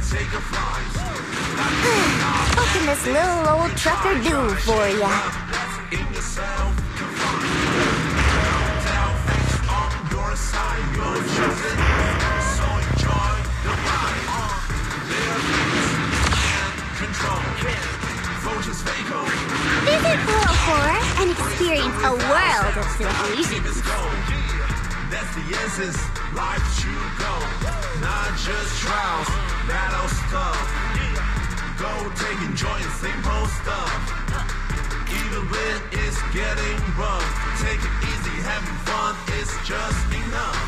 take a flight. What can this little old trucker do for ya? In yourself, tell things on your side, you're chosen. So enjoy the ride. There is control. Vultures fatal. Visit 404 and experience a world of sensations. That's the essence, life should go. Not just trials, battle stuff. Go take enjoying simple stuff. Even when it's getting rough, take it easy, having fun is just enough.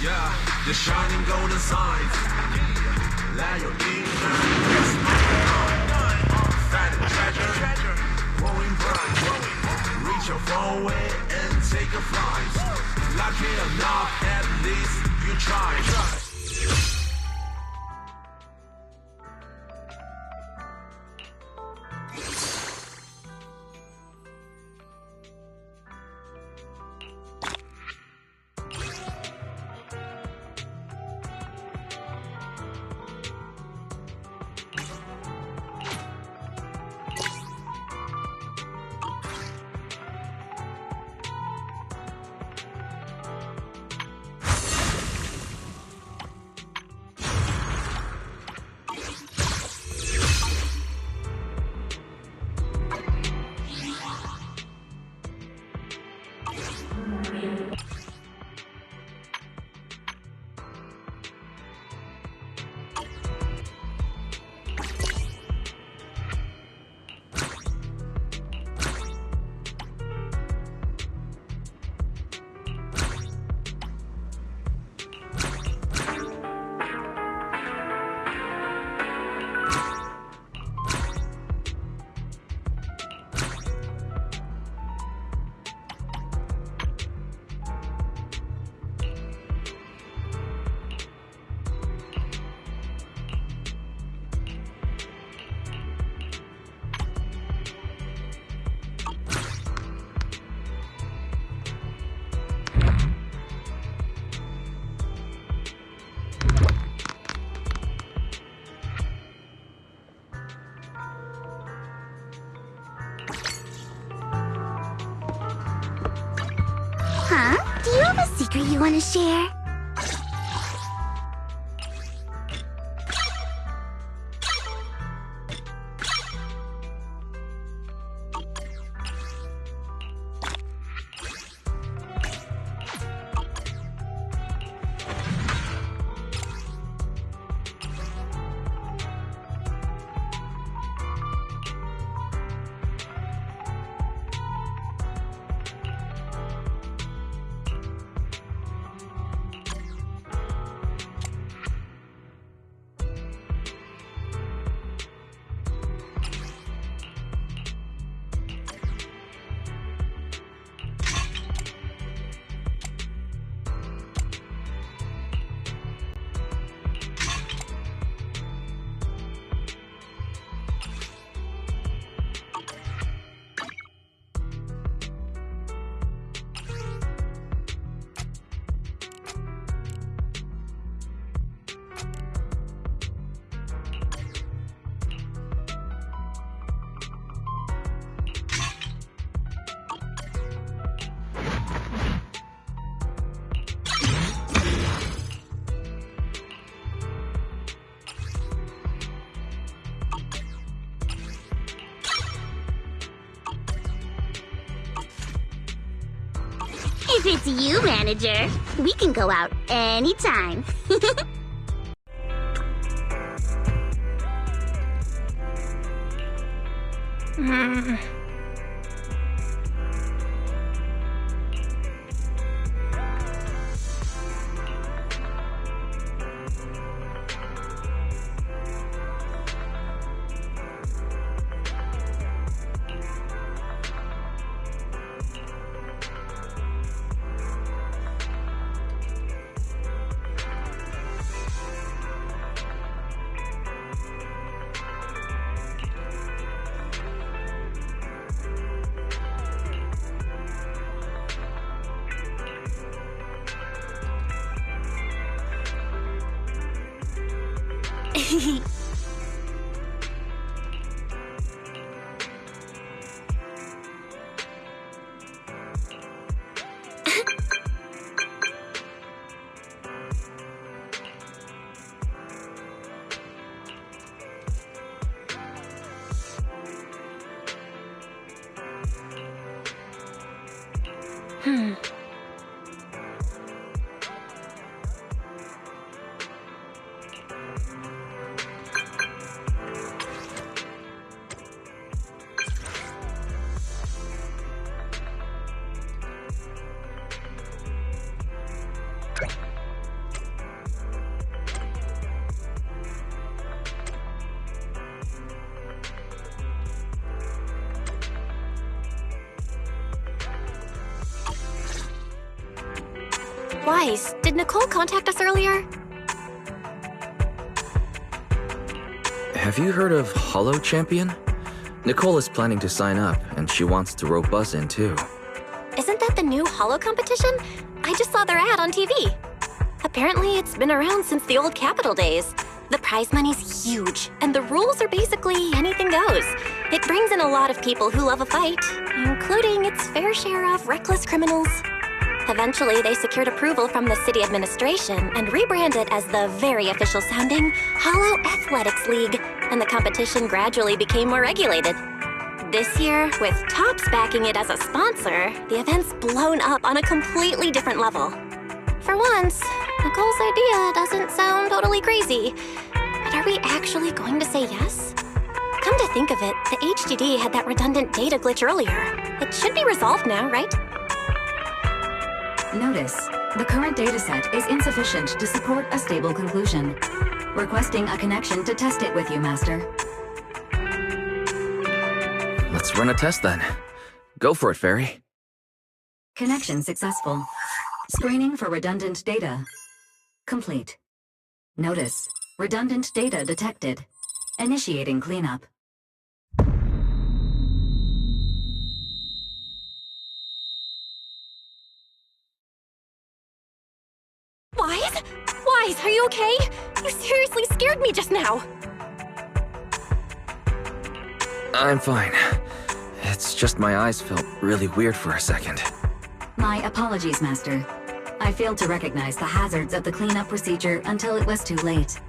Yeah, the shining golden signs. Let your inner find a treasure, growing bright. Reach your far away and take a flight. Lucky enough, at least you try. Huh? Do you have a secret you want to share? If it's you, manager, we can go out anytime. Wise, did Nicole contact us earlier? Have you heard of Hollow Champion? Nicole is planning to sign up, and she wants to rope us in too. Isn't that the new Hollow competition? I just saw their ad on TV. Apparently, it's been around since the old Capitol days. The prize money's huge, and the rules are basically anything goes. It brings in a lot of people who love a fight, including its fair share of reckless criminals. Eventually, they secured approval from the city administration and rebranded as the very official-sounding Hollow Athletics League, and the competition gradually became more regulated. This year, with Topps backing it as a sponsor, the event's blown up on a completely different level. For once, Nicole's idea doesn't sound totally crazy. But are we actually going to say yes? Come to think of it, the HDD had that redundant data glitch earlier. It should be resolved now, right? Notice, the current dataset is insufficient to support a stable conclusion. Requesting a connection to test it with you, Master. Let's run a test then. Go for it, Fairy. Connection successful. Screening for redundant data. Complete. Notice, redundant data detected. Initiating cleanup. Wise? Wise, are you okay? You seriously scared me just now. I'm fine. It's just my eyes felt really weird for a second. My apologies, Master. I failed to recognize the hazards of the cleanup procedure until it was too late.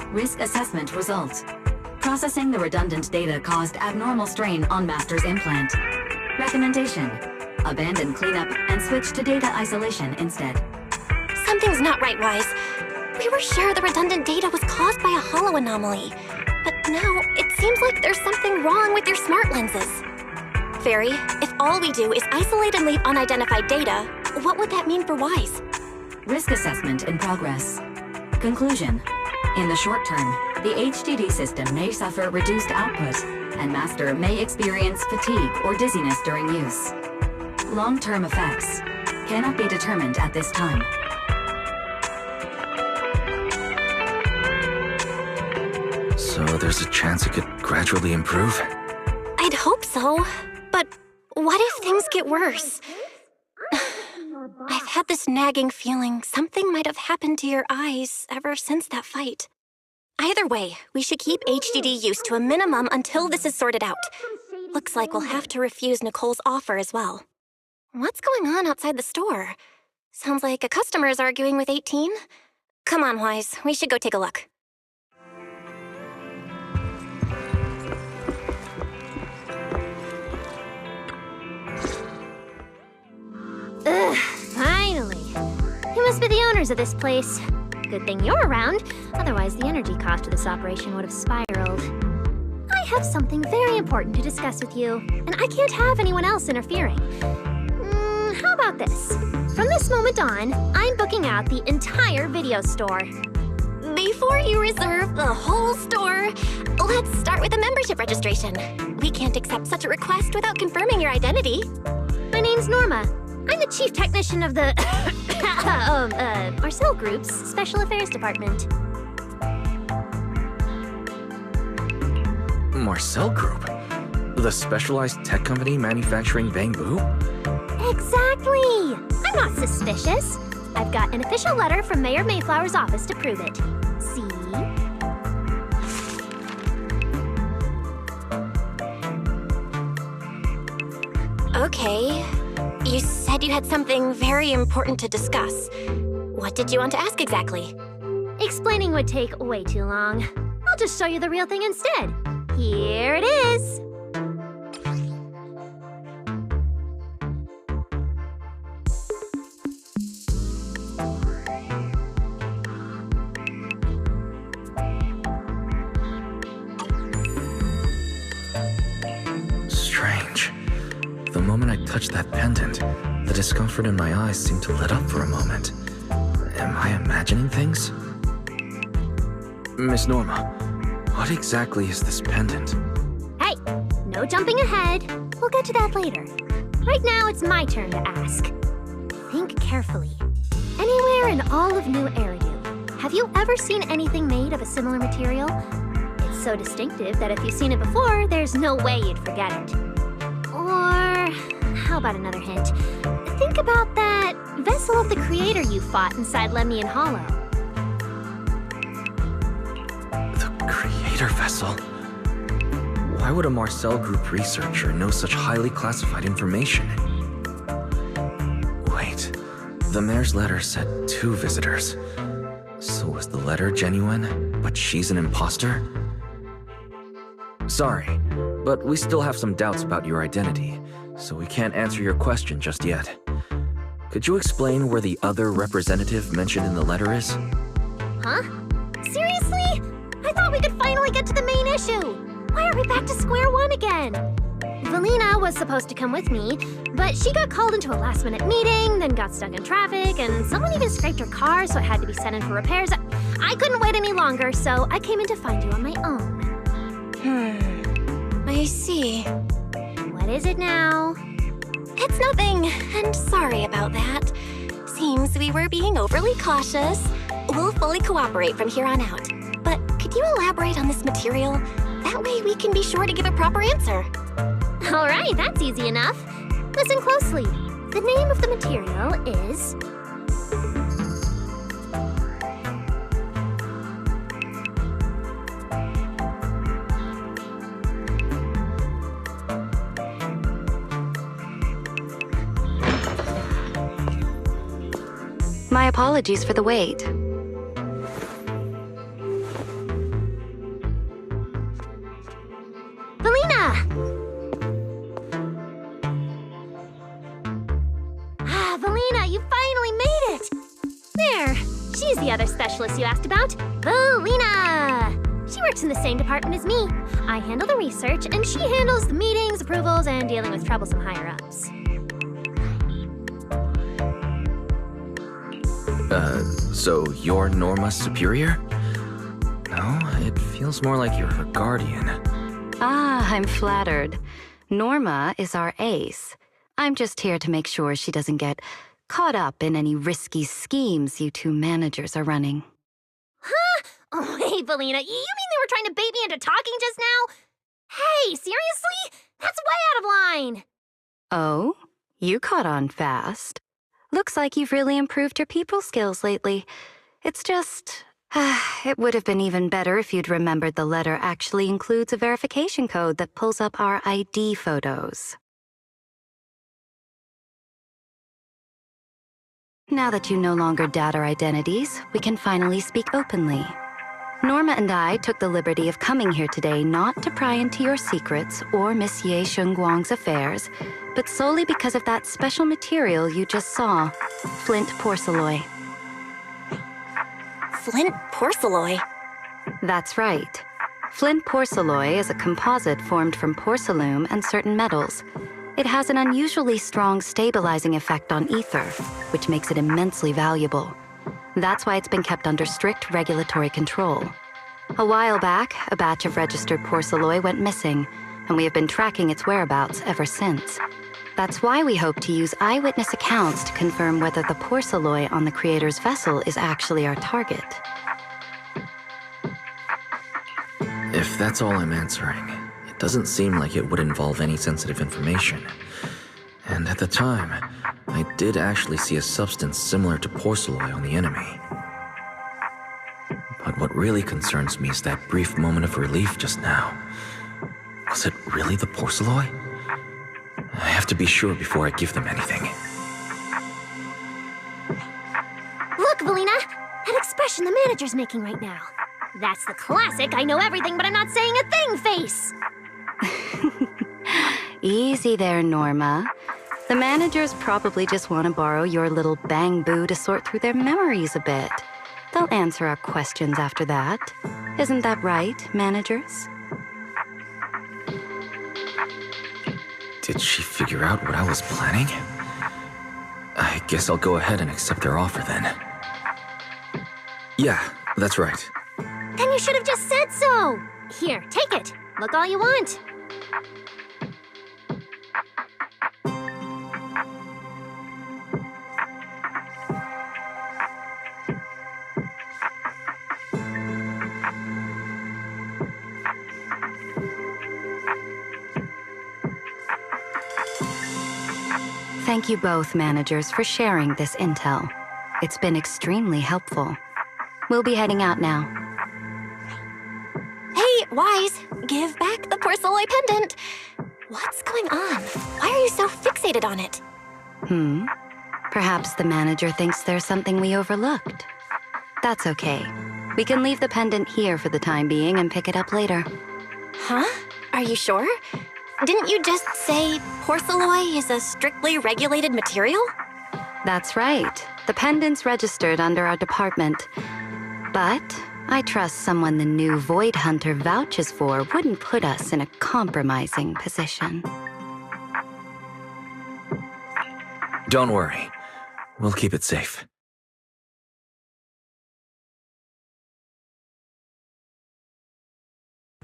Risk assessment results. Processing the redundant data caused abnormal strain on Master's implant. Recommendation: abandon cleanup and switch to data isolation instead. Something's not right, Wise. We were sure the redundant data was caused by a hollow anomaly. But now, it seems like there's something wrong with your smart lenses. Fairy, if all we do is isolate and leave unidentified data, what would that mean for Wise? Risk assessment in progress. Conclusion: in the short term, the HDD system may suffer reduced output, and Master may experience fatigue or dizziness during use. Long-term effects cannot be determined at this time. So there's a chance it could gradually improve? I'd hope so, but what if things get worse? I've had this nagging feeling something might have happened to your eyes ever since that fight. Either way, we should keep HDD use to a minimum until this is sorted out. Looks like we'll have to refuse Nicole's offer as well. What's going on outside the store? Sounds like a customer is arguing with 18. Come on, Wise, we should go take a look. Ugh, finally. You must be the owners of this place. Good thing you're around, otherwise the energy cost of this operation would have spiraled. I have something very important to discuss with you, and I can't have anyone else interfering. How about this? From this moment on, I'm booking out the entire video store. Before you reserve the whole store, let's start with a membership registration. We can't accept such a request without confirming your identity. My name's Norma. I'm the chief technician of the Marcel Group's Special Affairs Department. Marcel Group? The specialized tech company manufacturing bamboo? Exactly! I'm not suspicious. I've got an official letter from Mayor Mayflower's office to prove it. See? Okay. You said you had something very important to discuss. What did you want to ask exactly? Explaining would take way too long. I'll just show you the real thing instead. Here it is. Strange. The moment I touched that pendant, the discomfort in my eyes seemed to let up for a moment. Am I imagining things? Miss Norma, what exactly is this pendant? Hey, no jumping ahead. We'll get to that later. Right now, it's my turn to ask. Think carefully. Anywhere in all of New Eridan, have you ever seen anything made of a similar material? It's so distinctive that if you've seen it before, there's no way you'd forget it. Or, how about another hint? Think about that vessel of the Creator you fought inside Lemnian Hollow. The Creator vessel? Why would a Marcel Group researcher know such highly classified information? Wait, the mayor's letter said 2 visitors. So was the letter genuine, but she's an imposter? Sorry, but we still have some doubts about your identity, so we can't answer your question just yet. Could you explain where the other representative mentioned in the letter is? Huh? Seriously? I thought we could finally get to the main issue. Why are we back to square one again? Valina was supposed to come with me, but she got called into a last-minute meeting, then got stuck in traffic, and someone even scraped her car, so it had to be sent in for repairs. I couldn't wait any longer, so I came in to find you on my own. I see. What is it now? It's nothing, and sorry about that. Seems we were being overly cautious. We'll fully cooperate from here on out. But could you elaborate on this material? That way we can be sure to give a proper answer. All right, that's easy enough. Listen closely. The name of the material is... My apologies for the wait. Valina! Valina, you finally made it! There, she's the other specialist you asked about, Valina! She works in the same department as me. I handle the research, and she handles the meetings, approvals, and dealing with troublesome higher-ups. So you're Norma's superior? No, it feels more like you're her guardian. Ah, I'm flattered. Norma is our ace. I'm just here to make sure she doesn't get caught up in any risky schemes you 2 managers are running. Huh? Oh, hey, Valina, you mean they were trying to bait me into talking just now? Hey, seriously? That's way out of line! Oh? You caught on fast. Looks like you've really improved your people skills lately. It's just... it would have been even better if you'd remembered the letter actually includes a verification code that pulls up our ID photos. Now that you no longer doubt our identities, we can finally speak openly. Norma and I took the liberty of coming here today not to pry into your secrets or Miss Ye Shengguang's affairs, but solely because of that special material you just saw, flint porcelain. Flint porcelain? That's right. Flint porcelain is a composite formed from porcelain and certain metals. It has an unusually strong stabilizing effect on ether, which makes it immensely valuable. That's why it's been kept under strict regulatory control. A while back, a batch of registered porcelain went missing, and we have been tracking its whereabouts ever since. That's why we hope to use eyewitness accounts to confirm whether the porcelain on the Creator's vessel is actually our target. If that's all I'm answering, it doesn't seem like it would involve any sensitive information. And at the time, I did actually see a substance similar to porcelain on the enemy. But what really concerns me is that brief moment of relief just now. Was it really the porcelain? I have to be sure before I give them anything. Look, Valina! That expression the manager's making right now. That's the classic I know everything but I'm not saying a thing face! Easy there, Norma. The managers probably just want to borrow your little bang boo to sort through their memories a bit. They'll answer our questions after that. Isn't that right, managers? Did she figure out what I was planning? I guess I'll go ahead and accept their offer then. Yeah, that's right. Then you should have just said so! Here, take it. Look all you want. Thank you both, managers, for sharing this intel. It's been extremely helpful. We'll be heading out now. Hey, Wise, give back the porcelain pendant. What's going on? Why are you so fixated on it? Perhaps the manager thinks there's something we overlooked. That's okay. We can leave the pendant here for the time being and pick it up later. Huh? Are you sure? Didn't you just say porcelain is a strictly regulated material? That's right. The pendant's registered under our department. But I trust someone the new Void Hunter vouches for wouldn't put us in a compromising position. Don't worry. We'll keep it safe.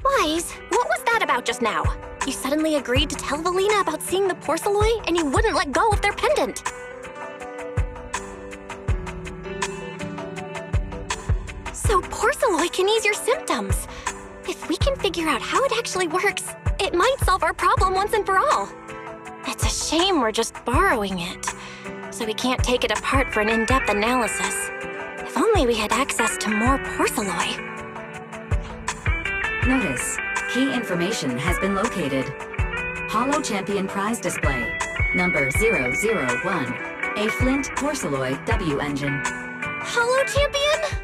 Wise, what was that about just now? You suddenly agreed to tell Valina about seeing the porcelain and you wouldn't let go of their pendant. So porcelain can ease your symptoms. If we can figure out how it actually works, it might solve our problem once and for all. It's a shame we're just borrowing it, so we can't take it apart for an in-depth analysis. If only we had access to more porcelain. Notice, key information has been located. Holo Champion Prize Display, number 001, a Flint Porceloid W engine. Holo Champion?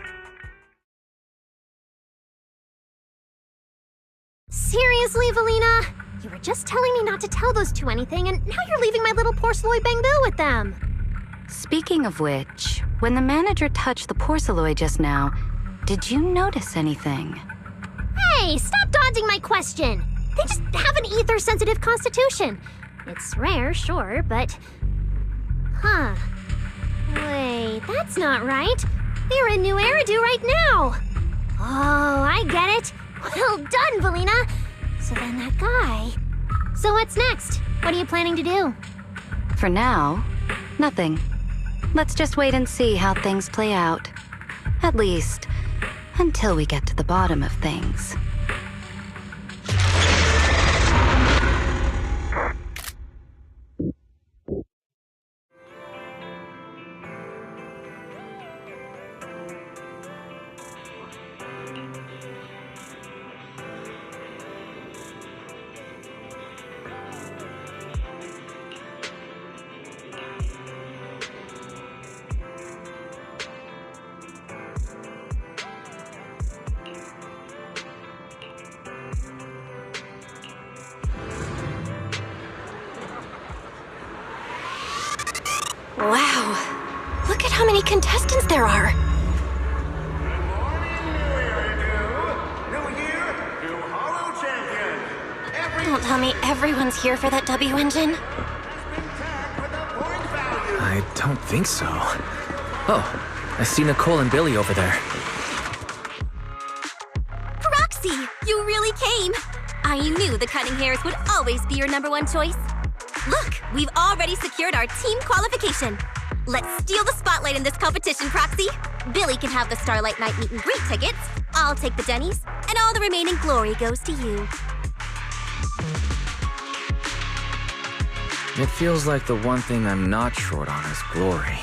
Seriously, Valina? You were just telling me not to tell those two anything, and now you're leaving my little porcelain bang-boo with them. Speaking of which, when the manager touched the porcelain just now, did you notice anything? Hey, stop dodging my question! They just have an ether-sensitive constitution. It's rare, sure, but... Huh. Wait, that's not right. They're in New Eridan right now. Oh, I get it. Well done, Valina. So then that guy... So what's next? What are you planning to do? For now, nothing. Let's just wait and see how things play out. At least, until we get to the bottom of things. Wow. Look at how many contestants there are. Don't tell me everyone's here for that W engine. I don't think so. Oh, I see Nicole and Billy over there. Roxy, you really came. I knew the cutting hairs would always be your #1 choice. Look, we've already secured our team qualification. Let's steal the spotlight in this competition, Proxy. Billy can have the Starlight Night meet and greet tickets. I'll take the Denny's, and all the remaining glory goes to you. It feels like the one thing I'm not short on is glory.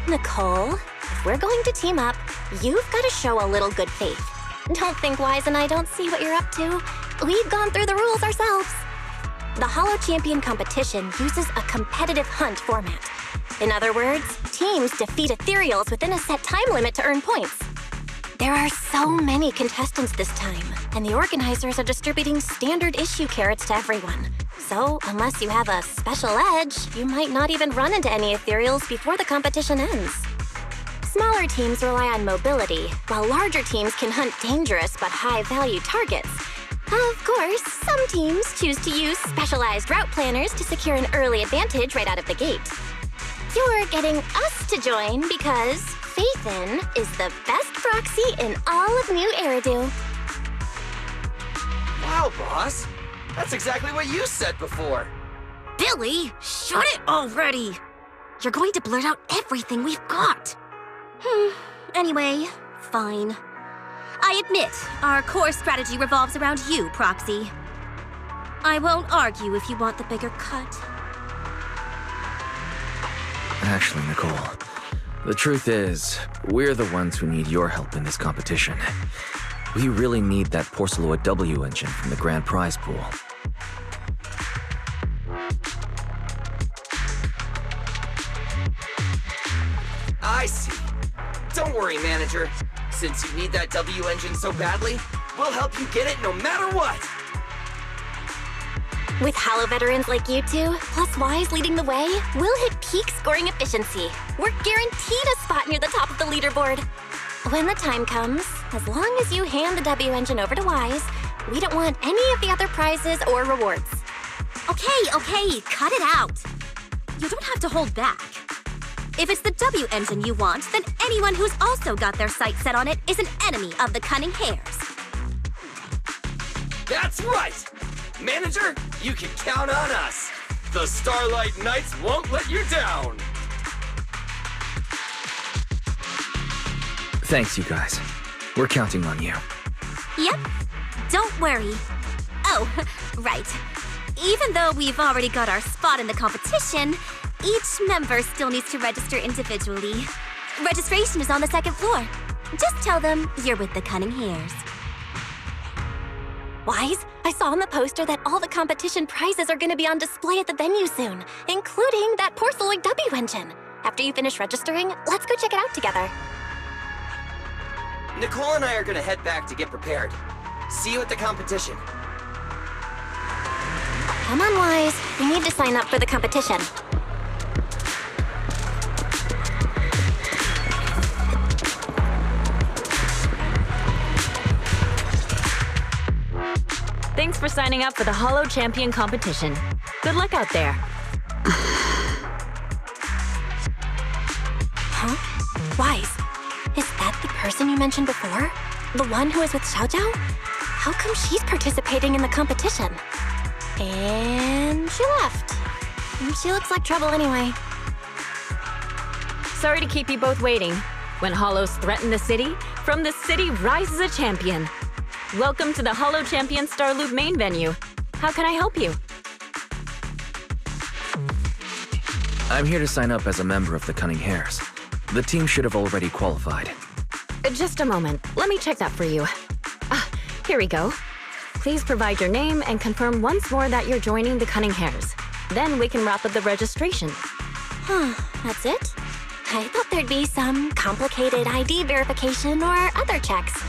Nicole, if we're going to team up, you've got to show a little good faith. Don't think Wise and I don't see what you're up to. We've gone through the rules ourselves. The Holo Champion competition uses a competitive hunt format. In other words, teams defeat ethereals within a set time limit to earn points. There are so many contestants this time, and the organizers are distributing standard issue carrots to everyone. So, unless you have a special edge, you might not even run into any ethereals before the competition ends. Smaller teams rely on mobility, while larger teams can hunt dangerous but high-value targets. Of course, some teams choose to use specialized route planners to secure an early advantage right out of the gate. You're getting us to join because Faithin is the best proxy in all of New Eridan. Wow, boss. That's exactly what you said before. Billy, shut it already! You're going to blurt out everything we've got. Anyway, fine. I admit, our core strategy revolves around you, Proxy. I won't argue if you want the bigger cut. Actually, Nicole, the truth is, we're the ones who need your help in this competition. We really need that Porceloid W engine from the grand prize pool. I see. Don't worry, manager. Since you need that W engine so badly, we'll help you get it no matter what! With Holo veterans like you two, plus Wise leading the way, we'll hit peak scoring efficiency. We're guaranteed a spot near the top of the leaderboard. When the time comes, as long as you hand the W engine over to Wise, we don't want any of the other prizes or rewards. Okay, cut it out. You don't have to hold back. If it's the W engine you want, then anyone who's also got their sights set on it is an enemy of the Cunning Hares. That's right! Manager, you can count on us! The Starlight Knights won't let you down! Thanks, you guys. We're counting on you. Yep, don't worry. Oh, right. Even though we've already got our spot in the competition, each member still needs to register individually. Registration is on the second floor. Just tell them you're with the Cunning Hares. Wise, I saw on the poster that all the competition prizes are going to be on display at the venue soon, including that Porceloid W engine. After you finish registering, let's go check it out together. Nicole and I are gonna head back to get prepared. See you at the competition. Come on, Wise. We need to sign up for the competition. Thanks for signing up for the Holo Champion competition. Good luck out there. Huh? Wise, is that the person you mentioned before? The one who was with Xiaojiao? How come she's participating in the competition? And she left. She looks like trouble anyway. Sorry to keep you both waiting. When Holos threaten the city, from the city rises a champion. Welcome to the Holo Champion Star Loop main venue. How can I help you? I'm here to sign up as a member of the Cunning Hares. The team should have already qualified. Just a moment. Let me check that for you. Here we go. Please provide your name and confirm once more that you're joining the Cunning Hares. Then we can wrap up the registration. That's it? I thought there'd be some complicated ID verification or other checks.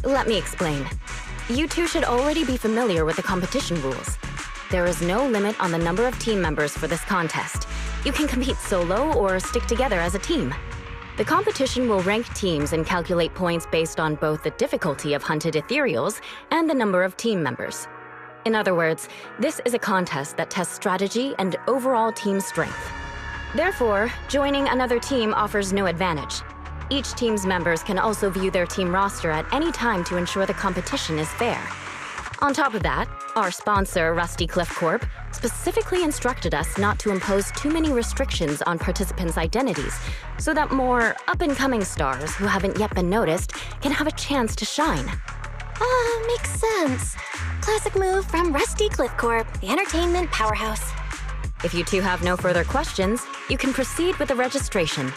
Let me explain. You two should already be familiar with the competition rules. There is no limit on the number of team members for this contest. You can compete solo or stick together as a team. The competition will rank teams and calculate points based on both the difficulty of hunted ethereals and the number of team members. In other words, this is a contest that tests strategy and overall team strength. Therefore, joining another team offers no advantage. Each team's members can also view their team roster at any time to ensure the competition is fair. On top of that, our sponsor, Rusty Cliff Corp, specifically instructed us not to impose too many restrictions on participants' identities, so that more up-and-coming stars who haven't yet been noticed can have a chance to shine. Makes sense. Classic move from Rusty Cliff Corp, the entertainment powerhouse. If you two have no further questions, you can proceed with the registration.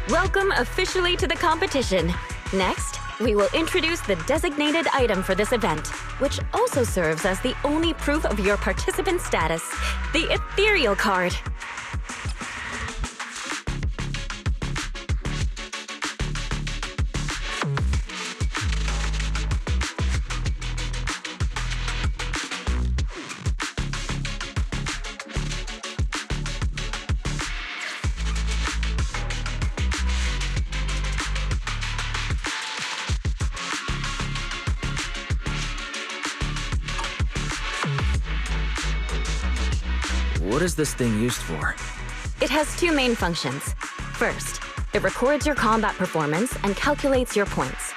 Welcome officially to the competition. Next, we will introduce the designated item for this event, which also serves as the only proof of your participant status, the ethereal card. What is this thing used for? It has two main functions. First, it records your combat performance and calculates your points.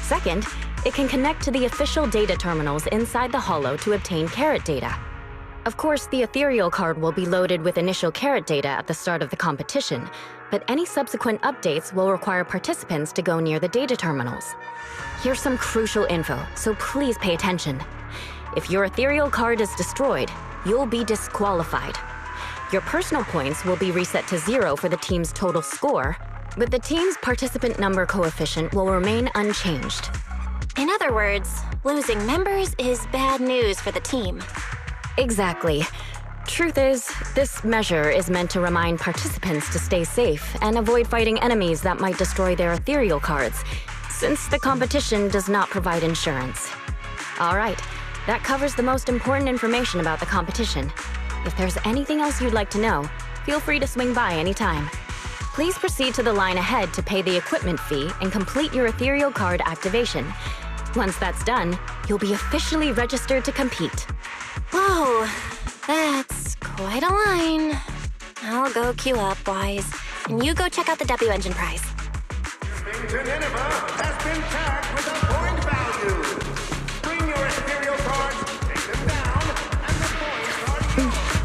Second, it can connect to the official data terminals inside the Holo to obtain carrot data. Of course, the ethereal card will be loaded with initial carrot data at the start of the competition, but any subsequent updates will require participants to go near the data terminals. Here's some crucial info, so please pay attention. If your ethereal card is destroyed, you'll be disqualified. Your personal points will be reset to 0 for the team's total score, but the team's participant number coefficient will remain unchanged. In other words, losing members is bad news for the team. Exactly. Truth is, this measure is meant to remind participants to stay safe and avoid fighting enemies that might destroy their ethereal cards, since the competition does not provide insurance. All right. That covers the most important information about the competition. If there's anything else you'd like to know, feel free to swing by anytime. Please proceed to the line ahead to pay the equipment fee and complete your ethereal card activation. Once that's done, you'll be officially registered to compete. Whoa, that's quite a line. I'll go queue up, Wise, and you go check out the W Engine prize. To Nineveh has been tagged with a point value. Bring your ethereal cards, take them down, and the points are yours.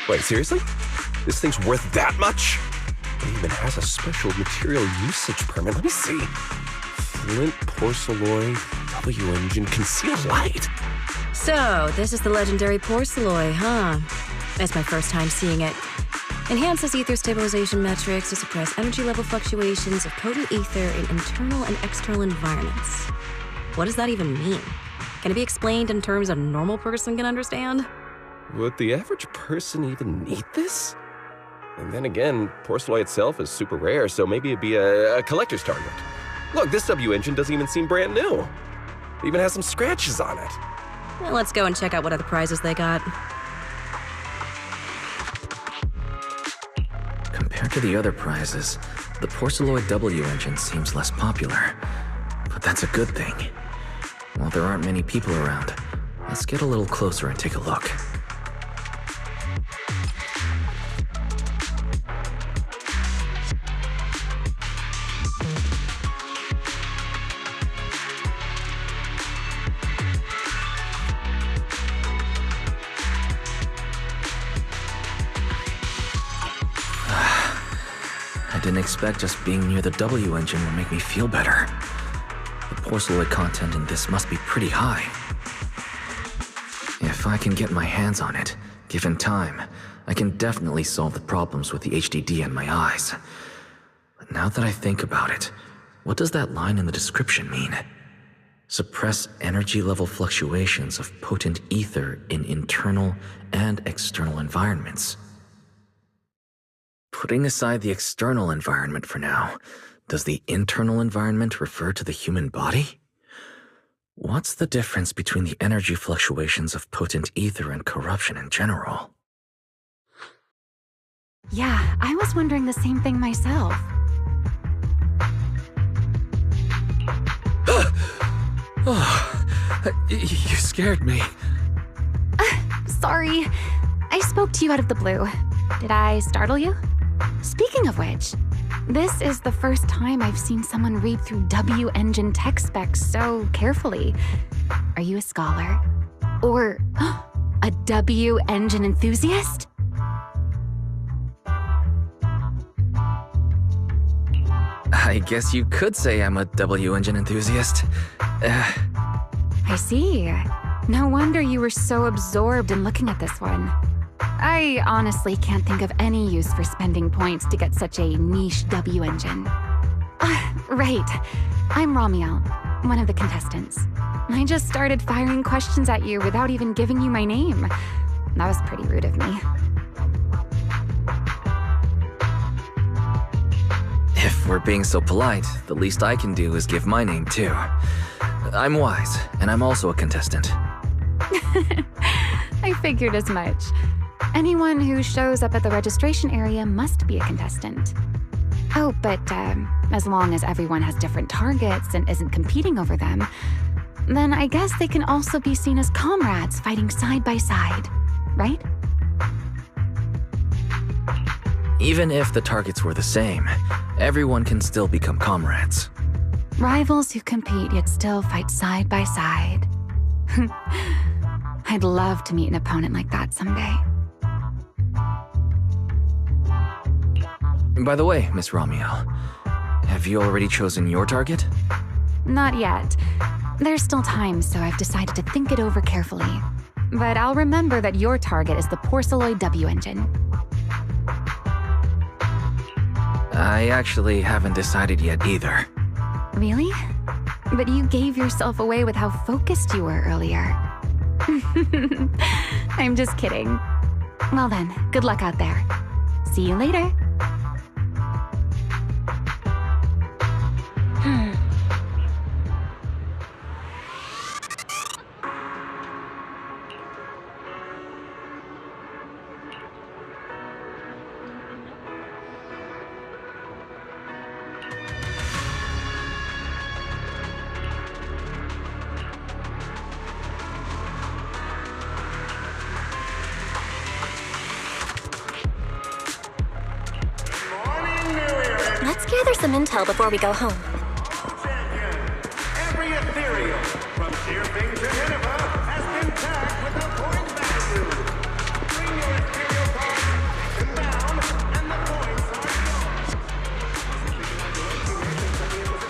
Wait, seriously? This thing's worth that much? It even has a special material usage permit. Let me see. Flint, porcelloy, W engine, concealed light. So, this is the legendary porcelloy, huh? It's my first time seeing it. Enhances ether stabilization metrics to suppress energy level fluctuations of potent ether in internal and external environments. What does that even mean? Can it be explained in terms a normal person can understand? Would the average person even need this? And then again, porcelloy itself is super rare, so maybe it'd be a collector's target. Look, this W engine doesn't even seem brand new. It even has some scratches on it. Well, let's go and check out what other prizes they got. Compared to the other prizes, the porcelloid W engine seems less popular. But that's a good thing. While there aren't many people around, let's get a little closer and take a look. didn't expect just being near the W engine would make me feel better. The porceloid content in this must be pretty high. If I can get my hands on it, given time, I can definitely solve the problems with the HDD in my eyes. But now that I think about it, what does that line in the description mean? Suppress energy level fluctuations of potent ether in internal and external environments. Putting aside the external environment for now, does the internal environment refer to the human body? What's the difference between the energy fluctuations of potent ether and corruption in general? Yeah, I was wondering the same thing myself. You scared me. Sorry. I spoke to you out of the blue. Did I startle you? Speaking of which, this is the first time I've seen someone read through W engine tech specs so carefully. Are you a scholar? Or a W engine enthusiast? I guess you could say I'm a W engine enthusiast. I see. No wonder you were so absorbed in looking at this one. I honestly can't think of any use for spending points to get such a niche W engine. Right. I'm Ramiel, one of the contestants. I just started firing questions at you without even giving you my name. That was pretty rude of me. If we're being so polite, the least I can do is give my name too. I'm Wise, and I'm also a contestant. I figured as much. Anyone who shows up at the registration area must be a contestant. Oh, but as long as everyone has different targets and isn't competing over them, then I guess they can also be seen as comrades fighting side by side, right? Even if the targets were the same, everyone can still become comrades. Rivals who compete yet still fight side by side. I'd love to meet an opponent like that someday. By the way, Miss Ramiel, have you already chosen your target? Not yet. There's still time, so I've decided to think it over carefully. But I'll remember that your target is the porceloid W engine. I actually haven't decided yet either. Really? But you gave yourself away with how focused you were earlier. I'm just kidding. Well then, good luck out there. See you later. Let's gather some intel before we go home. Every ethereal, from Deerfing to Nineveh, has been tagged with a point value. Bring your ethereal cards, take them down, and the points are yours.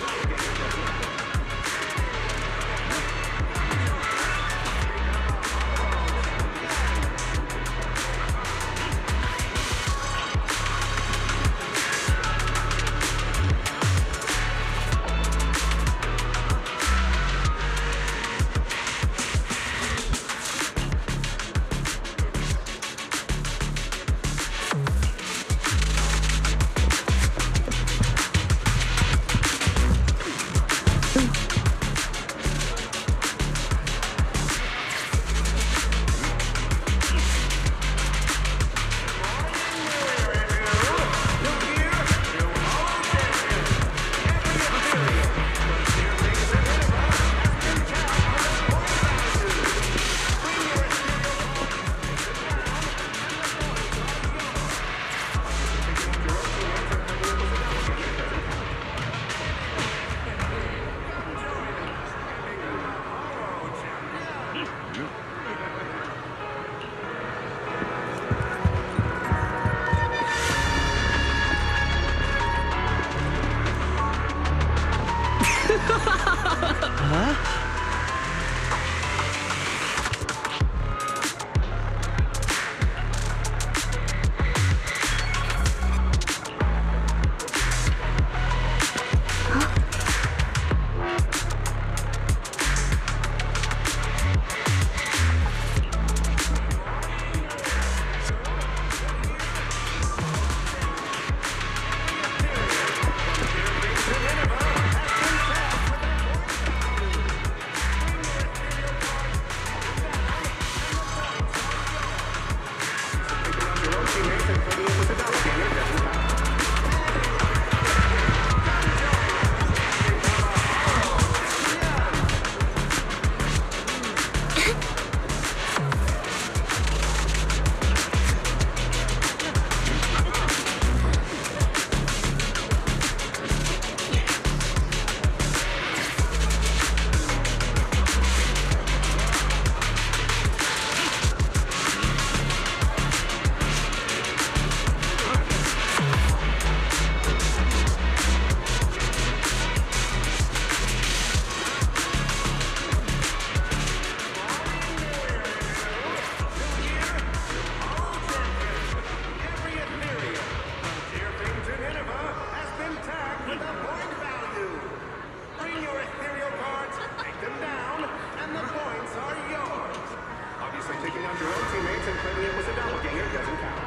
Confirming it was a doppelganger doesn't count.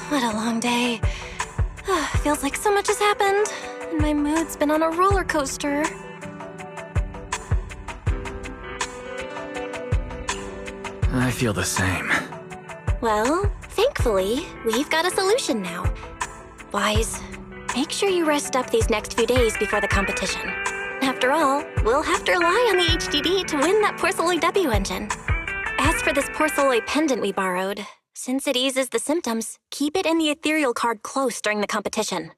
What a long day. Feels like so much has happened, and my mood's been on a roller coaster. I feel the same. Well, thankfully, we've got a solution now. Wise, make sure you rest up these next few days before the competition. After all, we'll have to rely on the HDD to win that Porcelloy W engine. As for this Porcelloy pendant we borrowed, since it eases the symptoms, keep it in the ethereal card close during the competition.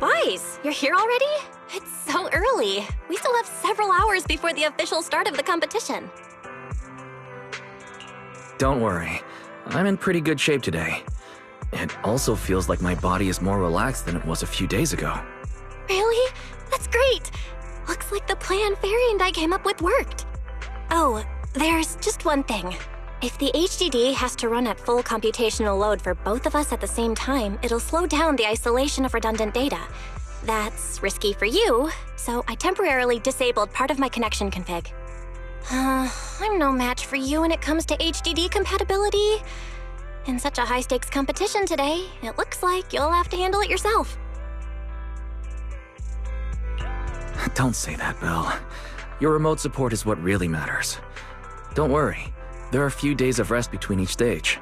Wise, you're here already? It's so early. We still have several hours before the official start of the competition. Don't worry. I'm in pretty good shape today. It also feels like my body is more relaxed than it was a few days ago. Really? That's great. Looks like the plan Fairy and I came up with worked. Oh, there's just one thing. If the HDD has to run at full computational load for both of us at the same time, it'll slow down the isolation of redundant data. That's risky for you, so I temporarily disabled part of my connection config. I'm no match for you when it comes to HDD compatibility. In such a high-stakes competition today, it looks like you'll have to handle it yourself. Don't say that, Belle. Your remote support is what really matters. Don't worry. There are a few days of rest between each stage.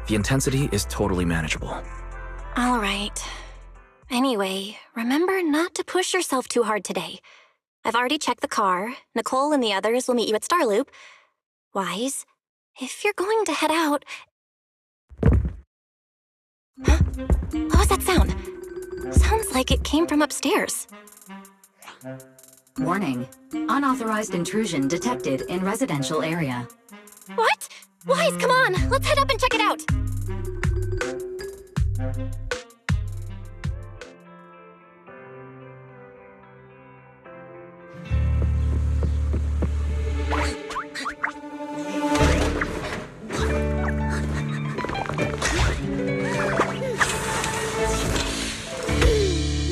The intensity is totally manageable. All right. Anyway, remember not to push yourself too hard today. I've already checked the car. Nicole and the others will meet you at Starloop. Wise, if you're going to head out... Huh? What was that sound? Sounds like it came from upstairs. Warning. Unauthorized intrusion detected in residential area. What? Wise, come on! Let's head up and check it out!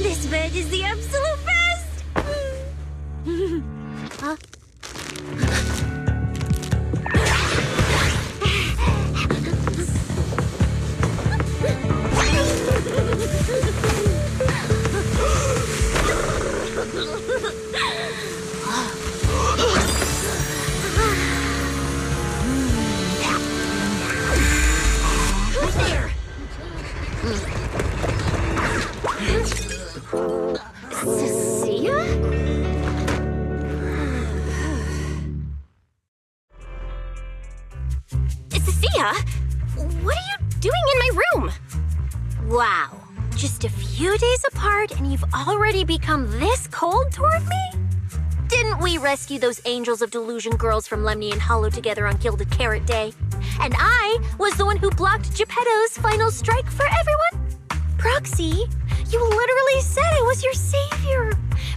This bed is the absolute best! Huh? Who's there? Cecilia? Cecilia? What are you doing in my room? Wow. Just a few days apart and you've already become this cold toward me? Didn't we rescue those Angels of Delusion girls from Lemnian Hollow together on Gilded Carrot Day? And I was the one who blocked Geppetto's final strike for everyone? Proxy, you literally said I was your savior.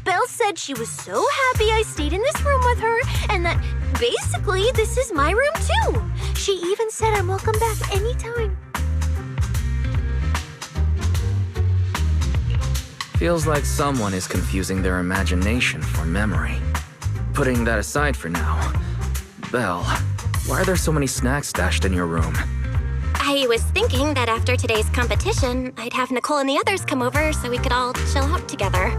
Belle said she was so happy I stayed in this room with her and that basically this is my room too. She even said I'm welcome back anytime. Feels like someone is confusing their imagination for memory. Putting that aside for now, Belle, why are there so many snacks stashed in your room? I was thinking that after today's competition, I'd have Nicole and the others come over so we could all chill out together.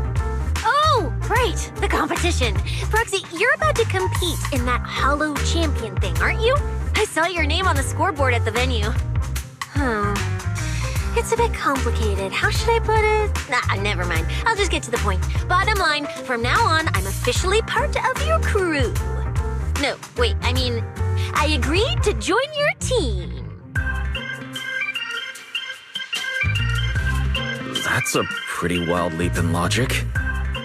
Oh, right, the competition. Proxy, you're about to compete in that Hollow Champion thing, aren't you? I saw your name on the scoreboard at the venue. It's a bit complicated. How should I put it? Nah, never mind. I'll just get to the point. Bottom line, from now on, I'm officially part of your crew. No, wait, I mean, I agreed to join your team. That's a pretty wild leap in logic.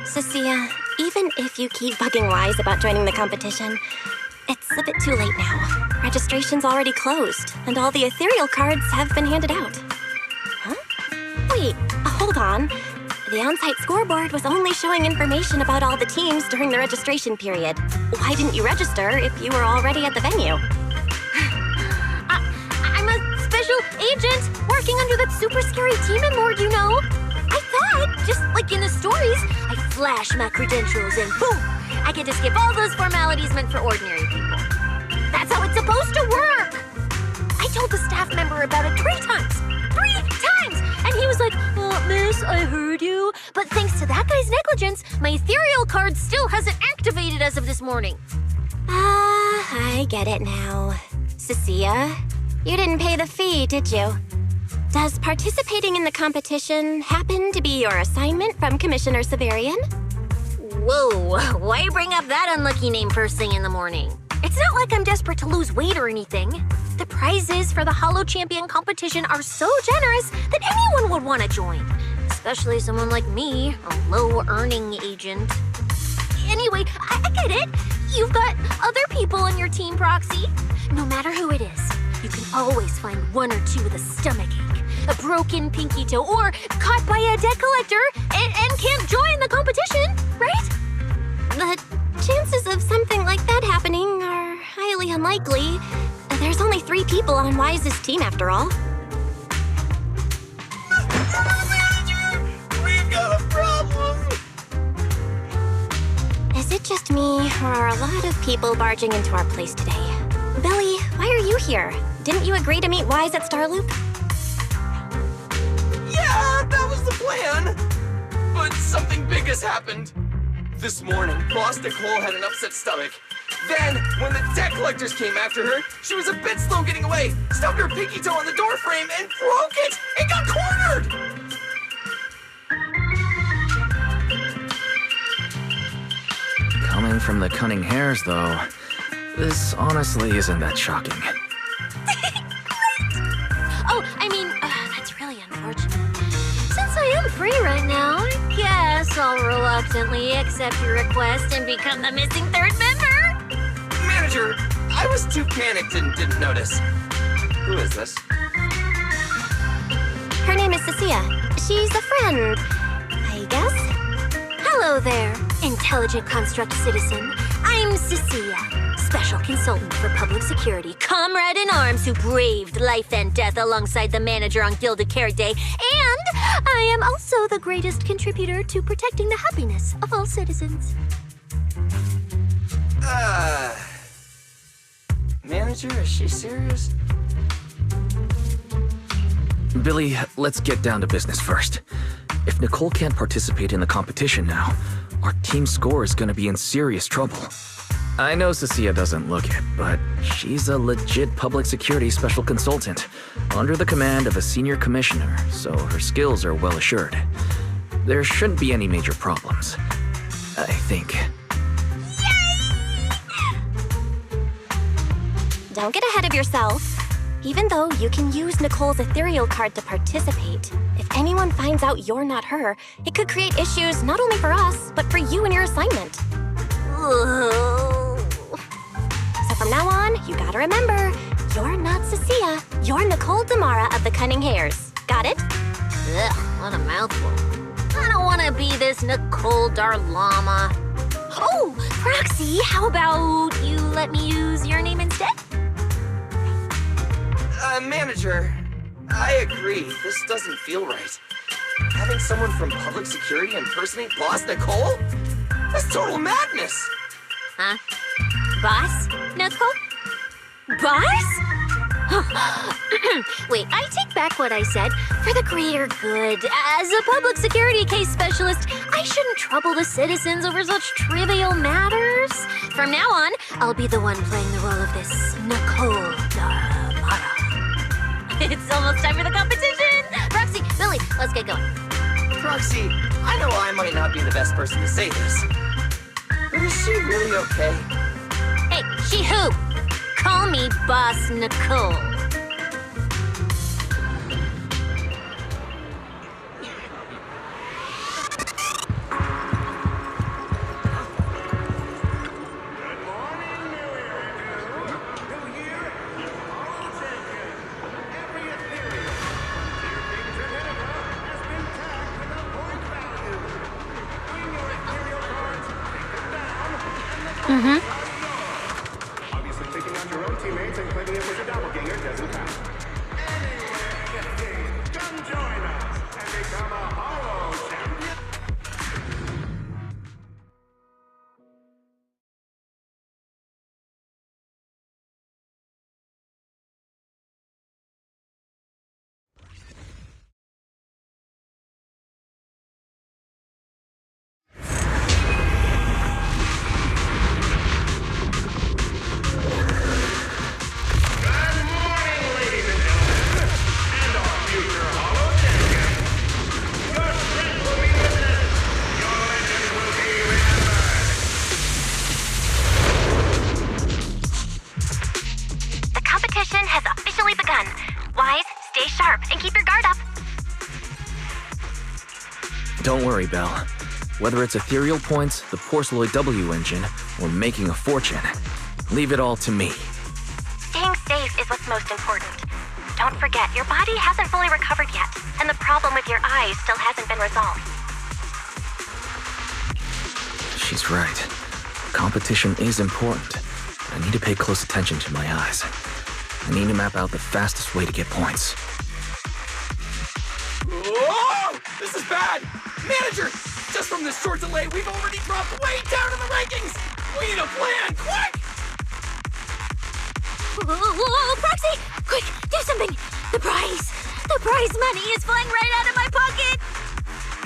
Cecilia, even if you keep bugging Wise about joining the competition, it's a bit too late now. Registration's already closed, and all the ethereal cards have been handed out. Huh? Wait, hold on. The on-site scoreboard was only showing information about all the teams during the registration period. Why didn't you register if you were already at the venue? I'm a special agent working under that super scary demon lord, you know. I thought, just like in the stories, I flash my credentials and boom, I get to skip all those formalities meant for ordinary people. That's how it's supposed to work. I told the staff member about it 3 times. 3 times! And he was like, miss, I heard you. But thanks to that guy's negligence, my ethereal card still hasn't activated as of this morning. I get it now. Cecilia, you didn't pay the fee, did you? Does participating in the competition happen to be your assignment from Commissioner Severian? Whoa, why bring up that unlucky name first thing in the morning? It's not like I'm desperate to lose weight or anything. The prizes for the Hollow Champion competition are so generous that anyone would want to join. Especially someone like me, a low-earning agent. Anyway, I get it. You've got other people on your team, Proxy. No matter who it is, you can always find 1 or 2 with a stomachache, a broken pinky toe, or caught by a debt collector and can't join the competition, right? The chances of something like that happening are highly unlikely. There's only 3 people on Wise's team after all. We've got a problem! Is it just me, or are a lot of people barging into our place today? Billy, why are you here? Didn't you agree to meet Wise at Starloop? Yeah, that was the plan! But something big has happened. This morning, Boss Nicole had an upset stomach. Then, when the debt collectors came after her, she was a bit slow getting away, stubbed her pinky toe on the door frame, and broke it! It got cornered! Coming from the cunning hairs, though, this honestly isn't that shocking. Oh, I mean, that's really unfortunate. Since I am free right now, I guess I'll reluctantly accept your request and become the missing 3rd member. Manager, I was too panicked and didn't notice. Who is this? Her name is Cecilia. She's a friend, I guess. Hello there, intelligent construct citizen. I'm Cecilia, special consultant for public security, comrade in arms who braved life and death alongside the manager on Gilded Care Day, and I am also the greatest contributor to protecting the happiness of all citizens. Manager, is she serious? Billy, let's get down to business first. If Nicole can't participate in the competition now, our team score is gonna be in serious trouble. I know Cecilia doesn't look it, but she's a legit public security special consultant, under the command of a senior commissioner, so her skills are well assured. There shouldn't be any major problems, I think. Don't get ahead of yourself. Even though you can use Nicole's ethereal card to participate, if anyone finds out you're not her, it could create issues not only for us, but for you and your assignment. So from now on, you gotta remember, you're not Cecilia, you're Nicole Damara of the Cunning Hairs. Got it? Ugh, what a mouthful. I don't want to be this Nicole Darlama. Oh, Proxy, how about you let me use your name instead? Manager, I agree. This doesn't feel right. Having someone from public security impersonate Boss Nicole? That's total madness! Huh? Boss? Nicole? Boss? Wait, I take back what I said. For the greater good, as a public security case specialist, I shouldn't trouble the citizens over such trivial matters. From now on, I'll be the one playing the role of this Nicole Damara. It's almost time for the competition! Proxy, Billy, let's get going. Proxy, I know I might not be the best person to say this, but is she really okay? Hey, she who? Call me Boss Nicole. Obviously, picking out your own teammates and claiming it was a doppelganger doesn't count. Anyway, come join us and become a Hollow champion. And keep your guard up. Don't worry, Belle. Whether it's ethereal points, the Porceloid W engine, or making a fortune, leave it all to me. Staying safe is what's most important. Don't forget, your body hasn't fully recovered yet, and the problem with your eyes still hasn't been resolved. She's right. Competition is important. I need to pay close attention to my eyes. I need to map out the fastest way to get points. Whoa! This is bad! Manager! Just from this short delay, we've already dropped way down in the rankings! We need a plan, quick! Whoa, Proxy! Quick, do something! The prize money is flying right out of my pocket!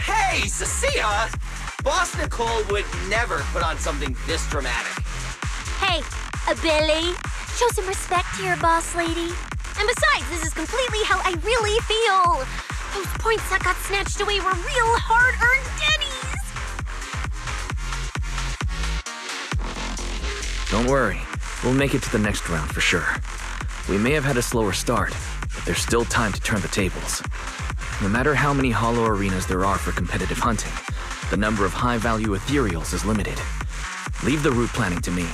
Hey, Cecilia! Boss Nicole would never put on something this dramatic. Hey, Billy, show some respect to your boss lady. And besides, this is completely how I really feel. Those points that got snatched away were real hard-earned dennies. Don't worry. We'll make it to the next round for sure. We may have had a slower start, but there's still time to turn the tables. No matter how many hollow arenas there are for competitive hunting, the number of high-value ethereals is limited. Leave the route planning to me.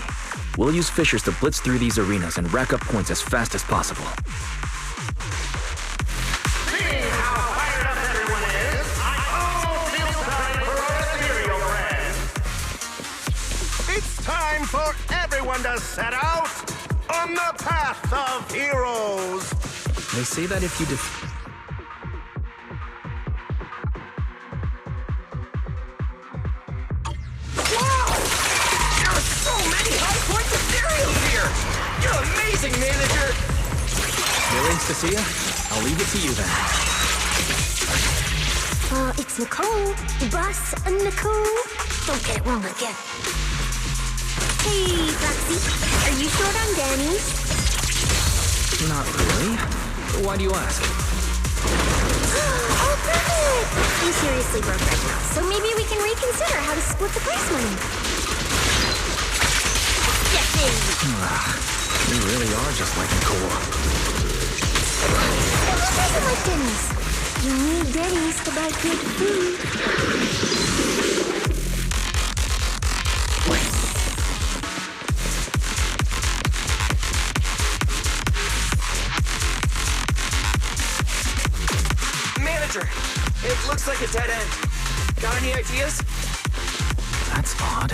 We'll use fishers to blitz through these arenas and rack up points as fast as possible. Seeing how fired up everyone is, I almost feel sorry for our ethereal friends. It's time for everyone to set out on the path of heroes. They say that if you You're amazing, manager! Really, Cecilia? I'll leave it to you then. It's Nicole. Boss Nicole. Don't get it wrong again. Hey, Proxy. Are you short on Danny's? Not really. Why do you ask? Oh, perfect! I'm seriously broke right now, so maybe we can reconsider how to split the prize money. You really are just like Nicole. Who doesn't like Denny's? You need Denny's to buy good food. Manager, it looks like a dead end. Got any ideas? That's odd.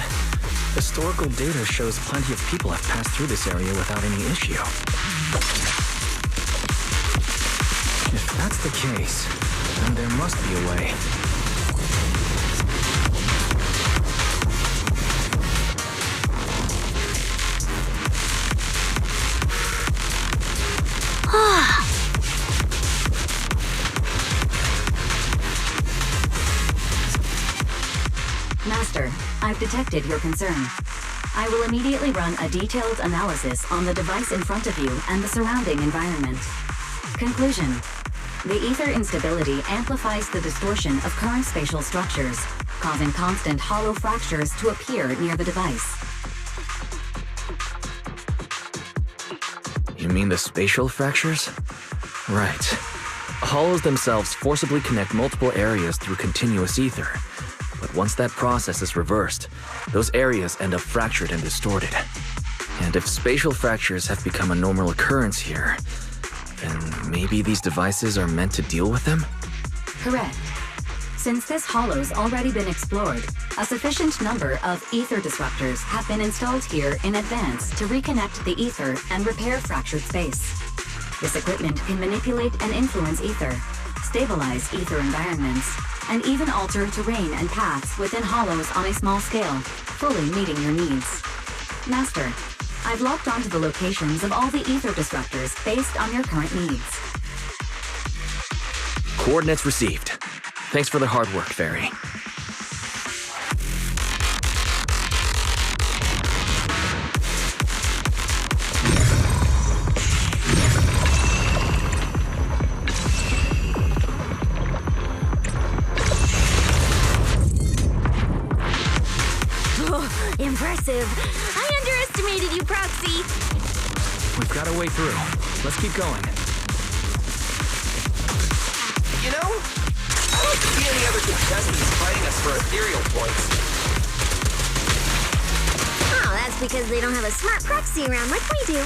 Historical data shows plenty of people have passed through this area without any issue. If that's the case, then there must be a way. Master, I've detected your concern. I will immediately run a detailed analysis on the device in front of you and the surrounding environment. Conclusion. The ether instability amplifies the distortion of current spatial structures, causing constant hollow fractures to appear near the device. You mean the spatial fractures? Right. Hollows themselves forcibly connect multiple areas through continuous ether. But once that process is reversed, those areas end up fractured and distorted. And if spatial fractures have become a normal occurrence here, then maybe these devices are meant to deal with them? Correct. Since this hollow's already been explored, a sufficient number of ether disruptors have been installed here in advance to reconnect the ether and repair fractured space. This equipment can manipulate and influence ether, stabilize ether environments, and even alter terrain and paths within hollows on a small scale, fully meeting your needs. Master, I've locked onto the locations of all the ether disruptors based on your current needs. Coordinates received. Thanks for the hard work, Fairy. Oh, impressive. I underestimated you, Proxy. We've got a way through. Let's keep going. You know, I don't see any other contestants fighting us for ethereal points. Oh, that's because they don't have a smart proxy around like we do.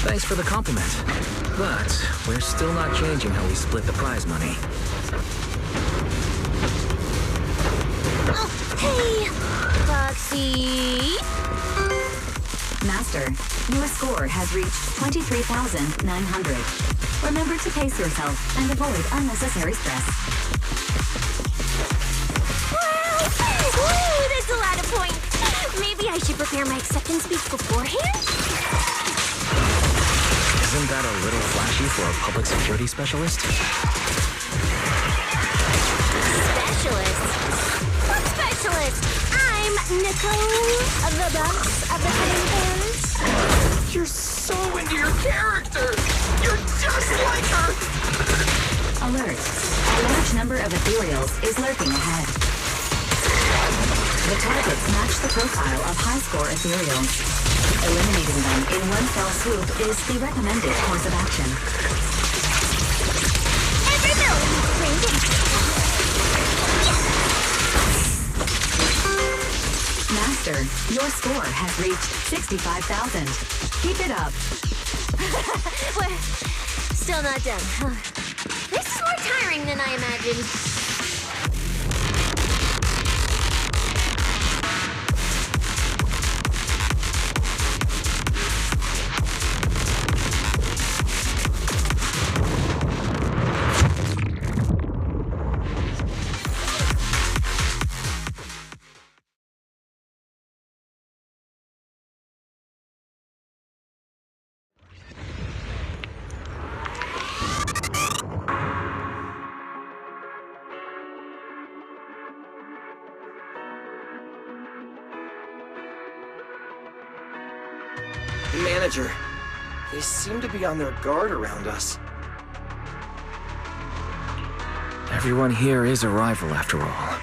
Thanks for the compliment. But we're still not changing how we split the prize money. Oh, hey, Proxy. Master, your score has reached 23,900. Remember to pace yourself and avoid unnecessary stress. Woo, that's a lot of points. Maybe I should prepare my acceptance speech beforehand? Isn't that a little flashy for a public security specialist? Specialist? What specialist? I'm Nicole, the boss of the Cutting Pairs. You're so into your character! You're just like her! Alert. A large number of ethereals is lurking ahead. The targets match the profile of high-score ethereals. Eliminating them in one fell swoop is the recommended course of action. Every building ringed in. Master, your score has reached 65,000. Keep it up. We're still not done. This is more tiring than I imagined. Manager, they seem to be on their guard around us. Everyone here is a rival, after all.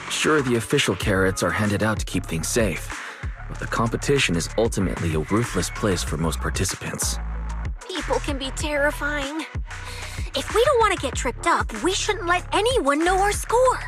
Sure, the official carrots are handed out to keep things safe, but the competition is ultimately a ruthless place for most participants. People can be terrifying. If we don't want to get tripped up, we shouldn't let anyone know our score.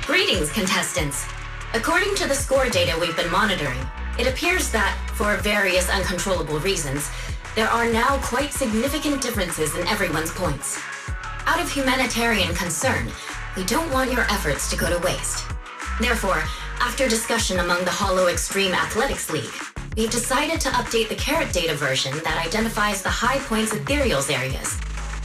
Greetings, contestants. According to the score data we've been monitoring, it appears that, for various uncontrollable reasons, there are now quite significant differences in everyone's points. Out of humanitarian concern, we don't want your efforts to go to waste. Therefore, after discussion among the Hollow Extreme Athletics League, we've decided to update the carrot data version that identifies the high points ethereals areas.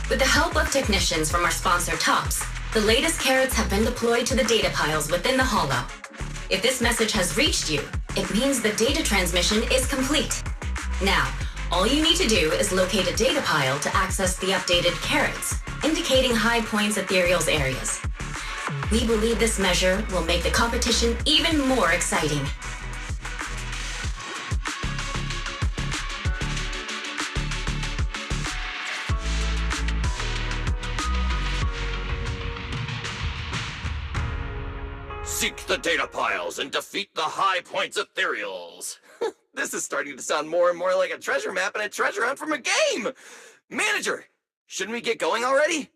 With the help of technicians from our sponsor TOPS, the latest carrots have been deployed to the data piles within the Hollow. If this message has reached you, it means the data transmission is complete. Now, all you need to do is locate a data pile to access the updated carrots, indicating high points ethereals areas. We believe this measure will make the competition even more exciting. Seek the data piles and defeat the high points ethereals. This is starting to sound more and more like a treasure map and a treasure hunt from a game! Manager, shouldn't we get going already?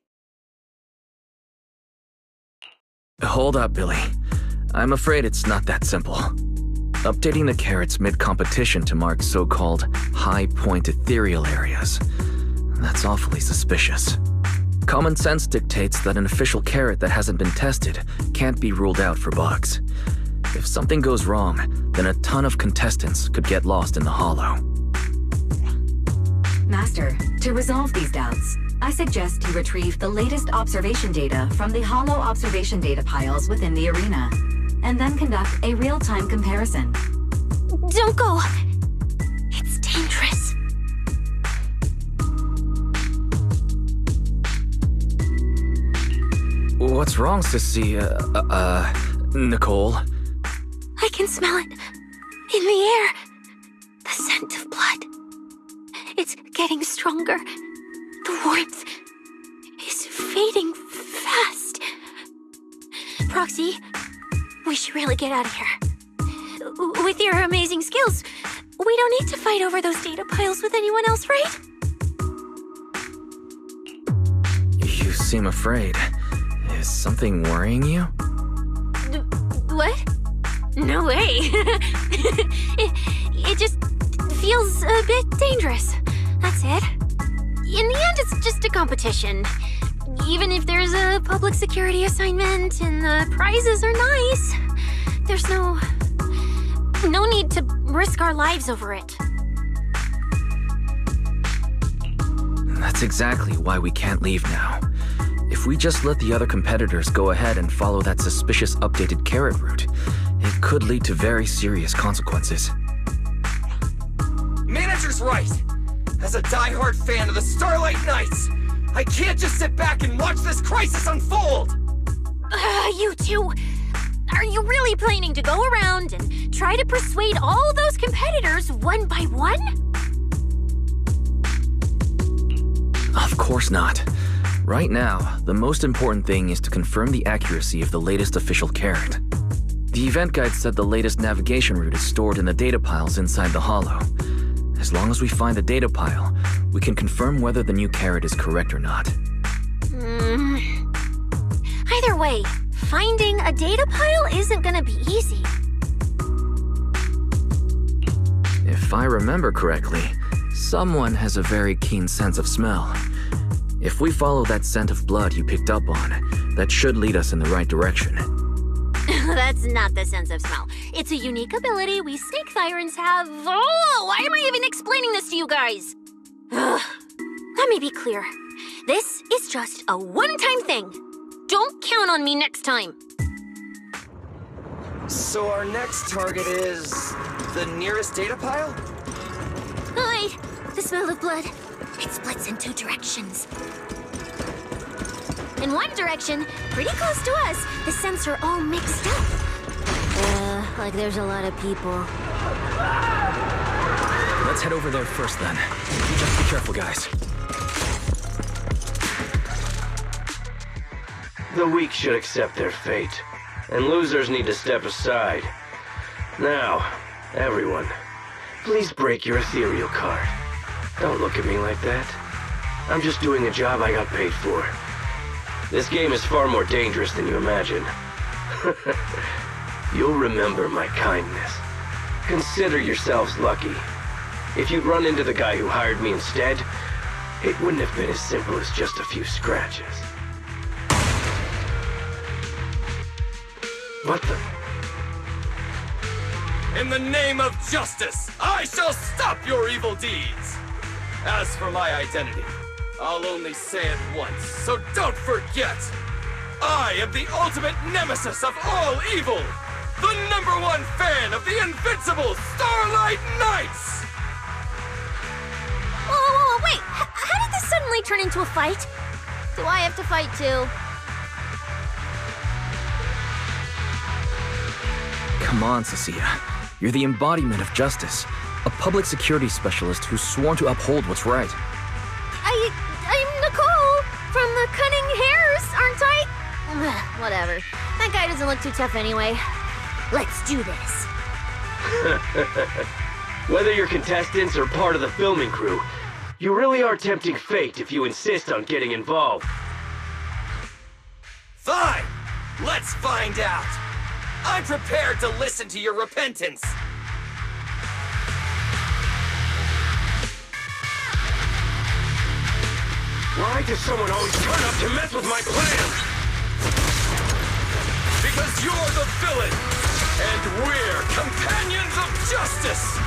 Hold up, Billy. I'm afraid it's not that simple. Updating the carrots mid-competition to mark so-called high-point ethereal areas. That's awfully suspicious. Common sense dictates that an official carrot that hasn't been tested can't be ruled out for bugs. If something goes wrong, then a ton of contestants could get lost in the hollow. Master, to resolve these doubts, I suggest you retrieve the latest observation data from the hollow observation data piles within the arena, and then conduct a real-time comparison. Don't go! It's dangerous. What's wrong, Sissy? Nicole? I can smell it. In the air. The scent of blood. It's getting stronger. The warmth is fading fast. Proxy, we should really get out of here. With your amazing skills, we don't need to fight over those data piles with anyone else, right? You seem afraid. Is something worrying you? What? No way. it just feels a bit dangerous. That's it. In the end, it's just a competition. Even if there's a public security assignment and the prizes are nice, there's no need to risk our lives over it. That's exactly why we can't leave now. If we just let the other competitors go ahead and follow that suspicious updated carrot route, it could lead to very serious consequences. Manager's right. As a diehard fan of the Starlight Knights, I can't just sit back and watch this crisis unfold! You two, are you really planning to go around and try to persuade all those competitors one by one? Of course not. Right now, the most important thing is to confirm the accuracy of the latest official carrot. The event guide said the latest navigation route is stored in the data piles inside the hollow. As long as we find the data pile, we can confirm whether the new carrot is correct or not. Either way, finding a data pile isn't gonna be easy. If I remember correctly, someone has a very keen sense of smell. If we follow that scent of blood you picked up on, that should lead us in the right direction. That's not the sense of smell. It's a unique ability we snake sirens have. Oh, why am I even explaining this to you guys? Let me be clear. This is just a one-time thing. Don't count on me next time. So our next target is the nearest data pile? Wait, the smell of blood. It splits in two directions. In one direction, pretty close to us, the scents are all mixed up. Like there's a lot of people. Let's head over there first then. Just be careful, guys. The weak should accept their fate, and losers need to step aside. Now, everyone, please break your ethereal card. Don't look at me like that. I'm just doing a job I got paid for. This game is far more dangerous than you imagine. You'll remember my kindness. Consider yourselves lucky. If you'd run into the guy who hired me instead, it wouldn't have been as simple as just a few scratches. What the? In the name of justice, I shall stop your evil deeds! As for my identity, I'll only say it once, so don't forget! I am the ultimate nemesis of all evil! The #1 fan of the invincible Starlight Knights! Whoa, wait! How did this suddenly turn into a fight? Do I have to fight too? Come on, Cecilia. You're the embodiment of justice. A public security specialist who's sworn to uphold what's right. I'm Nicole from the Cunning Hairs, aren't I? Whatever. That guy doesn't look too tough anyway. Let's do this. Whether you're contestants or part of the filming crew, you really are tempting fate if you insist on getting involved. Fine! Let's find out! I'm prepared to listen to your repentance! Why does someone always turn up to mess with my plans? Because you're the villain, and we're companions of justice!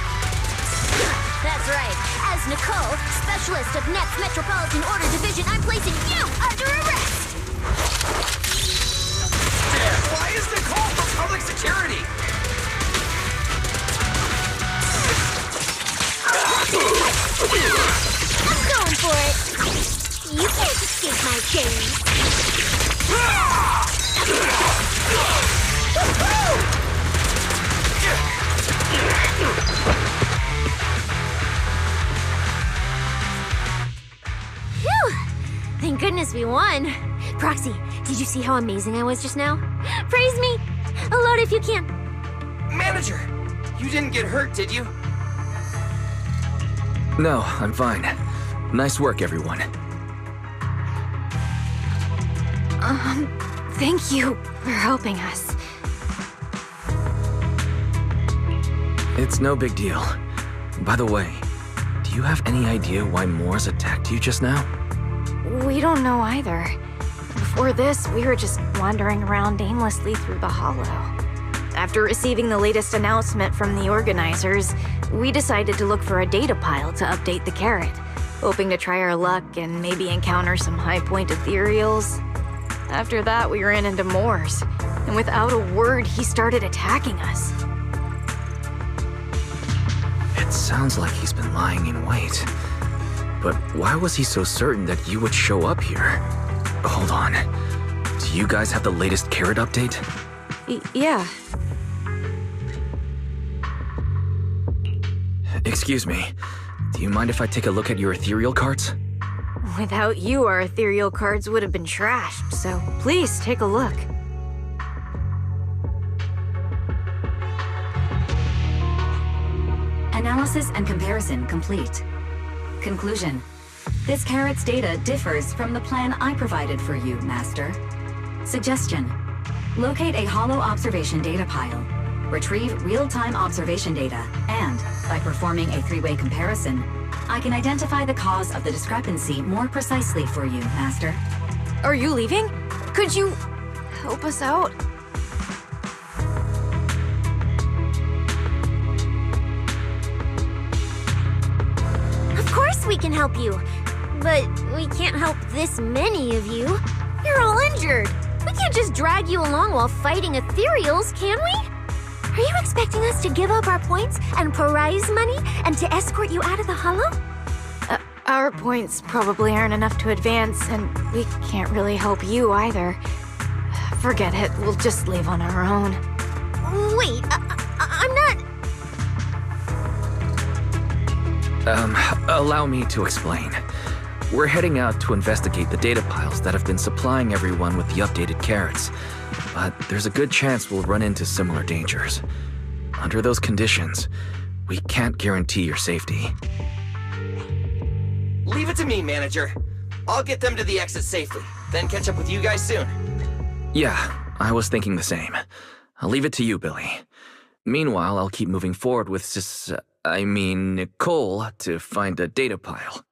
That's right. As Nicole, specialist of NET's Metropolitan Order Division, I'm placing you under arrest! Damn, why is Nicole for public security? I'm going for it! You can't escape my chains! Phew! Thank goodness we won. Proxy, did you see how amazing I was just now? Praise me! Alone if you can. Manager, you didn't get hurt, did you? No, I'm fine. Nice work, everyone. Thank you for helping us. It's no big deal. By the way, do you have any idea why Moors attacked you just now? We don't know either. Before this, we were just wandering around aimlessly through the hollow. After receiving the latest announcement from the organizers, we decided to look for a data pile to update the carrot, hoping to try our luck and maybe encounter some high-point ethereals. After that, we ran into Moors, and without a word, he started attacking us. It sounds like he's been lying in wait. But why was he so certain that you would show up here? Hold on. Do you guys have the latest carrot update? Yeah. Excuse me. Do you mind if I take a look at your ethereal cards? Without you, our ethereal cards would have been trashed, so please take a look. Analysis and comparison complete. Conclusion. This carrot's data differs from the plan I provided for you, Master. Suggestion. Locate a hollow observation data pile. Retrieve real-time observation data, and, by performing a three-way comparison, I can identify the cause of the discrepancy more precisely for you, Master. Are you leaving? Could you help us out? Of course we can help you, but we can't help this many of you. You're all injured. We can't just drag you along while fighting ethereals, can we? Are you expecting us to give up our points and prize money and to escort you out of the hollow? Our points probably aren't enough to advance, and we can't really help you either. Forget it, we'll just leave on our own. Wait, I'm not... Allow me to explain. We're heading out to investigate the data piles that have been supplying everyone with the updated carrots. But there's a good chance we'll run into similar dangers. Under those conditions, we can't guarantee your safety. Leave it to me, Manager. I'll get them to the exit safely, then catch up with you guys soon. Yeah, I was thinking the same. I'll leave it to you, Billy. Meanwhile, I'll keep moving forward with Nicole to find a data pile.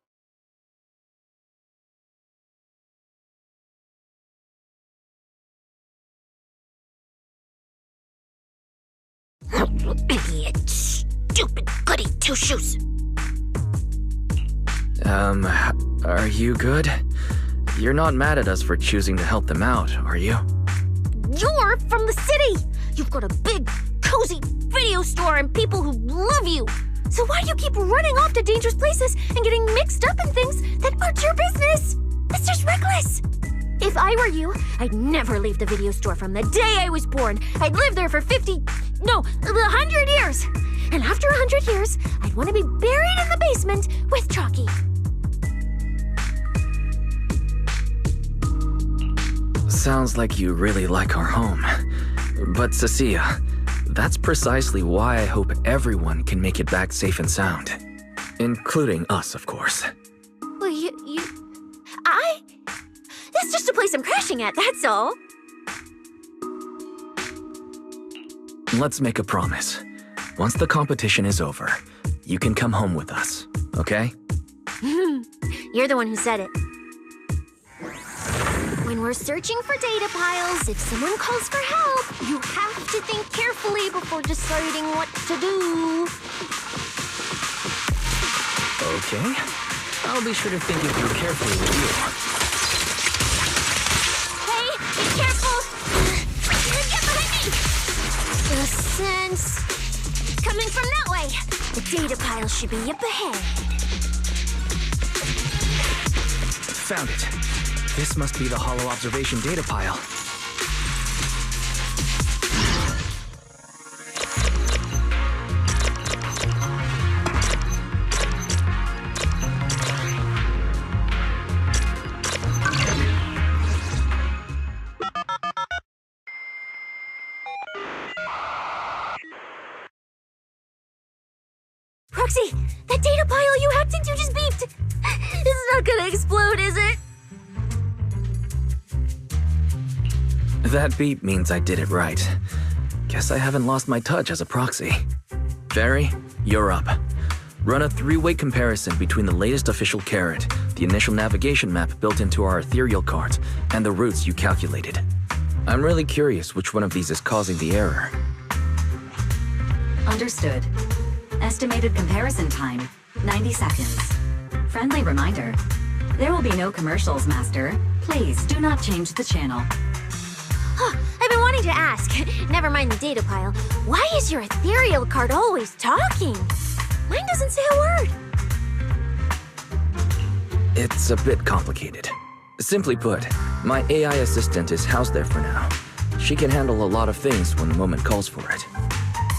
Idiot. Stupid goody two-shoes. Are you good? You're not mad at us for choosing to help them out, are you? You're from the city! You've got a big, cozy video store and people who love you! So why do you keep running off to dangerous places and getting mixed up in things that aren't your business? It's just reckless! If I were you, I'd never leave the video store from the day I was born. I'd live there for 100 years! And after 100 years, I'd want to be buried in the basement with Chalky. Sounds like you really like our home. But Cecilia, that's precisely why I hope everyone can make it back safe and sound. Including us, of course. Well, that's just a place I'm crashing at, that's all. Let's make a promise. Once the competition is over, you can come home with us, okay? You're the one who said it. When we're searching for data piles, if someone calls for help, you have to think carefully before deciding what to do. Okay. I'll be sure to think it through carefully with you. Hey, be careful! Get behind me! The sense... coming from that way. The data pile should be up ahead. Found it. This must be the Holo observation data pile. Proxy, that data pile you hacked into just beeped. It's not gonna explode, is it? That beep means I did it right. Guess I haven't lost my touch as a proxy. Fairy, you're up. Run a 3-way comparison between the latest official carrot, the initial navigation map built into our ethereal cards, and the routes you calculated. I'm really curious which one of these is causing the error. Understood. Estimated comparison time, 90 seconds. Friendly reminder, there will be no commercials, Master. Please do not change the channel. I've been wanting to ask, never mind the data pile, why is your ethereal card always talking? Mine doesn't say a word. It's a bit complicated. Simply put, my AI assistant is housed there for now. She can handle a lot of things when the moment calls for it.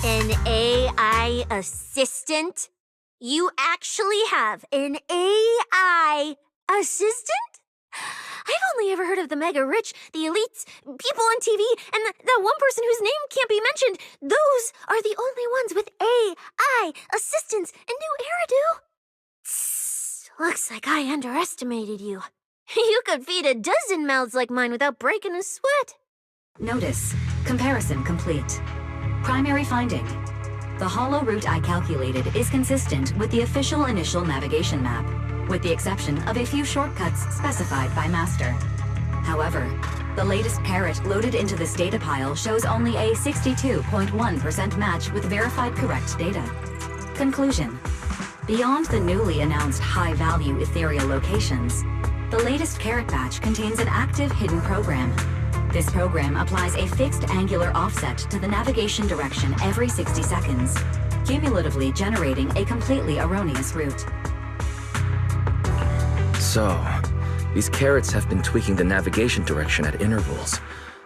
An AI assistant? You actually have an AI assistant? I've only ever heard of the mega rich, the elites, people on TV, and that one person whose name can't be mentioned. Those are the only ones with AI assistants in New Eridan. Looks like I underestimated you. You could feed a dozen mouths like mine without breaking a sweat. Notice, comparison complete. Primary finding. The Holo route I calculated is consistent with the official initial navigation map, with the exception of a few shortcuts specified by Master. However, the latest carrot loaded into this data pile shows only a 62.1% match with verified correct data. Conclusion. Beyond the newly announced high-value ethereal locations, the latest carrot batch contains an active hidden program. This program applies a fixed angular offset to the navigation direction every 60 seconds, cumulatively generating a completely erroneous route. So, these carrots have been tweaking the navigation direction at intervals,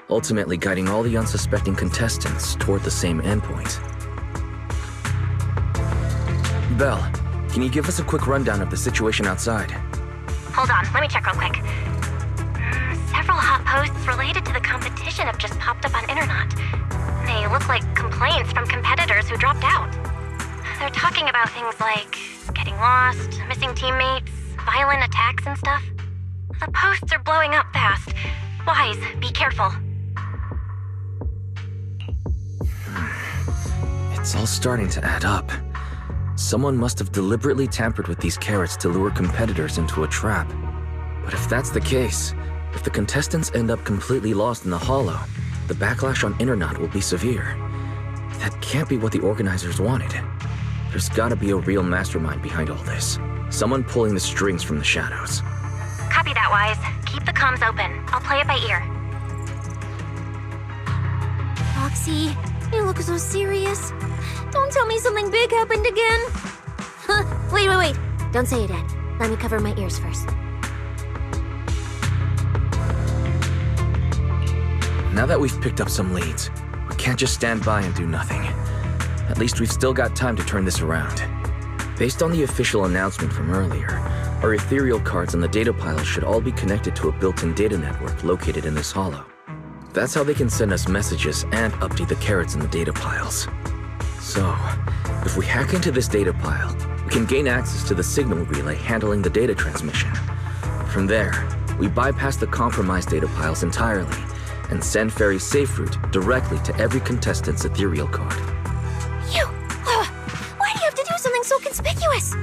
ultimately guiding all the unsuspecting contestants toward the same endpoint. Belle, can you give us a quick rundown of the situation outside? Hold on, let me check real quick. Several hot posts related to the competition have just popped up on Internet. They look like complaints from competitors who dropped out. They're talking about things like getting lost, missing teammates, violent attacks and stuff. The posts are blowing up fast. Wise, be careful. It's all starting to add up. Someone must have deliberately tampered with these carrots to lure competitors into a trap. But if that's the case, if the contestants end up completely lost in the Holo, the backlash on Internet will be severe. That can't be what the organizers wanted. There's gotta be a real mastermind behind all this. Someone pulling the strings from the shadows. Copy that, Wise. Keep the comms open. I'll play it by ear. Roxy, you look so serious. Don't tell me something big happened again. Wait. Don't say it yet. Let me cover my ears first. Now that we've picked up some leads, we can't just stand by and do nothing. At least we've still got time to turn this around. Based on the official announcement from earlier, our ethereal cards and the data piles should all be connected to a built-in data network located in this Holo. That's how they can send us messages and update the carrots in the data piles. So, if we hack into this data pile, we can gain access to the signal relay handling the data transmission. From there, we bypass the compromised data piles entirely and send Fairy's safe route directly to every contestant's ethereal card. Why do you have to do something so conspicuous?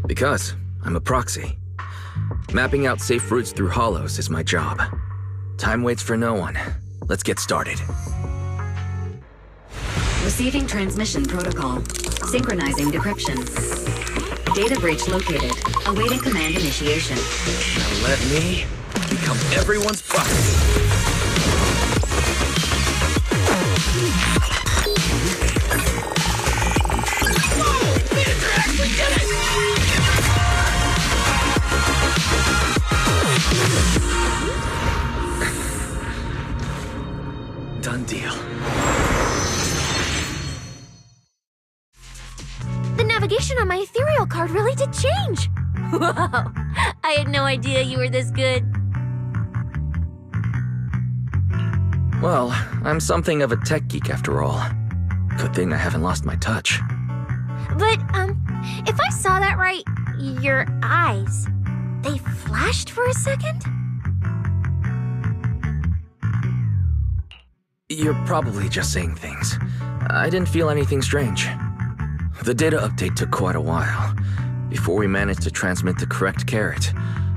Because I'm a proxy. Mapping out safe routes through hollows is my job. Time waits for no one. Let's get started. Receiving transmission protocol. Synchronizing decryption. Data breach located. Awaiting command initiation. Now let me become everyone's boss. Manager actually did it! Done deal. The navigation on my ethereal card really did change. Whoa, I had no idea you were this good. Well, I'm something of a tech geek after all. Good thing I haven't lost my touch. But, if I saw that right, your eyes, they flashed for a second? You're probably just saying things. I didn't feel anything strange. The data update took quite a while. Before we managed to transmit the correct carrot,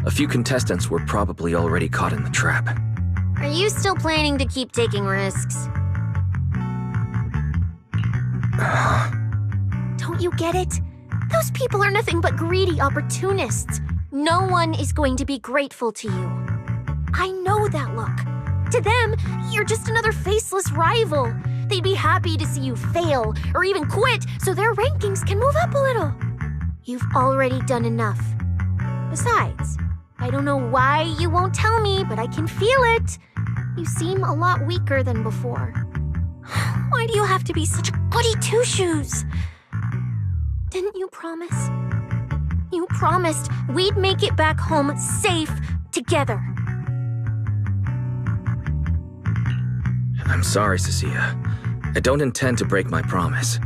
a few contestants were probably already caught in the trap. Are you still planning to keep taking risks? Don't you get it? Those people are nothing but greedy opportunists. No one is going to be grateful to you. I know that look. To them, you're just another faceless rival. They'd be happy to see you fail or even quit so their rankings can move up a little. You've already done enough. Besides, I don't know why you won't tell me, but I can feel it. You seem a lot weaker than before. Why do you have to be such a goody two-shoes? Didn't you promise? You promised we'd make it back home safe together. I'm sorry, Cecilia. I don't intend to break my promise,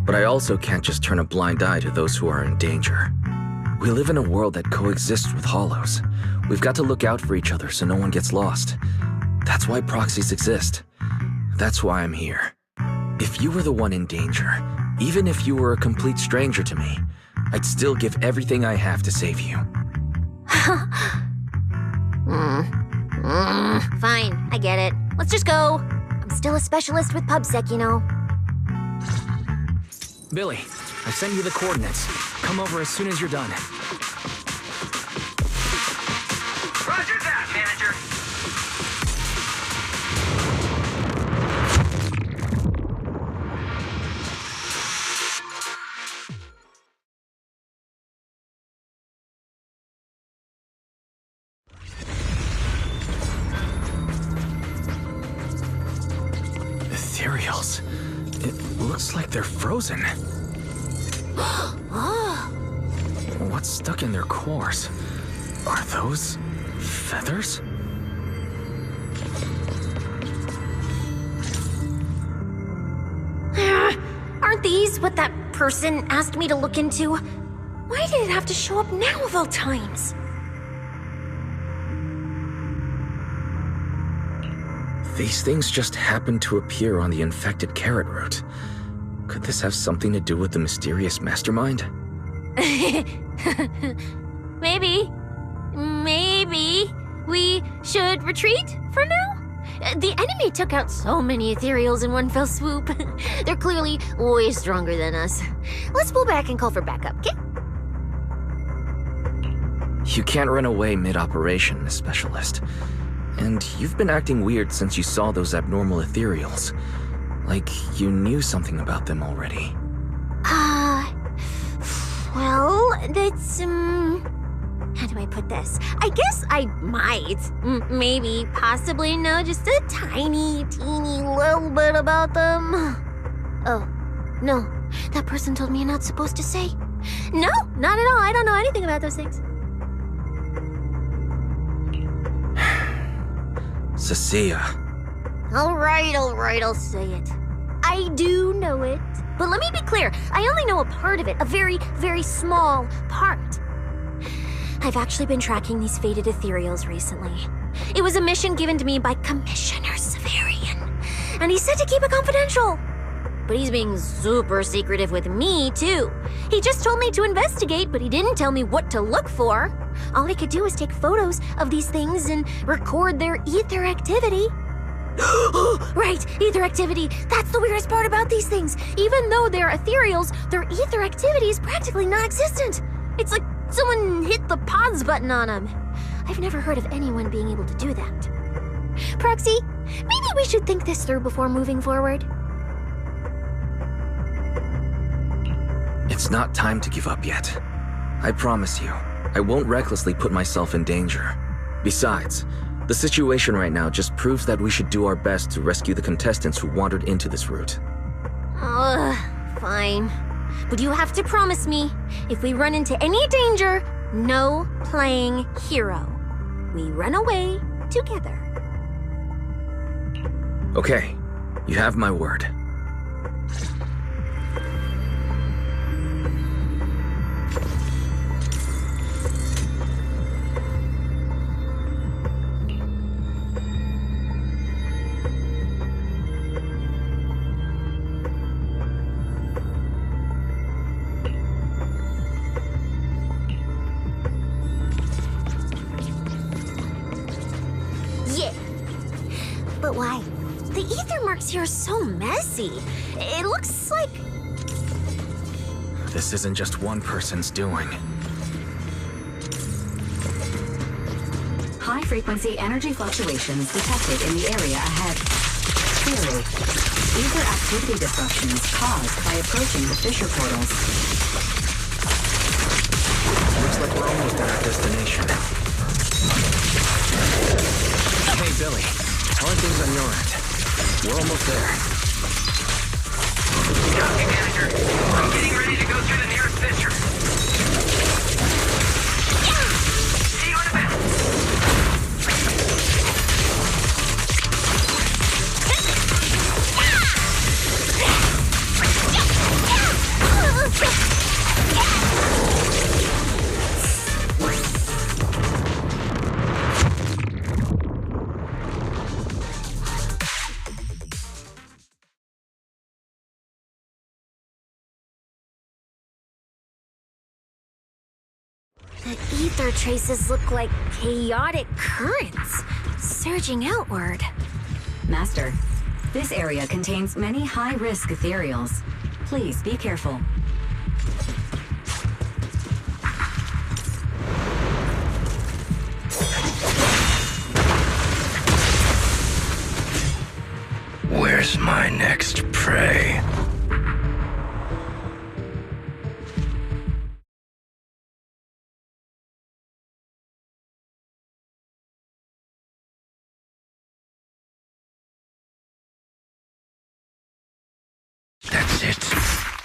but I also can't just turn a blind eye to those who are in danger. We live in a world that coexists with hollows. We've got to look out for each other so no one gets lost. That's why proxies exist. That's why I'm here. If you were the one in danger, even if you were a complete stranger to me, I'd still give everything I have to save you. Fine, I get it. Let's just go. I'm still a specialist with PubSec, you know. Billy, I sent you the coordinates. Come over as soon as you're done. Roger that, manager. Ethereals. It looks like they're frozen. What's stuck in their cores? Are those feathers? Aren't these what that person asked me to look into? Why did it have to show up now of all times? These things just happened to appear on the infected carrot route. Could this have something to do with the mysterious mastermind? Maybe. Maybe we should retreat for now? The enemy took out so many ethereals in one fell swoop. They're clearly way stronger than us. Let's pull back and call for backup, okay? You can't run away mid-operation, Miss Specialist. And you've been acting weird since you saw those abnormal ethereals. Like you knew something about them already. Well, that's, how do I put this? I guess I might, maybe, possibly know just a tiny, teeny little bit about them. Oh, no, that person told me you're not supposed to say. No, not at all. I don't know anything about those things. Cecilia. All right, I'll say it. I do know it. But let me be clear, I only know a part of it, a very, very small part. I've actually been tracking these faded ethereals recently. It was a mission given to me by Commissioner Severian, and he said to keep it confidential. But he's being super secretive with me, too. He just told me to investigate, but he didn't tell me what to look for. All we could do is take photos of these things and record their ether activity. Right, ether activity. That's the weirdest part about these things. Even though they're ethereals, their ether activity is practically non-existent. It's like someone hit the pause button on them. I've never heard of anyone being able to do that. Proxy, maybe we should think this through before moving forward. It's not time to give up yet. I promise you, I won't recklessly put myself in danger. Besides, the situation right now just proves that we should do our best to rescue the contestants who wandered into this route. Fine. But you have to promise me, if we run into any danger, no playing hero. We run away together. Okay, you have my word. But why? The ether marks here are so messy. It looks like... This isn't just one person's doing. High-frequency energy fluctuations detected in the area ahead. Clearly, ether activity disruptions caused by approaching the fissure portals. Looks like we're almost at our destination. Hey, Billy. How are things on your end? We're almost there. Copy, manager. I'm getting ready to go through the nearest fissure. See you in a bit. The ether traces look like chaotic currents, surging outward. Master, this area contains many high-risk ethereals. Please be careful. Where's my next prey? That's it.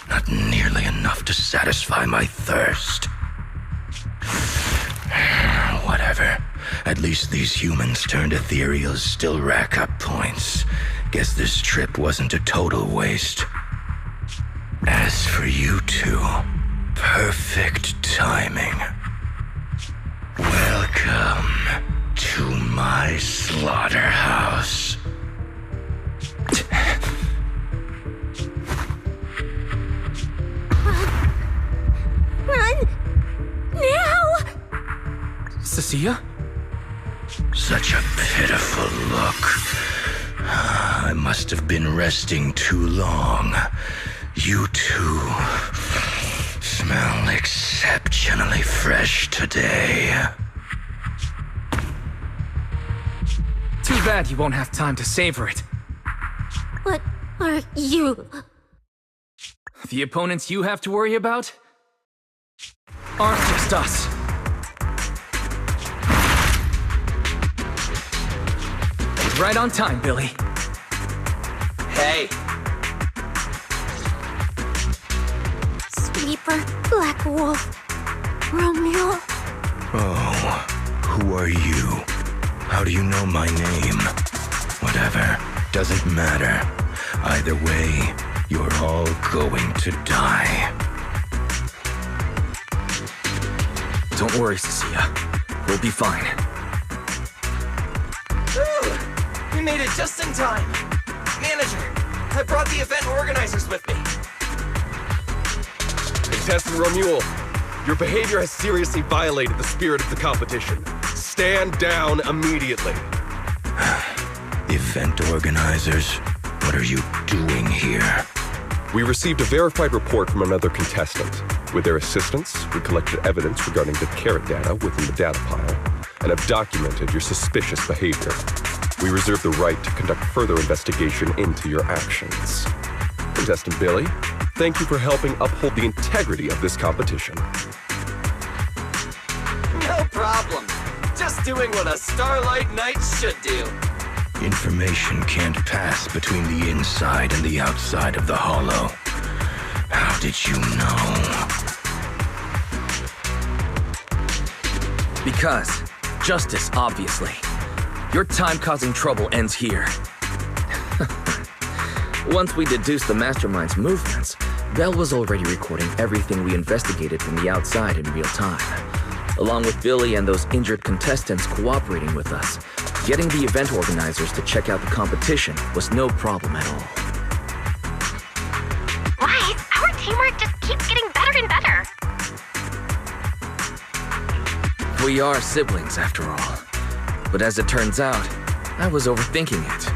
Not nearly enough to satisfy my thirst. Whatever. At least these humans turned ethereals still rack up points. Guess this trip wasn't a total waste. As for you two, perfect timing. Welcome to my slaughterhouse. Run! Now! Cecilia? Such a pitiful look. I must have been resting too long. You two smell exceptionally fresh today. Too bad you won't have time to savor it. What are you? The opponents you have to worry about aren't just us. Right on time, Billy. Hey! Sweeper, Black Wolf, Romeo. Oh, who are you? How do you know my name? Whatever, doesn't matter. Either way, you're all going to die. Don't worry, Cecilia. We'll be fine. Ooh, we made it just in time. Manager, I brought the event organizers with me. Contestant Romuald, Your behavior has seriously violated the spirit of the competition. Stand down immediately. Event organizers, what are you doing here? We received a verified report from another contestant. With their assistance, we collected evidence regarding the carrot data within the data pile and have documented your suspicious behavior. We reserve the right to conduct further investigation into your actions. Contestant Billy, thank you for helping uphold the integrity of this competition. No problem. Just doing what a Starlight Knight should do. Information can't pass between the inside and the outside of the Hollow. How did you know? Because justice, obviously. Your time causing trouble ends here. Once we deduced the mastermind's movements, Bell was already recording everything we investigated from the outside in real time. Along with Billy and those injured contestants cooperating with us, getting the event organizers to check out the competition was no problem at all. Why? Our teamwork just keeps getting better and better. We are siblings, after all. But as it turns out, I was overthinking it.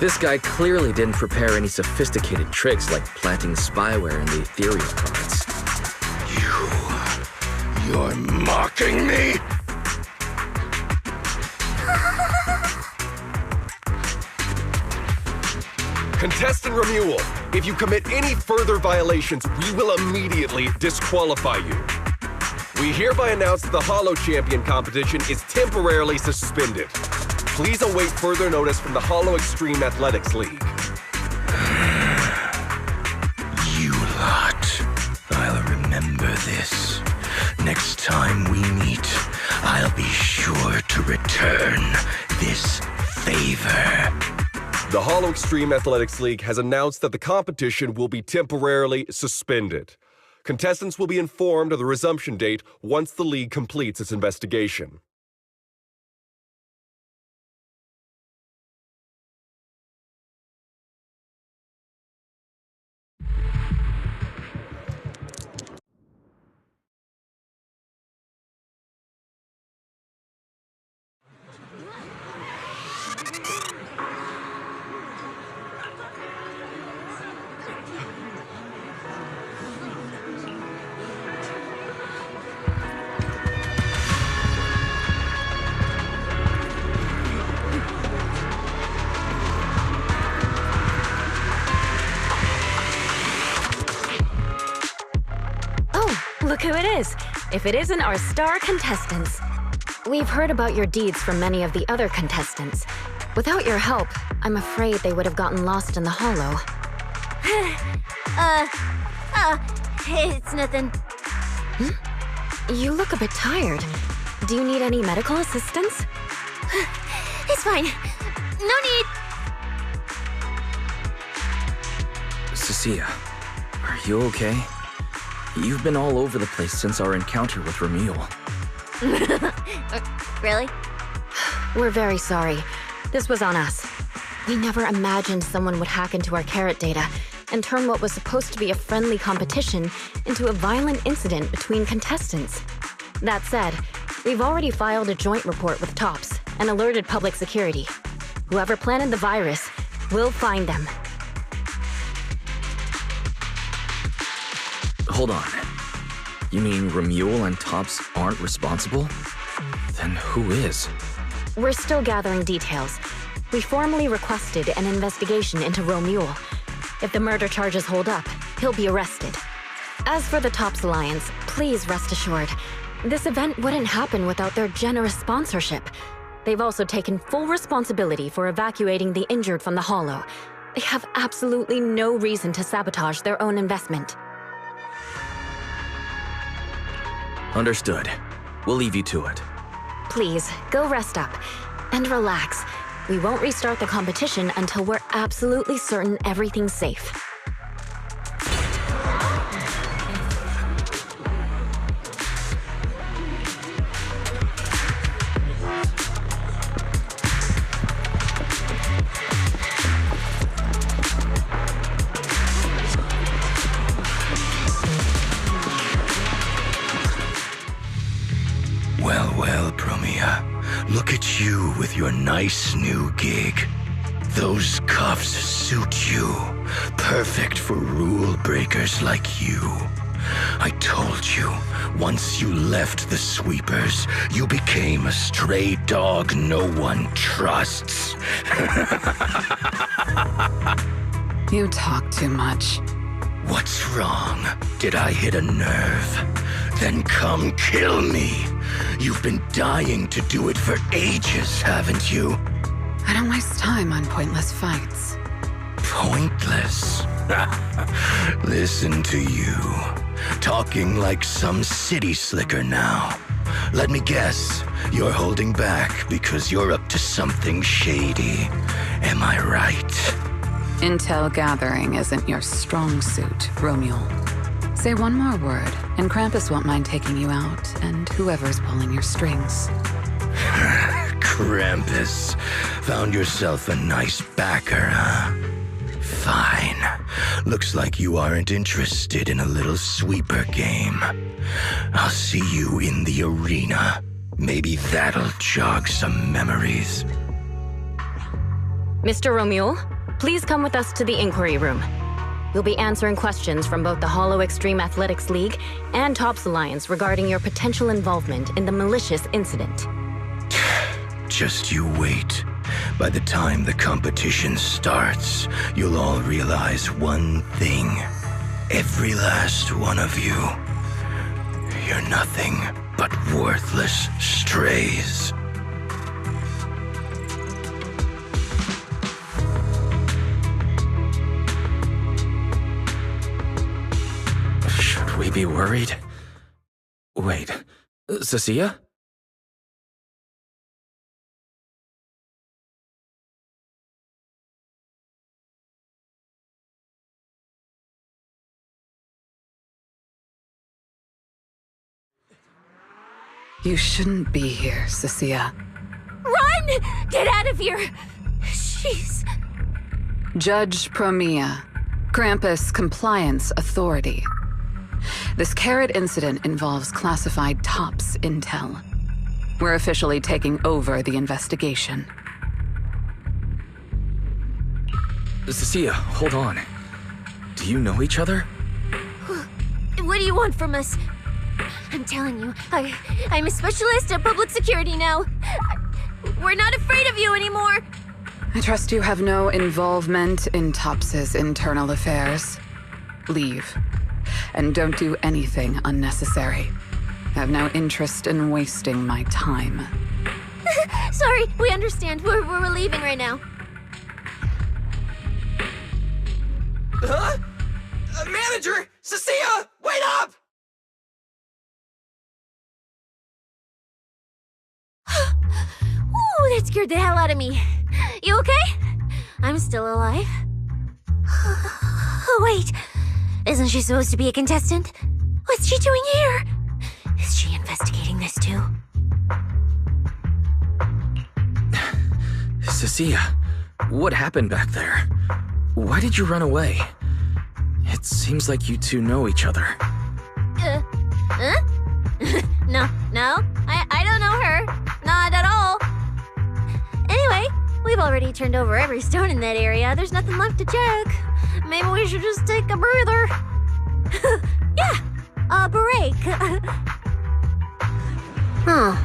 This guy clearly didn't prepare any sophisticated tricks like planting spyware in the ethereal cards. You're mocking me? Contestant Remuel, if you commit any further violations, we will immediately disqualify you. We hereby announce that the Hollow Champion competition is temporarily suspended. Please await further notice from the Hollow Extreme Athletics League. You lot. I'll remember this. Next time we meet, I'll be sure to return this favor. The Hollow Extreme Athletics League has announced that the competition will be temporarily suspended. Contestants will be informed of the resumption date once the league completes its investigation. Look who it is. If it isn't our star contestants. We've heard about your deeds from many of the other contestants. Without your help, I'm afraid they would have gotten lost in the Hollow. It's nothing. You look a bit tired. Do you need any medical assistance? It's fine. No need. Cecilia, are you okay? You've been all over the place since our encounter with Remuel. Really? We're very sorry. This was on us. We never imagined someone would hack into our carrot data and turn what was supposed to be a friendly competition into a violent incident between contestants. That said, we've already filed a joint report with TOPS and alerted public security. Whoever planted the virus, we'll find them. Hold on. You mean Remuel and TOPS aren't responsible? Then who is? We're still gathering details. We formally requested an investigation into Remuel. If the murder charges hold up, he'll be arrested. As for the TOPS Alliance, please rest assured, this event wouldn't happen without their generous sponsorship. They've also taken full responsibility for evacuating the injured from the Hollow. They have absolutely no reason to sabotage their own investment. Understood. We'll leave you to it. Please, go rest up. And relax. We won't restart the competition until we're absolutely certain everything's safe. nice new gig. Those cuffs suit you. Perfect for rule breakers like you. I told you, once you left the sweepers, you became a stray dog no one trusts. You talk too much. What's wrong? Did I hit a nerve? Then come kill me. You've been dying to do it for ages, haven't you? I don't waste time on pointless fights. Pointless? Listen to you. Talking like some city slicker now. Let me guess, you're holding back because you're up to something shady. Am I right? Intel gathering isn't your strong suit, Romeo. Say one more word, and Krampus won't mind taking you out, and whoever's pulling your strings. Krampus. Found yourself a nice backer, huh? Fine. Looks like you aren't interested in a little sweeper game. I'll see you in the arena. Maybe that'll jog some memories. Mr. Romeo, please come with us to the inquiry room. You'll be answering questions from both the Hollow Extreme Athletics League and Tops Alliance regarding your potential involvement in the malicious incident. Just you wait. By the time the competition starts, you'll all realize one thing. Every last one of you. You're nothing but worthless strays. Should we be worried? Wait, Cecilia? You shouldn't be here, Cecilia. Run! Get out of here! Jeez. Judge Promia, Krampus Compliance Authority. This Carrot incident involves classified Tops intel. We're officially taking over the investigation. Cecilia, hold on. Do you know each other? What do you want from us? I'm telling you, I'm a specialist at public security now. We're not afraid of you anymore. I trust you have no involvement in Tops's internal affairs. Leave. And don't do anything unnecessary. I have no interest in wasting my time. Sorry, we understand. We're leaving right now. Huh? Manager! Cecilia! Wait up! Ooh, that scared the hell out of me. You okay? I'm still alive. Oh, wait. Isn't she supposed to be a contestant? What's she doing here? Is she investigating this too? Cecilia, what happened back there? Why did you run away? It seems like you two know each other. Huh? No, I don't know her. Not at all. Anyway, we've already turned over every stone in that area. There's nothing left to check. Maybe we should just take a breather. Yeah, a break. Huh.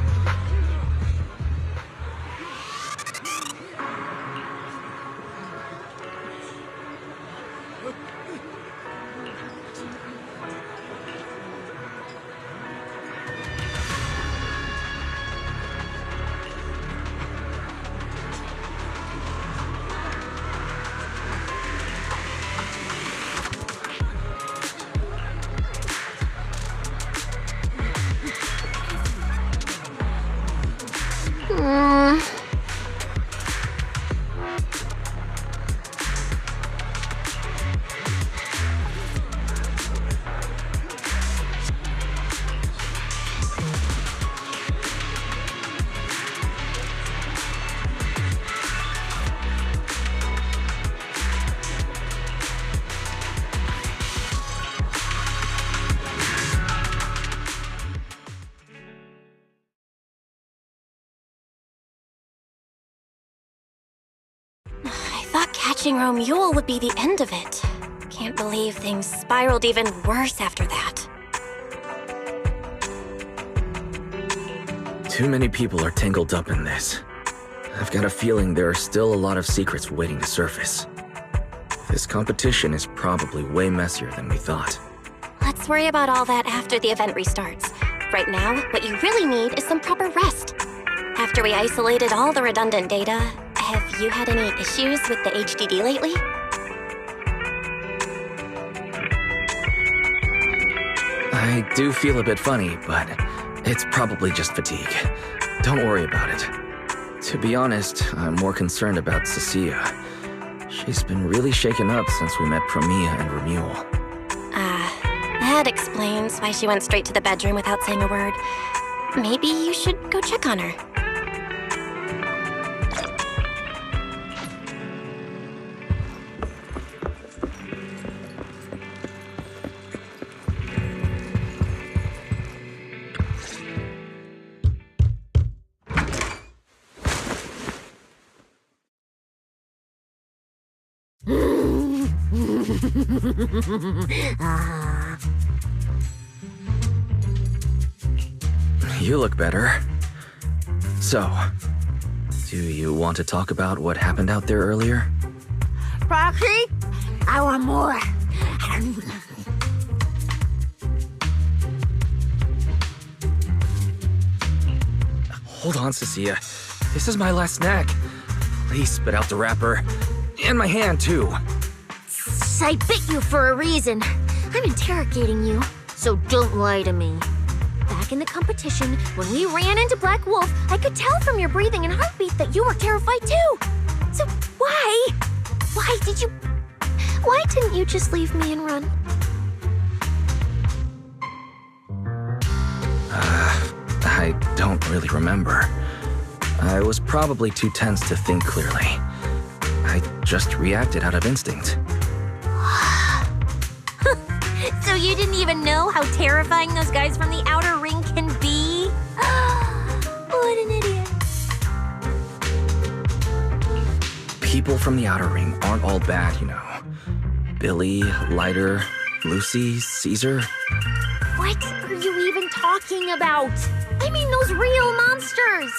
watching Romule would be the end of it. Can't believe things spiraled even worse after that. Too many people are tangled up in this. I've got a feeling there are still a lot of secrets waiting to surface. This competition is probably way messier than we thought. Let's worry about all that after the event restarts. Right now, what you really need is some proper rest. After we isolated all the redundant data, have you had any issues with the HDD lately? I do feel a bit funny, but it's probably just fatigue. Don't worry about it. To be honest, I'm more concerned about Cecilia. She's been really shaken up since we met Promia and Romule. That explains why she went straight to the bedroom without saying a word. Maybe you should go check on her. You look better. So, do you want to talk about what happened out there earlier? Proxy, I want more. Hold on, Cecilia. This is my last snack. Please spit out the wrapper. And my hand, too. I bit you for a reason. I'm interrogating you, so don't lie to me. Back in the competition, when we ran into Black Wolf, I could tell from your breathing and heartbeat that you were terrified too. So why? Why didn't you just leave me and run? I don't really remember. I was probably too tense to think clearly. I just reacted out of instinct. So you didn't even know how terrifying those guys from the outer ring can be? What an idiot. People from the outer ring aren't all bad, you know. Billy, Lighter, Lucy, Caesar. What are you even talking about? I mean those real monsters.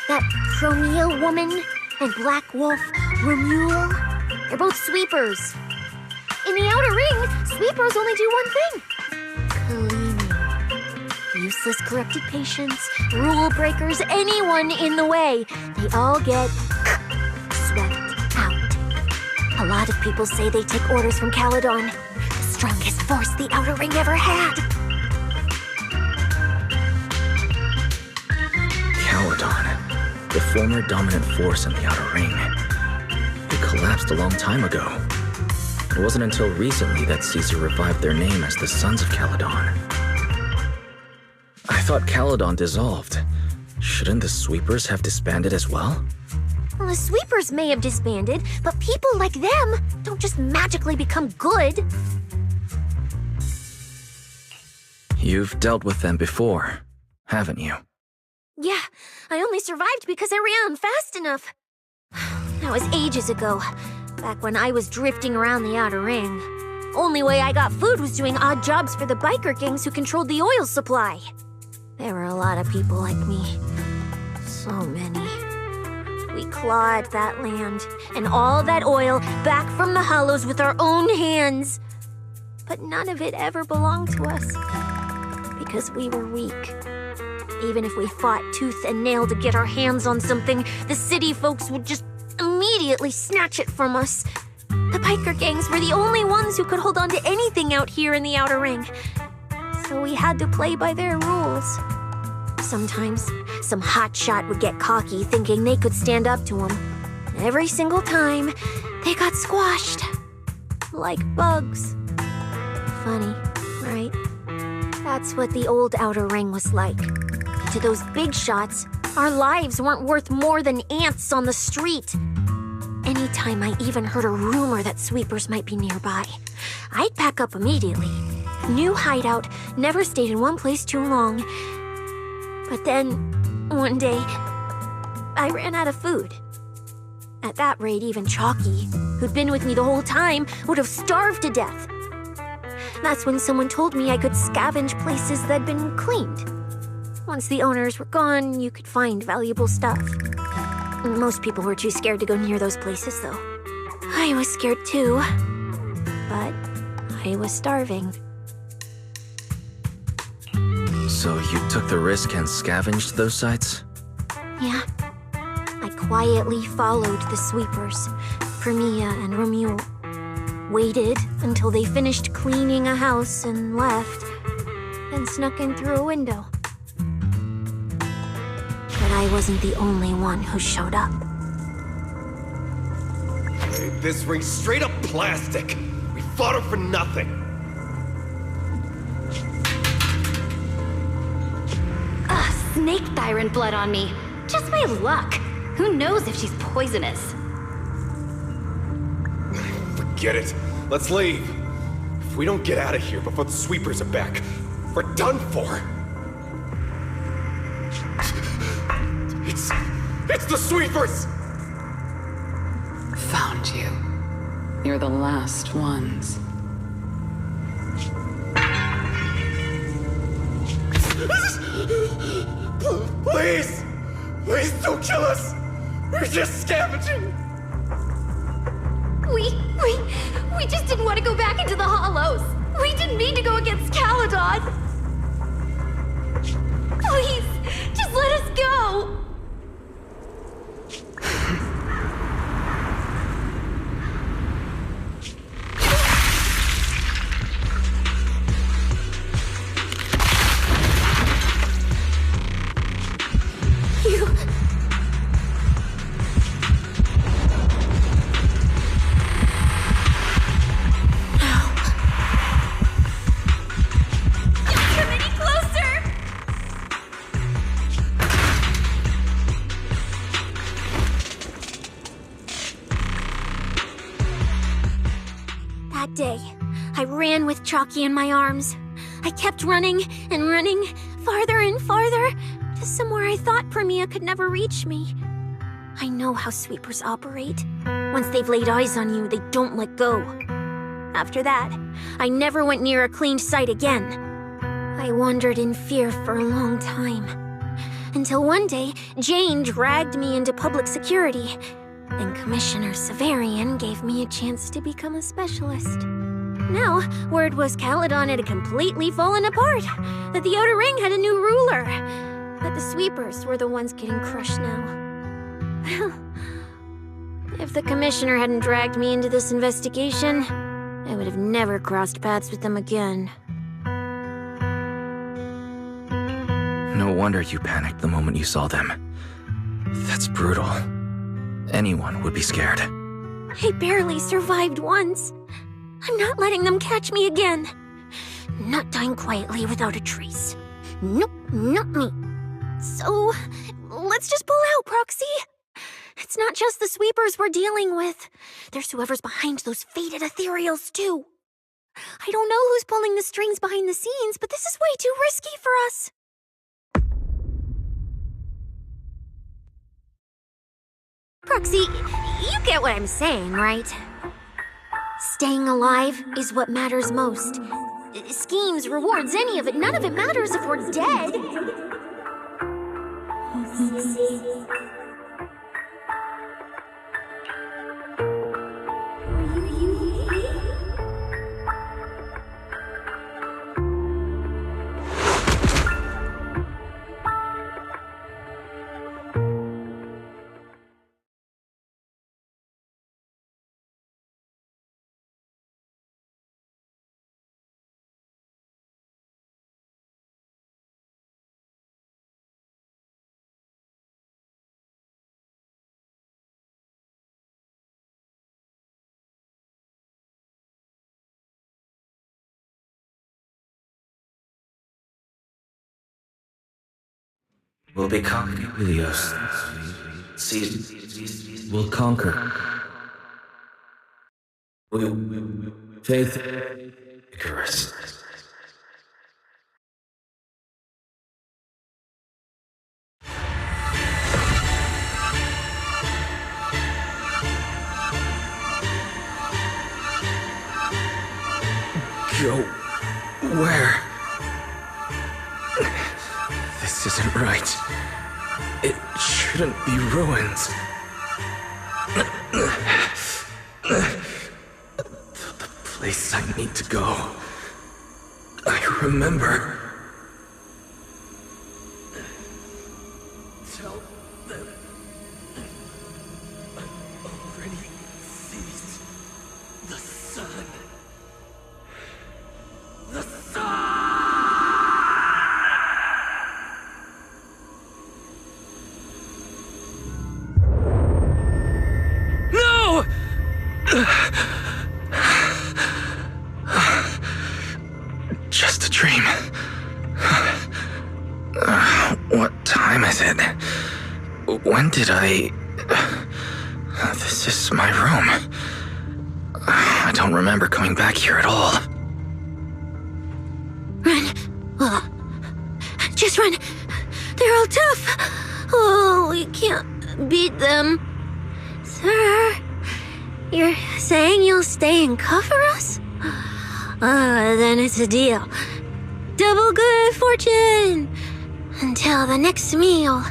That Promia woman and Black Wolf, Romule, they're both sweepers. In the outer ring, sweepers only do one thing. Cleaning. Useless corrupted patients, rule breakers, anyone in the way. They all get swept out. A lot of people say they take orders from Caledon, the strongest force the outer ring ever had. Caledon, the former dominant force in the outer ring. It collapsed a long time ago. It wasn't until recently that Caesar revived their name as the Sons of Caledon. I thought Caledon dissolved. Shouldn't the sweepers have disbanded as well? Well, the sweepers may have disbanded, but people like them don't just magically become good. You've dealt with them before, haven't you? Yeah, I only survived because I ran fast enough. That was ages ago. Back when I was drifting around the outer ring. Only way I got food was doing odd jobs for the biker gangs who controlled the oil supply. There were a lot of people like me. So many. We clawed that land and all that oil back from the hollows with our own hands. But none of it ever belonged to us. Because we were weak. Even if we fought tooth and nail to get our hands on something, the city folks would just immediately snatch it from us. The biker gangs were the only ones who could hold on to anything out here in the outer ring. So we had to play by their rules. Sometimes, some hotshot would get cocky thinking they could stand up to them. Every single time, they got squashed. Like bugs. Funny, right? That's what the old outer ring was like. To those big shots, our lives weren't worth more than ants on the street. Anytime I even heard a rumor that sweepers might be nearby, I'd pack up immediately. New hideout, never stayed in one place too long. But then, one day, I ran out of food. At that rate, even Chalky, who'd been with me the whole time, would have starved to death. That's when someone told me I could scavenge places that'd been cleaned. Once the owners were gone, you could find valuable stuff. Most people were too scared to go near those places, though. I was scared too, but I was starving. So you took the risk and scavenged those sites? Yeah. I quietly followed the sweepers, Premia and Romuald. Waited until they finished cleaning a house and left, then snuck in through a window. But I wasn't the only one who showed up. Hey, this ring's straight up plastic. We fought her for nothing. Snake thyron blood on me. Just my luck. Who knows if she's poisonous? Forget it. Let's leave. If we don't get out of here before the sweepers are back, we're done for. It's the sweepers! Found you. You're the last ones. Please! Please don't kill us! We're just scavenging! We just didn't want to go back into the hollows. We didn't mean to go against Caledon. Please, just let us go. Chalky in my arms. I kept running and running, farther and farther, to somewhere I thought Premia could never reach me. I know how sweepers operate. Once they've laid eyes on you, they don't let go. After that, I never went near a cleaned site again. I wandered in fear for a long time. Until one day, Jane dragged me into public security, and Commissioner Severian gave me a chance to become a specialist. Now, word was Caledon had completely fallen apart, that the Outer Ring had a new ruler, that the sweepers were the ones getting crushed now. Well, if the Commissioner hadn't dragged me into this investigation, I would have never crossed paths with them again. No wonder you panicked the moment you saw them. That's brutal. Anyone would be scared. I barely survived once. I'm not letting them catch me again. Not dying quietly without a trace. Nope, not me. So, let's just pull out, Proxy. It's not just the sweepers we're dealing with. There's whoever's behind those faded ethereals, too. I don't know who's pulling the strings behind the scenes, but this is way too risky for us. Proxy, you get what I'm saying, right? Staying alive is what matters most. Schemes, rewards, any of it, none of it matters if we're dead. We'll be conquering Helios. Seasons will conquer. Faith, Icarus. Go where? This isn't right. It shouldn't be ruins. The place I need to go. I remember. Tell them I've already seized the sun. The sun! No! Just a dream. What time is it? When did I... This is my room. I don't remember coming back here at all. Run. Oh. Just run. They're all tough. Oh, we can't beat them. Sir, you're saying you'll stay and cover us? Then it's a deal. Double good fortune. Until the next meal.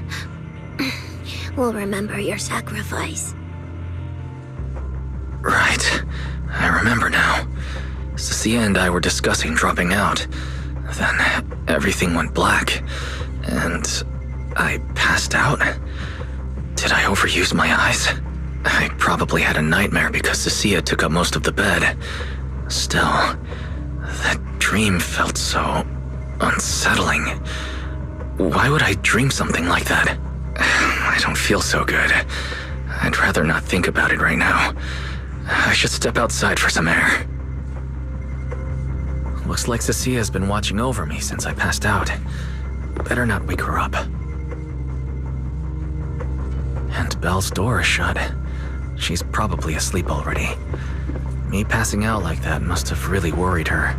We'll remember your sacrifice. Right. I remember now. Cecilia and I were discussing dropping out. Then everything went black, and I passed out. Did I overuse my eyes? I probably had a nightmare because Cecilia took up most of the bed. Still, that dream felt so unsettling. Why would I dream something like that? I don't feel so good. I'd rather not think about it right now. I should step outside for some air. Looks like Cecilia's been watching over me since I passed out. Better not wake her up. And Belle's door is shut. She's probably asleep already. Me passing out like that must have really worried her.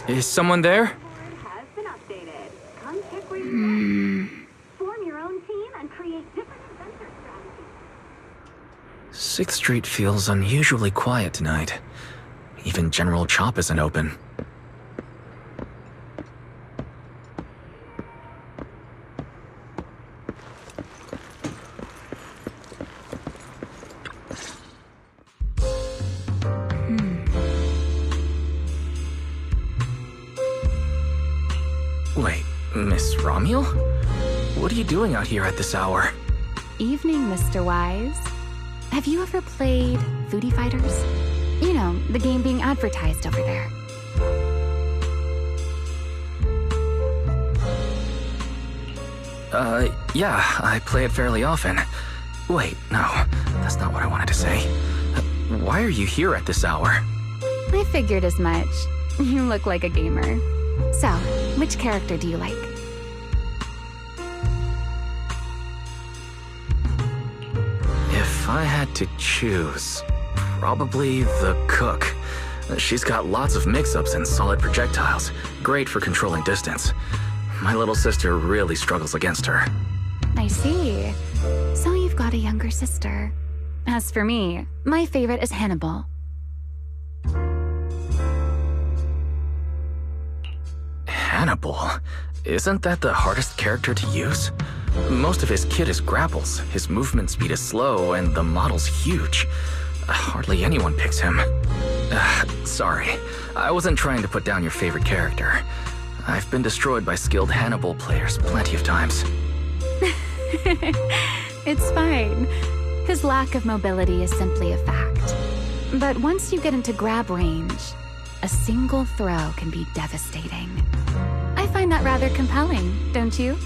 Is someone there? Sixth Street feels unusually quiet tonight. Even General Chop isn't open. Wait, Miss Romuel? What are you doing out here at this hour? Evening, Mr. Wise. Have you ever played Foodie Fighters? You know, the game being advertised over there. Yeah, I play it fairly often. Wait, no, that's not what I wanted to say. Why are you here at this hour? I figured as much. You look like a gamer. So, which character do you like? If I had to choose, probably the cook. She's got lots of mix-ups and solid projectiles. Great for controlling distance. My little sister really struggles against her. I see. So you've got a younger sister. As for me, my favorite is Hannibal. Hannibal? Isn't that the hardest character to use? Most of his kit is grapples, his movement speed is slow, and the model's huge. Hardly anyone picks him. Sorry, I wasn't trying to put down your favorite character. I've been destroyed by skilled Hannibal players plenty of times. It's fine. His lack of mobility is simply a fact. But once you get into grab range, a single throw can be devastating. I find find that rather compelling, don't you?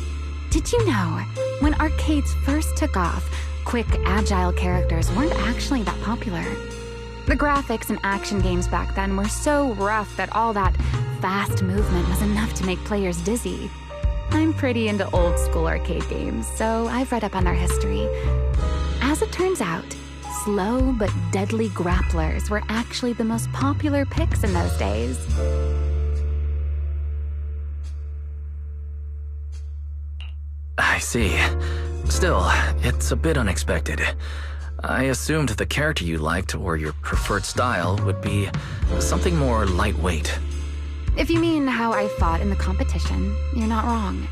Did you know, when arcades first took off, quick, agile characters weren't actually that popular? The graphics in action games back then were so rough that all that fast movement was enough to make players dizzy. I'm pretty into old school arcade games, so I've read up on their history. As it turns out, slow but deadly grapplers were actually the most popular picks in those days. I see. Still, it's a bit unexpected. I assumed the character you liked or your preferred style would be something more lightweight. If you mean how I fought in the competition, you're not wrong.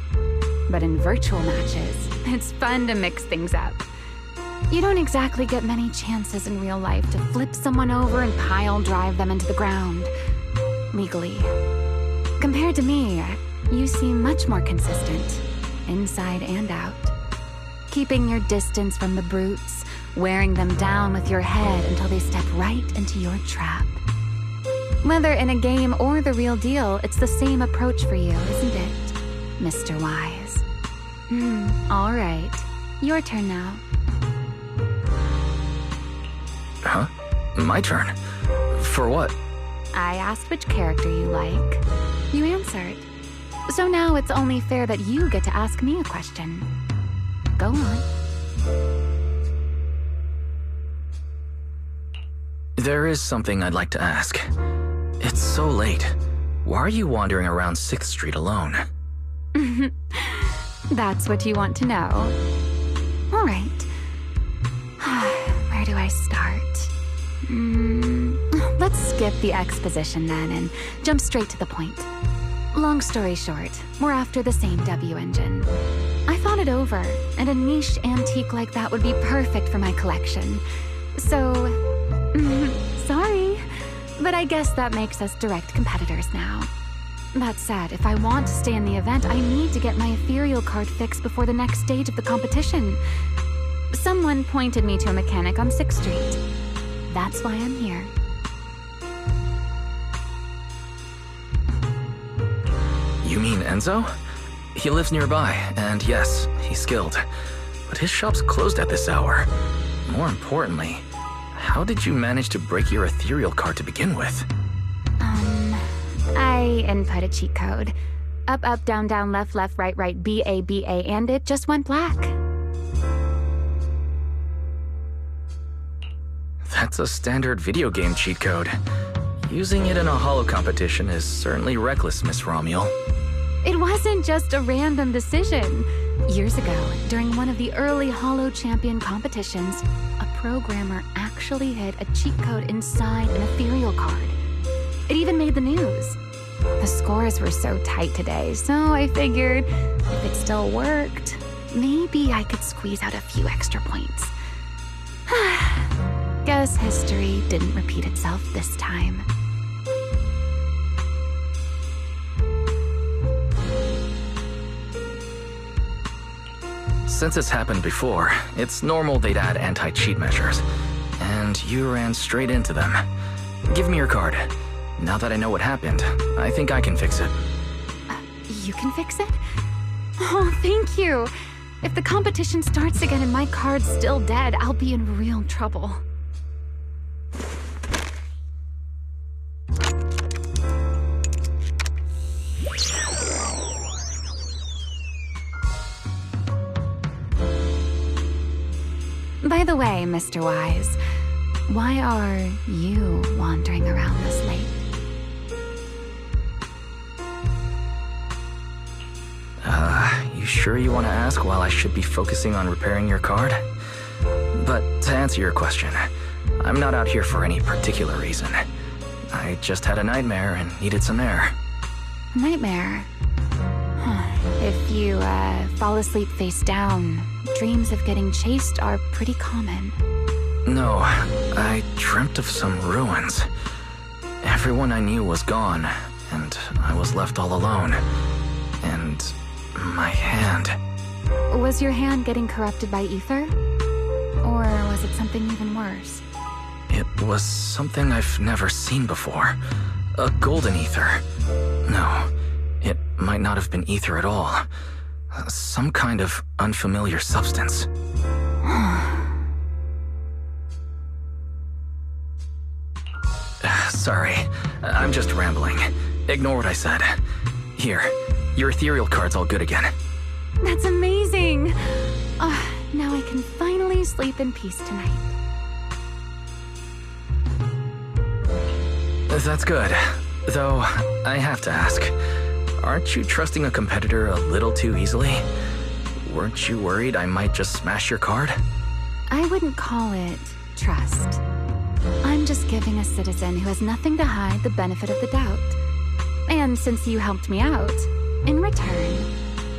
But in virtual matches, it's fun to mix things up. You don't exactly get many chances in real life to flip someone over and pile drive them into the ground. Legally. Compared to me, you seem much more consistent, inside and out. Keeping your distance from the brutes, wearing them down with your head until they step right into your trap. Whether in a game or the real deal, it's the same approach for you, isn't it, Mr. Wise? All right. Your turn now. Huh? My turn? For what? I asked which character you like. You answered. So now it's only fair that you get to ask me a question. Go on. There is something I'd like to ask. It's so late. Why are you wandering around 6th Street alone? That's what you want to know. All right. Where do I start? Let's skip the exposition then and jump straight to the point. Long story short, we're after the same W engine. I thought it over, and a niche antique like that would be perfect for my collection. So, sorry, but I guess that makes us direct competitors now. That said, if I want to stay in the event, I need to get my ethereal card fixed before the next stage of the competition. Someone pointed me to a mechanic on 6th Street. That's why I'm here. You mean Enzo? He lives nearby, and yes, he's skilled. But his shop's closed at this hour. More importantly, how did you manage to break your ethereal card to begin with? I input a cheat code. Up, up, down, down, left, left, right, right, BA, BA, and it just went black. That's a standard video game cheat code. Using it in a holo competition is certainly reckless, Miss Romuel. It wasn't just a random decision. Years ago, during one of the early holo champion competitions, a programmer actually hid a cheat code inside an ethereal card. It even made the news. The scores were so tight today, so I figured if it still worked, maybe I could squeeze out a few extra points. Guess history didn't repeat itself this time. Since it's happened before, it's normal they'd add anti-cheat measures. And you ran straight into them. Give me your card. Now that I know what happened, I think I can fix it. You can fix it? Oh, thank you. If the competition starts again and my card's still dead, I'll be in real trouble. By the way, Mr. Wise, why are you wandering around this late? You sure you want to ask while I should be focusing on repairing your card? But to answer your question, I'm not out here for any particular reason. I just had a nightmare and needed some air. Nightmare? If you fall asleep face down, dreams of getting chased are pretty common. No, I dreamt of some ruins. Everyone I knew was gone, and I was left all alone. And my hand. Was your hand getting corrupted by ether? Or was it something even worse? It was something I've never seen before. A golden ether. No, it might not have been ether at all. Some kind of unfamiliar substance. Sorry, I'm just rambling. Ignore what I said. Here, your ethereal card's all good again. That's amazing! Now I can finally sleep in peace tonight. That's good. Though, I have to ask, aren't you trusting a competitor a little too easily? Weren't you worried I might just smash your card? I wouldn't call it trust. I'm just giving a citizen who has nothing to hide the benefit of the doubt. And since you helped me out, in return,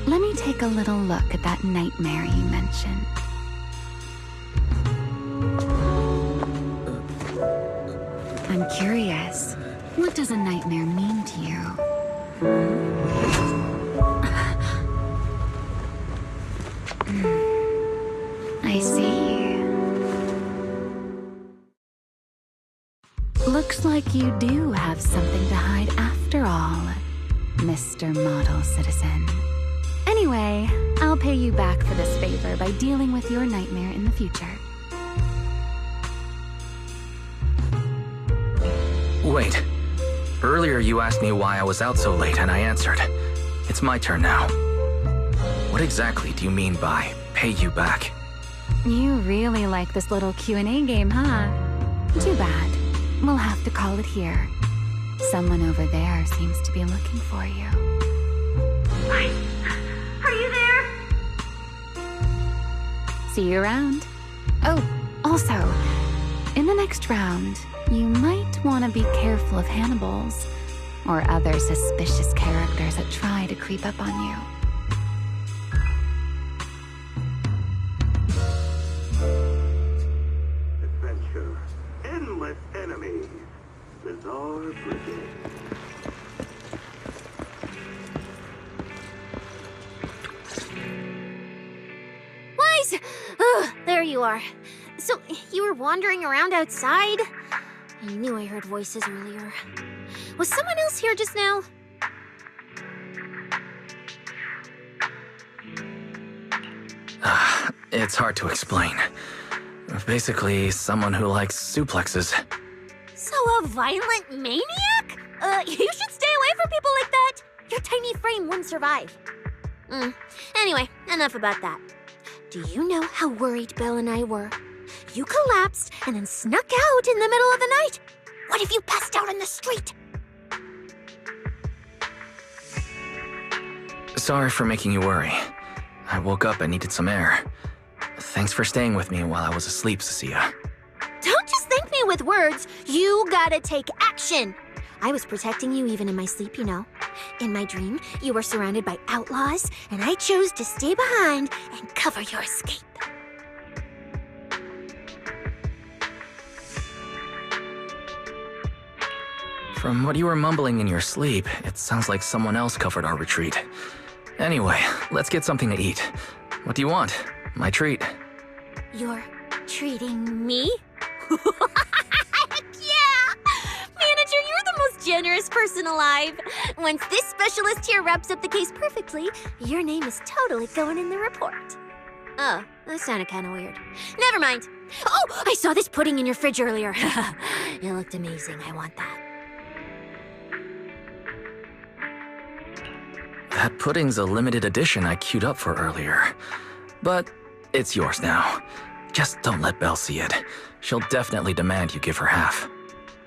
let me take a little look at that nightmare you mentioned. I'm curious, what does a nightmare mean to you? I see. Looks like you do have something to hide after all, Mr. Model Citizen. Anyway, I'll pay you back for this favor by dealing with your nightmare in the future. Wait. Earlier you asked me why I was out so late and I answered. It's my turn now. What exactly do you mean by pay you back? You really like this little Q&A game, huh? Too bad. We'll have to call it here. Someone over there seems to be looking for you. Are you there? See you around. Oh, also, in the next round, you might want to be careful of Hannibals or other suspicious characters that try to creep up on you. Adventure. Endless enemies. Bizarre Brigade. Wise! Oh, there you are. So, you were wandering around outside? I knew I heard voices earlier. Was someone else here just now? It's hard to explain. Basically, someone who likes suplexes. So a violent maniac? You should stay away from people like that. Your tiny frame wouldn't survive. Anyway, enough about that. Do you know how worried Belle and I were? You collapsed and then snuck out in the middle of the night. What if you passed out on the street? Sorry for making you worry. I woke up and needed some air. Thanks for staying with me while I was asleep, Cecilia. Don't just thank me with words. You gotta take action. I was protecting you even in my sleep, you know. In my dream, you were surrounded by outlaws, and I chose to stay behind and cover your escape. From what you were mumbling in your sleep, it sounds like someone else covered our retreat. Anyway, let's get something to eat. What do you want? My treat. You're treating me? Heck yeah! Manager, you're the most generous person alive. Once this specialist here wraps up the case perfectly, your name is totally going in the report. Oh, that sounded kind of weird. Never mind. Oh, I saw this pudding in your fridge earlier. It looked amazing. I want that. That pudding's a limited edition I queued up for earlier. But it's yours now. Just don't let Belle see it. She'll definitely demand you give her half.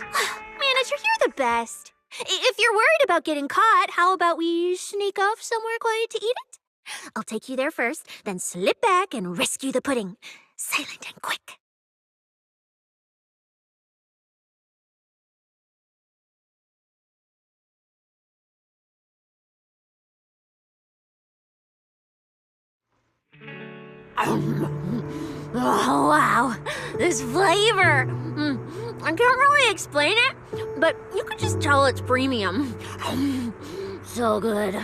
Manager, you're the best. If you're worried about getting caught, how about we sneak off somewhere quiet to eat it? I'll take you there first, then slip back and rescue the pudding. Silent and quick. Oh, wow. This flavor. I can't really explain it, but you can just tell it's premium. So good.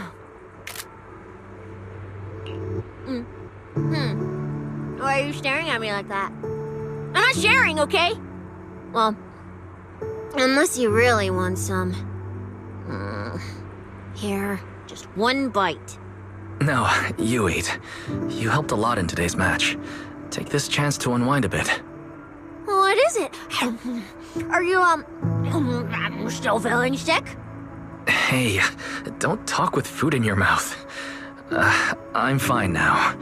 Why are you staring at me like that? I'm not sharing, okay? Well, unless you really want some. Here, Just one bite. No, you eat. You helped a lot in today's match. Take this chance to unwind a bit. What is it? Are you, still feeling sick? Hey, don't talk with food in your mouth. I'm fine now.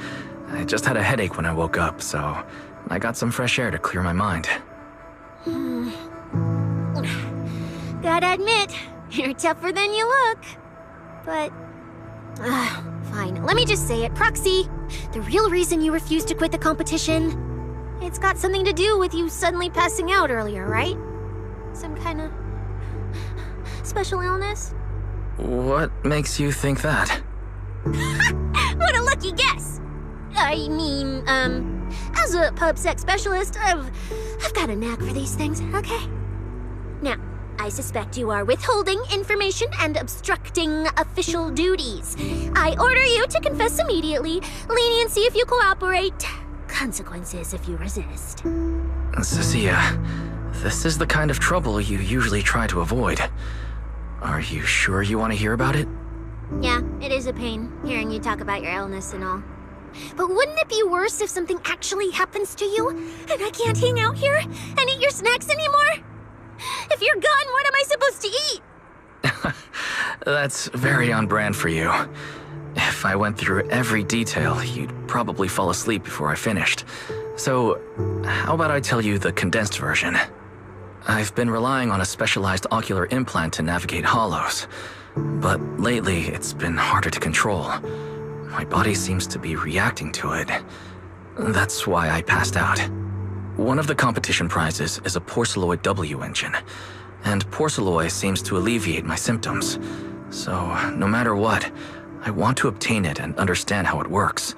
I just had a headache when I woke up, so I got some fresh air to clear my mind. Gotta admit, you're tougher than you look. But, fine. Let me just say it. Proxy, the real reason you refused to quit the competition, it's got something to do with you suddenly passing out earlier, right? Some kind of special illness? What makes you think that? What a lucky guess! I mean, as a pub sex specialist, I've got a knack for these things, okay? Now, I suspect you are withholding information and obstructing official duties. I order you to confess immediately. Leniency if you cooperate. Consequences if you resist. Cecilia, this is the kind of trouble you usually try to avoid. Are you sure you want to hear about it? Yeah, it is a pain, hearing you talk about your illness and all. But wouldn't it be worse if something actually happens to you, and I can't hang out here and eat your snacks anymore? If you're gone, what am I supposed to eat? That's very on brand for you. If I went through every detail, you'd probably fall asleep before I finished. So, how about I tell you the condensed version? I've been relying on a specialized ocular implant to navigate hollows, but lately it's been harder to control. My body seems to be reacting to it. That's why I passed out. One of the competition prizes is a Porceloid W engine, and Porceloid seems to alleviate my symptoms. So, no matter what, I want to obtain it and understand how it works.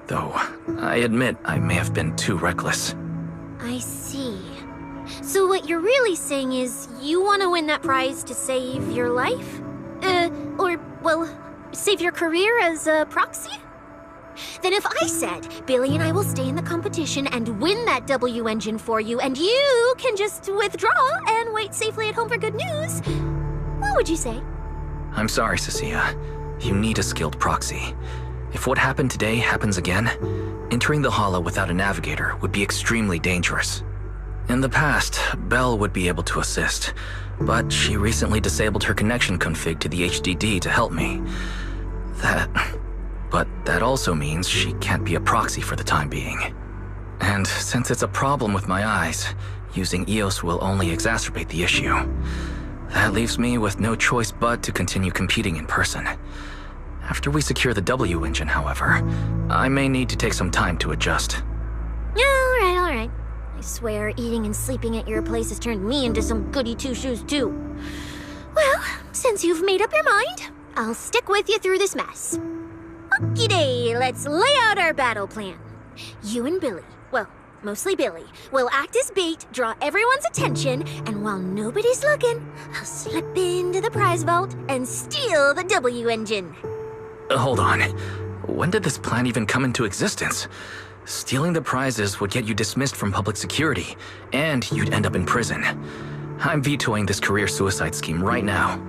Though, I admit I may have been too reckless. I see. So what you're really saying is you want to win that prize to save your life? Save your career as a proxy? Then if I said, Billy and I will stay in the competition and win that W engine for you, and you can just withdraw and wait safely at home for good news, what would you say? I'm sorry, Cecilia. You need a skilled proxy. If what happened today happens again, entering the hollow without a navigator would be extremely dangerous. In the past, Belle would be able to assist, but she recently disabled her connection config to the HDD to help me. But that also means she can't be a proxy for the time being. And since it's a problem with my eyes, using EOS will only exacerbate the issue. That leaves me with no choice but to continue competing in person. After we secure the W engine, however, I may need to take some time to adjust. All right. I swear, eating and sleeping at your place has turned me into some goody two-shoes too. Well, since you've made up your mind, I'll stick with you through this mess. Okie day, let's lay out our battle plan. You and Billy, well, mostly Billy, will act as bait, draw everyone's attention, and while nobody's looking, I'll slip into the prize vault and steal the W engine. Hold on. When did this plan even come into existence? Stealing the prizes would get you dismissed from public security, and you'd end up in prison. I'm vetoing this career suicide scheme right now.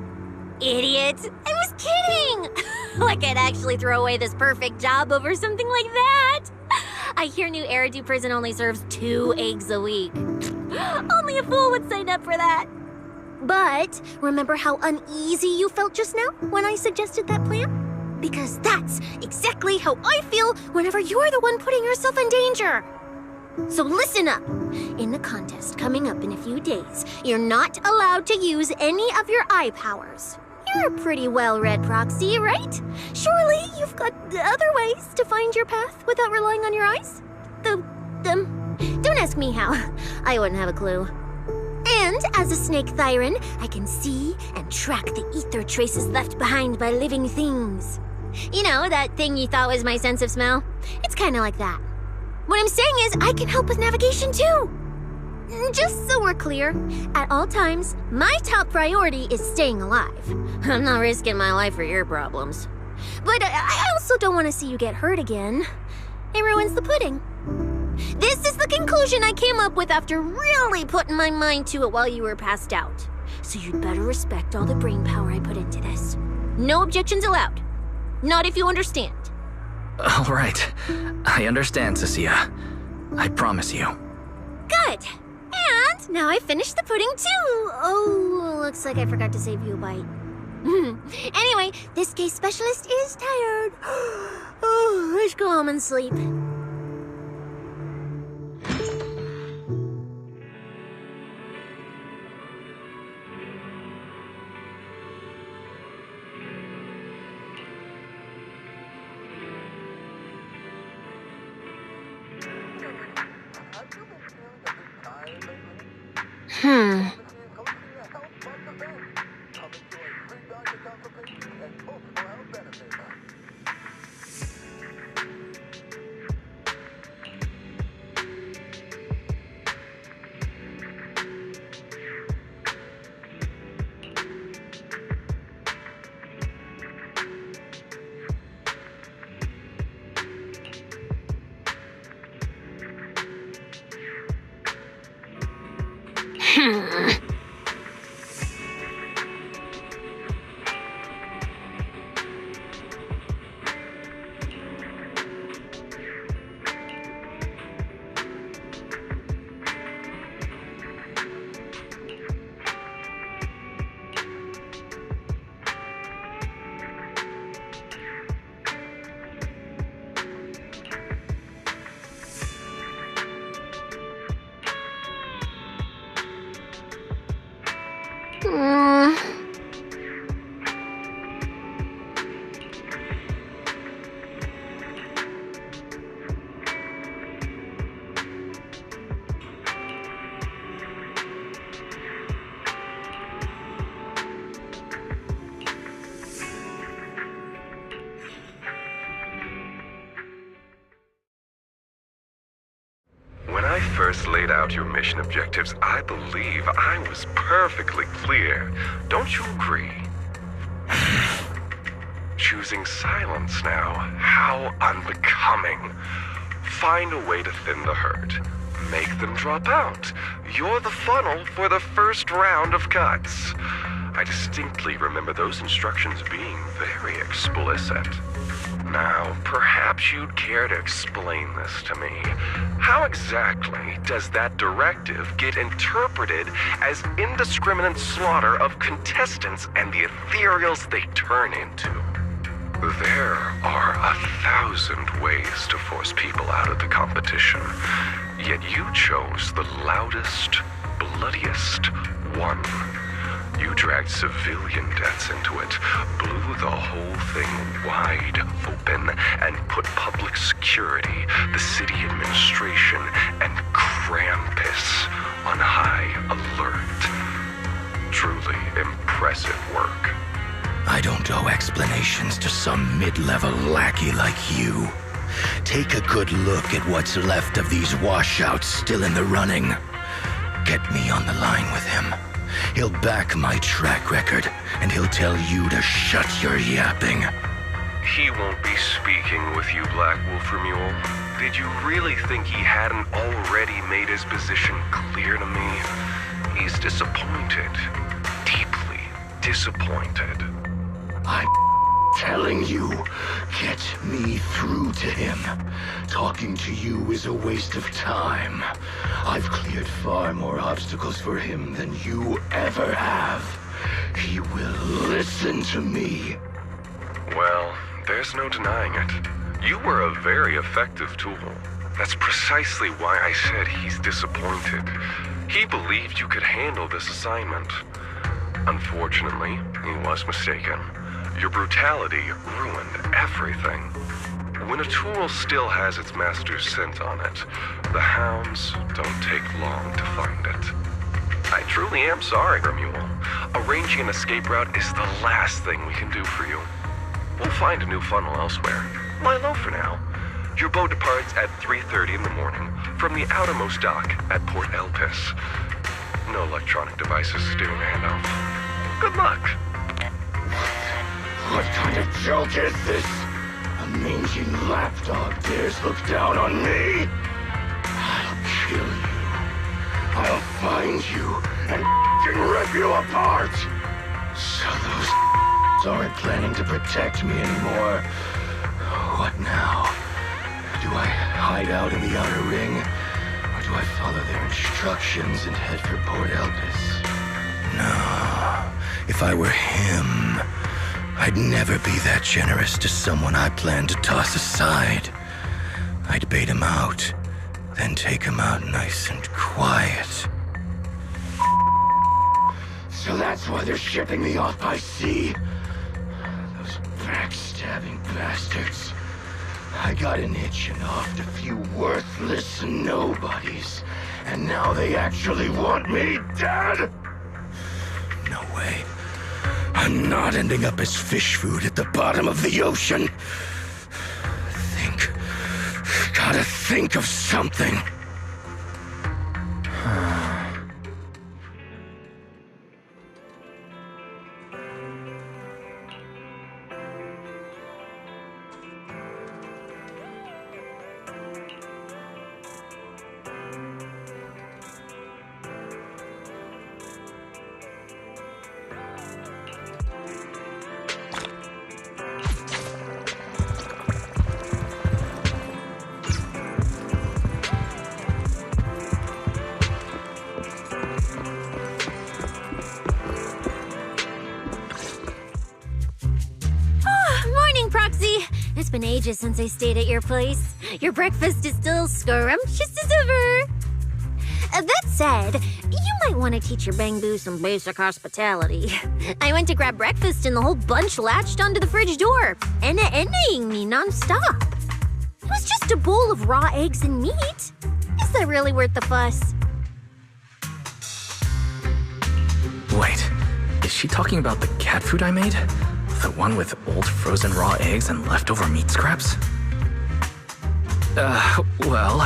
Idiot! I was kidding! Like I'd actually throw away this perfect job over something like that! I hear New Eridan prison only serves 2 eggs a week. Only a fool would sign up for that. But remember how uneasy you felt just now when I suggested that plan? Because that's exactly how I feel whenever you're the one putting yourself in danger. So listen up. In the contest coming up in a few days, you're not allowed to use any of your eye powers. You're a pretty well-read proxy, right? Surely you've got other ways to find your path without relying on your eyes? Don't ask me how. I wouldn't have a clue. And as a snake Thyran, I can see and track the ether traces left behind by living things. You know, that thing you thought was my sense of smell? It's kind of like that. What I'm saying is I can help with navigation too. Just so we're clear, at all times, my top priority is staying alive. I'm not risking my life for your problems. But I also don't want to see you get hurt again. It ruins the pudding. This is the conclusion I came up with after really putting my mind to it while you were passed out. So you'd better respect all the brain power I put into this. No objections allowed. Not if you understand. All right. I understand, Cecilia. I promise you. Good. And now I finished the pudding too. Oh, looks like I forgot to save you a bite. Anyway, this case specialist is tired. Oh, let's go home and sleep. When I first laid out your mission objectives, I believe I was perfectly clear. Don't you agree? Choosing silence now. How unbecoming. Find a way to thin the herd. Make them drop out. You're the funnel for the first round of cuts. I distinctly remember those instructions being very explicit. Now, perhaps you'd care to explain this to me. How exactly does that directive get interpreted as indiscriminate slaughter of contestants and the ethereals they turn into? There are 1,000 ways to force people out of the competition, yet you chose the loudest, bloodiest one. You dragged civilian deaths into it, blew the whole thing wide open, and put public security, the city administration, and Krampus on high alert. Truly impressive work. I don't owe explanations to some mid-level lackey like you. Take a good look at what's left of these washouts still in the running. Get me on the line with him. He'll back my track record, and he'll tell you to shut your yapping. He won't be speaking with you, Black Wolf Mule. Did you really think he hadn't already made his position clear to me? He's disappointed. Deeply disappointed. I'm telling you, get me through to him. Talking to you is a waste of time. I've cleared far more obstacles for him than you ever have. He will listen to me. Well, there's no denying it. You were a very effective tool. That's precisely why I said he's disappointed. He believed you could handle this assignment. Unfortunately, he was mistaken. Your brutality ruined everything. When a tool still has its master's scent on it, the hounds don't take long to find it. I truly am sorry, Mule. Arranging an escape route is the last thing we can do for you. We'll find a new funnel elsewhere. Lie low for now. Your boat departs at 3:30 in the morning from the outermost dock at Port Elpis. No electronic devices steering the handoff. Good luck. What kind of joke is this? A mangy lapdog dares look down on me? I'll kill you. I'll find you and rip you apart. So those assassins aren't planning to protect me anymore. What now? Do I hide out in the outer ring? Or do I follow their instructions and head for Port Elpis? No. If I were him, I'd never be that generous to someone I plan to toss aside. I'd bait him out, then take him out nice and quiet. So that's why they're shipping me off by sea. Those backstabbing bastards. I got an itch and offed a few worthless nobodies, and now they actually want me dead? No way. I'm not ending up as fish food at the bottom of the ocean. Gotta think of something. It's been ages since I stayed at your place. Your breakfast is still scrumptious as ever. That said, you might want to teach your Bangbu some basic hospitality. I went to grab breakfast and the whole bunch latched onto the fridge door, enna-ennaing me nonstop. It was just a bowl of raw eggs and meat. Is that really worth the fuss? Wait, is she talking about the cat food I made? The one with old frozen raw eggs and leftover meat scraps? Well,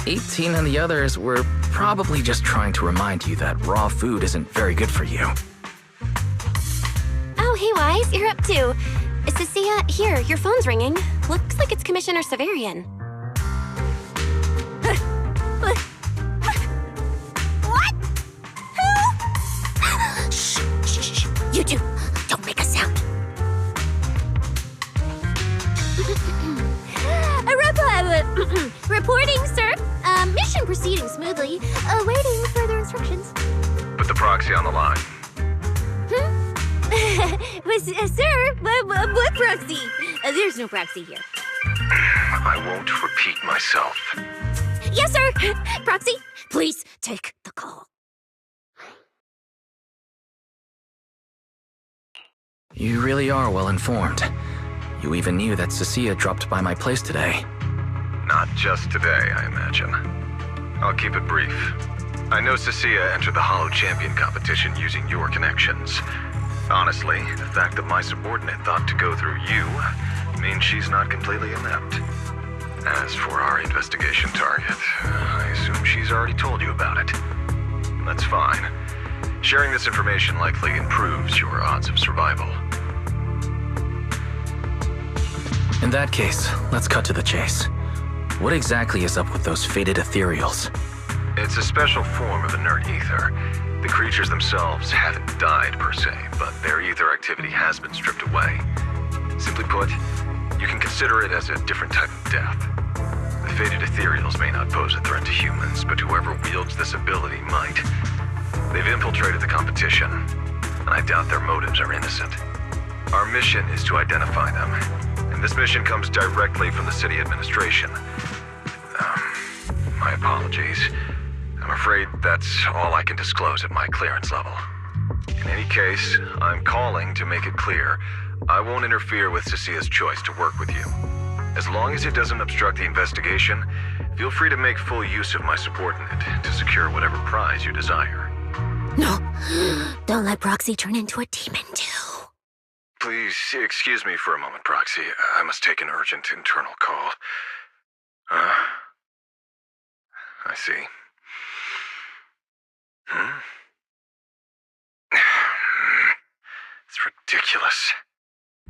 18 and the others were probably just trying to remind you that raw food isn't very good for you. Oh, hey, Wise, you're up too. Cecilia, here, your phone's ringing. Looks like it's Commissioner Severian. What? Who? Shh. You two, don't make a sound. Reporting, sir. Mission proceeding smoothly. Awaiting further instructions. Put the proxy on the line. Sir, what proxy? There's no proxy here. I won't repeat myself. Yes, sir. Proxy, please take the call. You really are well informed. You even knew that Cecilia dropped by my place today. Not just today, I imagine. I'll keep it brief. I know Cecilia entered the Hollow Champion competition using your connections. Honestly, the fact that my subordinate thought to go through you means she's not completely inept. As for our investigation target, I assume she's already told you about it. That's fine. Sharing this information likely improves your odds of survival. In that case, let's cut to the chase. What exactly is up with those fated ethereals? It's a special form of inert ether. The creatures themselves haven't died per se, but their ether activity has been stripped away. Simply put, you can consider it as a different type of death. The fated ethereals may not pose a threat to humans, but whoever wields this ability might. They've infiltrated the competition, and I doubt their motives are innocent. Our mission is to identify them, and this mission comes directly from the city administration. My apologies. I'm afraid that's all I can disclose at my clearance level. In any case, I'm calling to make it clear I won't interfere with Cecilia's choice to work with you. As long as it doesn't obstruct the investigation, feel free to make full use of my subordinate to secure whatever prize you desire. No, don't let Proxy turn into a demon too. Please excuse me for a moment, Proxy. I must take an urgent internal call. I see. It's ridiculous.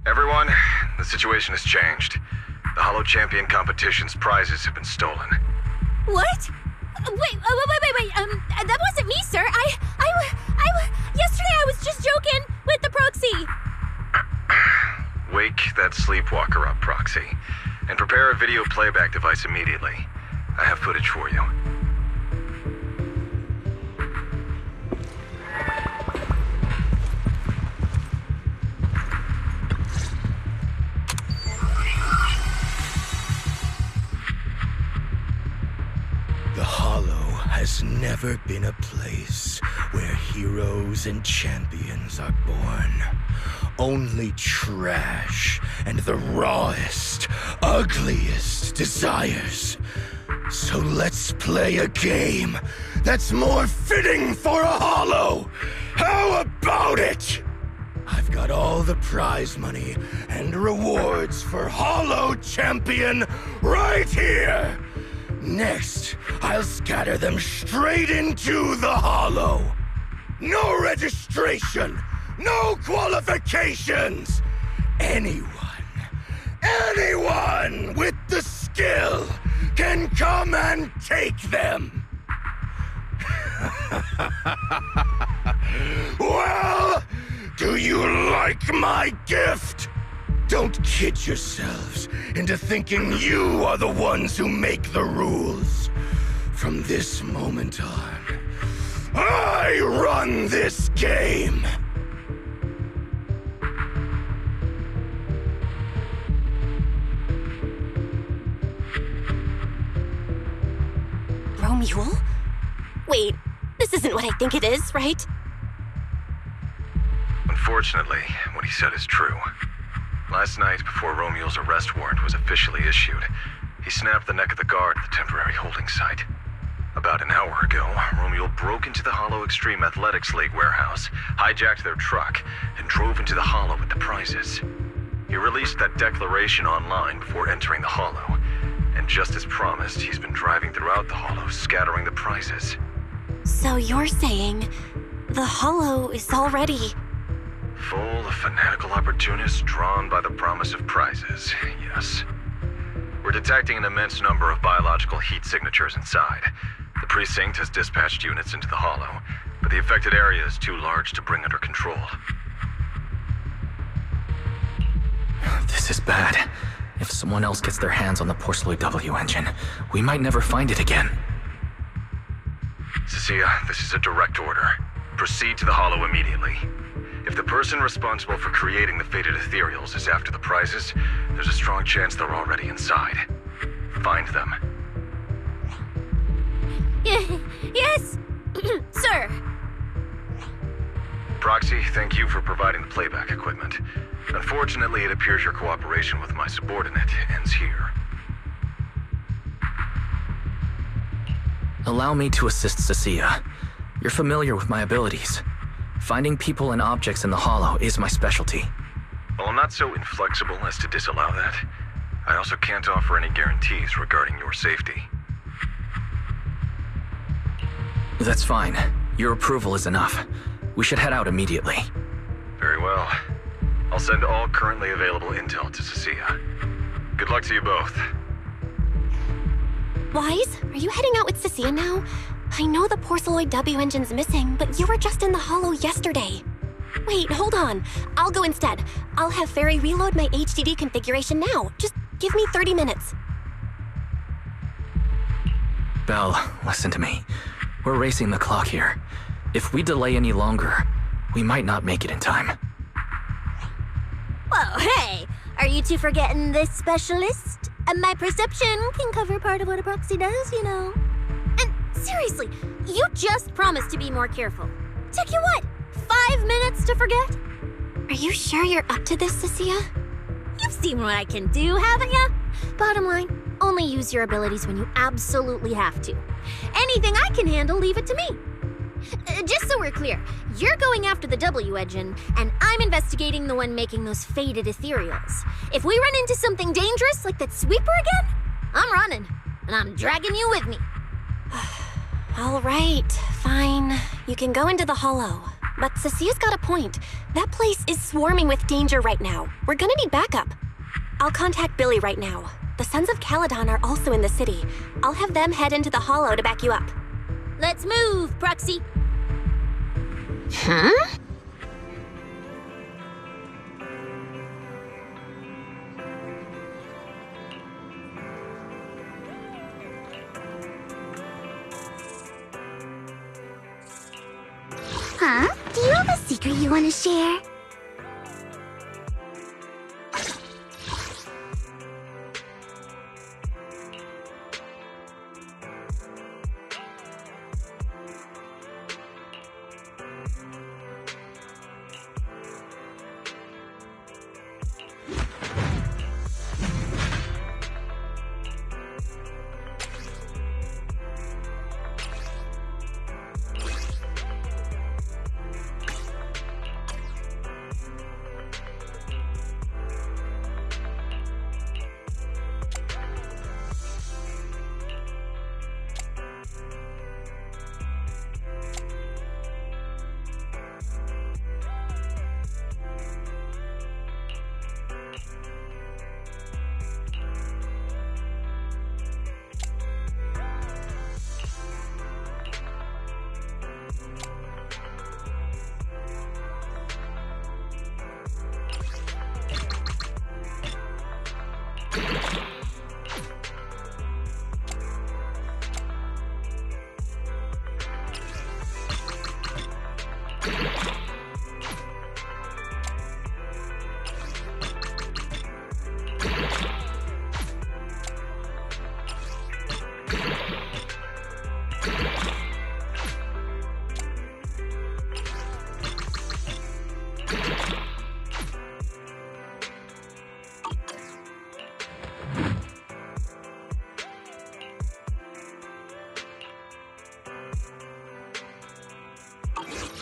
Everyone, the situation has changed. The Hollow Champion competition's prizes have been stolen. What? Wait, that wasn't me, sir. Yesterday I was just joking. With the proxy! Wake that sleepwalker up, Proxy, and prepare a video playback device immediately. I have footage for you. The Hollow has never been a place where heroes and champions are born. Only trash and the rawest, ugliest desires. So let's play a game that's more fitting for a Hollow. How about it? I've got all the prize money and rewards for Hollow Champion right here. Next, I'll scatter them straight into the Hollow. No registration, no qualifications. Anyone with the skill can come and take them. Well, do you like my gift? Don't kid yourselves into thinking you are the ones who make the rules. From this moment on, I run this game. Romule? Wait, this isn't what I think it is, right? Unfortunately, what he said is true. Last night, before Romule's arrest warrant was officially issued, he snapped the neck of the guard at the temporary holding site. About an hour ago, Romule broke into the Hollow Extreme Athletics League warehouse, hijacked their truck, and drove into the Hollow with the prizes. He released that declaration online before entering the Hollow, and just as promised, he's been driving throughout the Hollow, scattering the prizes. So you're saying the Hollow is already... Full of fanatical opportunists drawn by the promise of prizes, yes. We're detecting an immense number of biological heat signatures inside. The precinct has dispatched units into the Hollow, but the affected area is too large to bring under control. This is bad. If someone else gets their hands on the Porceloid W engine, we might never find it again. Cecilia, this is a direct order. Proceed to the Hollow immediately. If the person responsible for creating the fated ethereals is after the prizes, there's a strong chance they're already inside. Find them. Yes, sir. Proxy, thank you for providing the playback equipment. Unfortunately, it appears your cooperation with my subordinate ends here. Allow me to assist Cecilia. You're familiar with my abilities. Finding people and objects in the Hollow is my specialty. Well, I'm not so inflexible as to disallow that. I also can't offer any guarantees regarding your safety. That's fine. Your approval is enough. We should head out immediately. Very well. I'll send all currently available intel to Cecilia. Good luck to you both. Wise, are you heading out with Cecilia now? I know the Porceloid W engine's missing, but you were just in the Hollow yesterday. Wait, hold on. I'll go instead. I'll have Fairy reload my HDD configuration now. Just give me 30 minutes. Belle, listen to me. We're racing the clock here. If we delay any longer, we might not make it in time. Whoa, hey! Are you two forgetting this specialist? My perception can cover part of what a proxy does, you know. And seriously, you just promised to be more careful. Took you what, 5 minutes to forget? Are you sure you're up to this, Cecilia? You've seen what I can do, haven't you? Bottom line, only use your abilities when you absolutely have to. Anything I can handle, leave it to me. Just so we're clear, you're going after the W engine, and I'm investigating the one making those faded ethereals. If we run into something dangerous like that sweeper again, I'm running, and I'm dragging you with me. All right, fine. You can go into the Hollow. But Cecilia's got a point. That place is swarming with danger right now. We're gonna need backup. I'll contact Billy right now. The Sons of Caledon are also in the city. I'll have them head into the Hollow to back you up. Let's move, Proxy. Huh? Huh? Do you have a secret you want to share?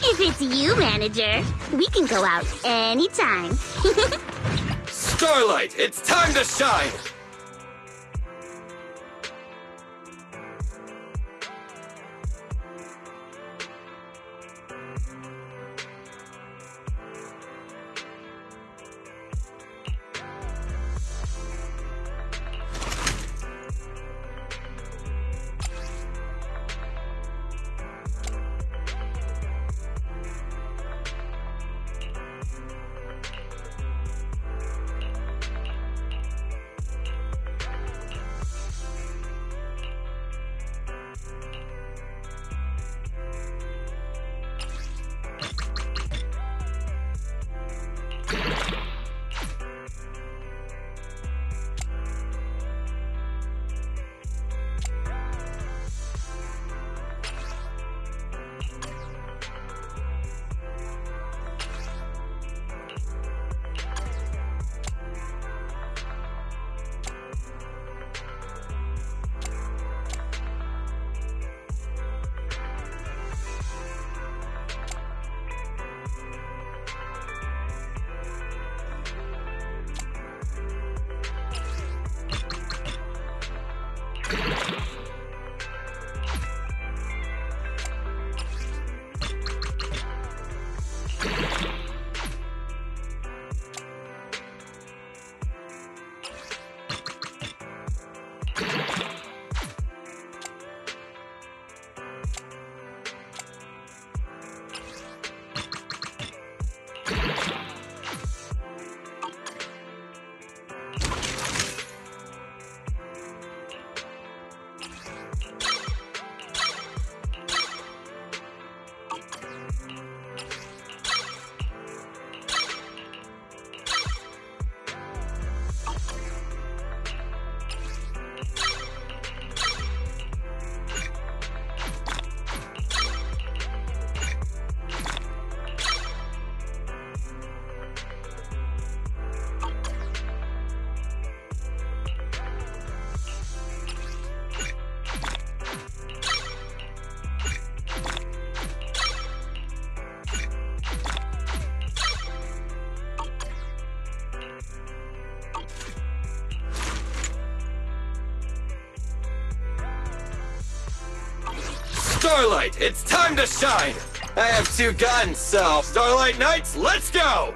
If it's you, manager, we can go out anytime. Starlight, it's time to shine! Starlight, it's time to shine! I have 2 guns, so Starlight Knights, let's go!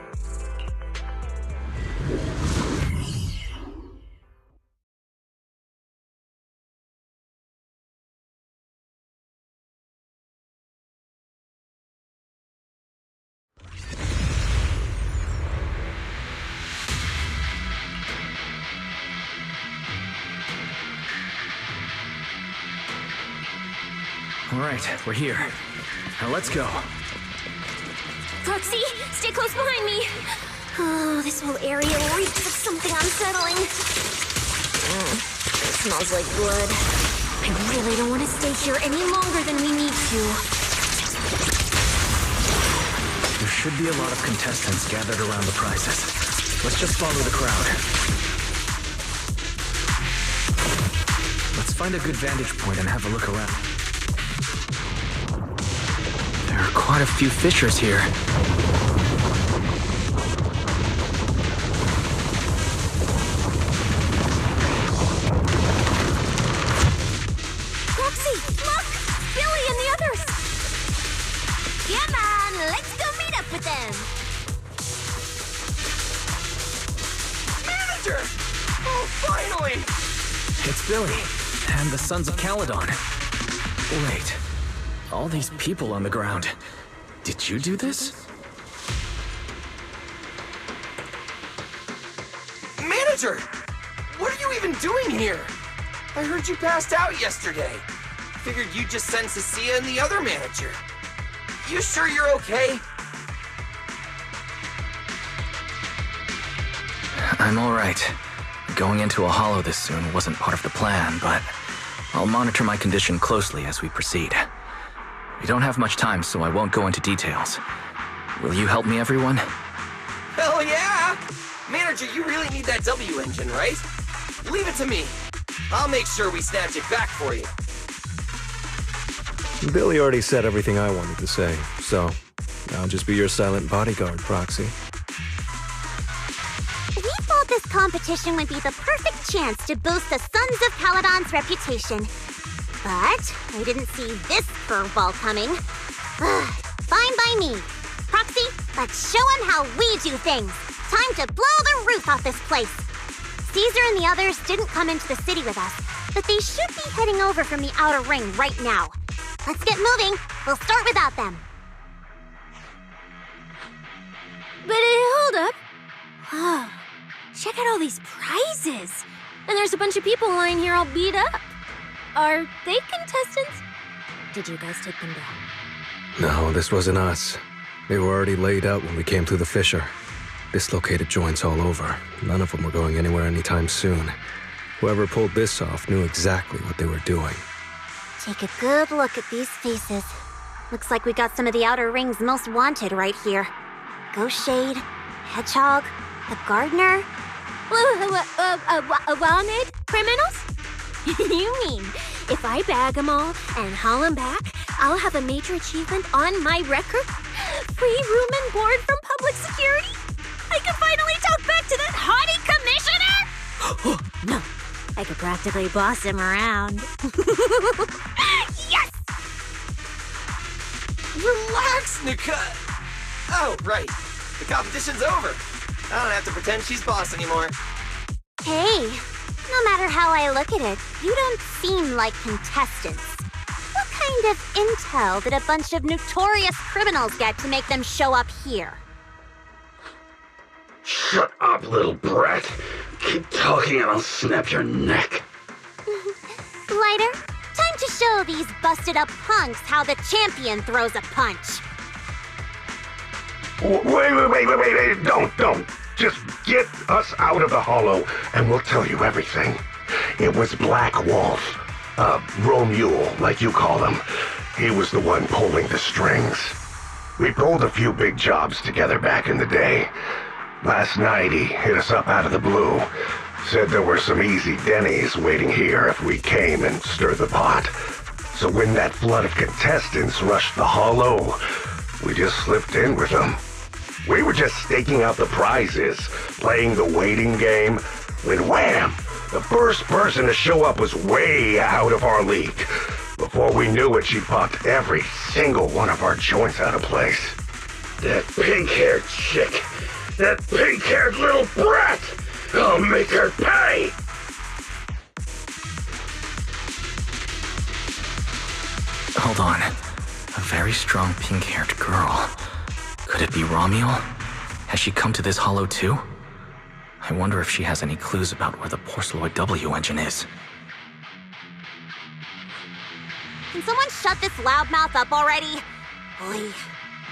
All right, we're here. Now let's go. Proxy, stay close behind me. Oh, this whole area reeks of something unsettling. It smells like blood. I really don't want to stay here any longer than we need to. There should be a lot of contestants gathered around the prizes. Let's just follow the crowd. Let's find a good vantage point and have a look around. There are quite a few fishers here. Roxy, look! Billy and the others! Come on, let's go meet up with them! Manager! Oh, finally! It's Billy, and the Sons of Caledon. Wait, all these people on the ground. Did you do this? Manager! What are you even doing here? I heard you passed out yesterday. Figured you'd just send Cecilia and the other manager. You sure you're okay? I'm alright. Going into a hollow this soon wasn't part of the plan, but I'll monitor my condition closely as we proceed. We don't have much time, so I won't go into details. Will you help me, everyone? Hell yeah! Manager, you really need that W engine, right? Leave it to me. I'll make sure we snatch it back for you. Billy already said everything I wanted to say, so I'll just be your silent bodyguard, Proxy. We thought this competition would be the perfect chance to boost the Sons of Caledon's reputation. But I didn't see this curveball coming. Fine by me. Proxy, let's show them how we do things. Time to blow the roof off this place. Caesar and the others didn't come into the city with us, but they should be heading over from the outer ring right now. Let's get moving. We'll start without them. But hold up. Oh, check out all these prizes. And there's a bunch of people lying here all beat up. Are they contestants? Did you guys take them down? No, this wasn't us. They were already laid out when we came through the fissure. Dislocated joints all over. None of them were going anywhere anytime soon. Whoever pulled this off knew exactly what they were doing. Take a good look at these faces. Looks like we got some of the outer ring's most wanted right here. Ghost Shade, Hedgehog, the Gardener. Wanted criminals? You mean, if I bag them all and haul them back, I'll have a major achievement on my record? Free room and board from public security? I can finally talk back to that haughty commissioner? No, I could practically boss him around. Yes! Relax, Nika! Oh, right. The competition's over. I don't have to pretend she's boss anymore. Hey, no matter how I look at it, you don't seem like contestants. What kind of intel did a bunch of notorious criminals get to make them show up here? Shut up, little brat. Keep talking and I'll snap your neck. Lighter, time to show these busted-up punks how the champion throws a punch. Wait. Don't. Just get us out of the hollow and we'll tell you everything. It was Black Wolf. Romule, like you call him. He was the one pulling the strings. We pulled a few big jobs together back in the day. Last night he hit us up out of the blue. Said there were some easy Denny's waiting here if we came and stirred the pot. So when that flood of contestants rushed the hollow, we just slipped in with them. We were just staking out the prizes, playing the waiting game, when wham! The first person to show up was way out of our league. Before we knew it, she popped every single one of our joints out of place. That pink-haired chick! That pink-haired little brat! I'll make her pay! Hold on. A very strong pink-haired girl. Could it be Romule? Has she come to this hollow too? I wonder if she has any clues about where the Porceloid W engine is. Can someone shut this loudmouth up already? Boy,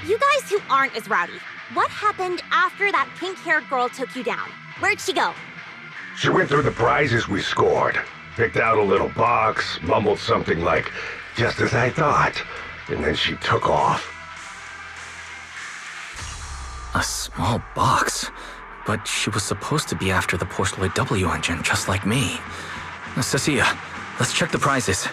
You guys who aren't as rowdy, what happened after that pink-haired girl took you down? Where'd she go? She went through the prizes we scored, picked out a little box, mumbled something like, "Just as I thought," and then she took off. A small box? But she was supposed to be after the Porceloid W engine, just like me. Cecilia, let's check the prizes.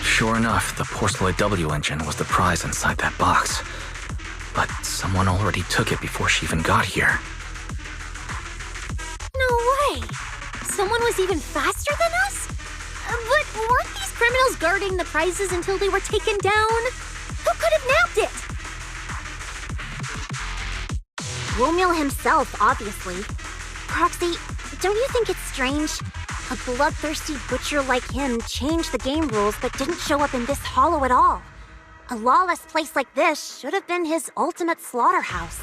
Sure enough, the Porceloid W engine was the prize inside that box. But someone already took it before she even got here. No way! Someone was even faster than us? But weren't these criminals guarding the prizes until they were taken down? Who could have nabbed it? Romeo himself, obviously. Proxy, don't you think it's strange? A bloodthirsty butcher like him changed the game rules but didn't show up in this hollow at all. A lawless place like this should have been his ultimate slaughterhouse.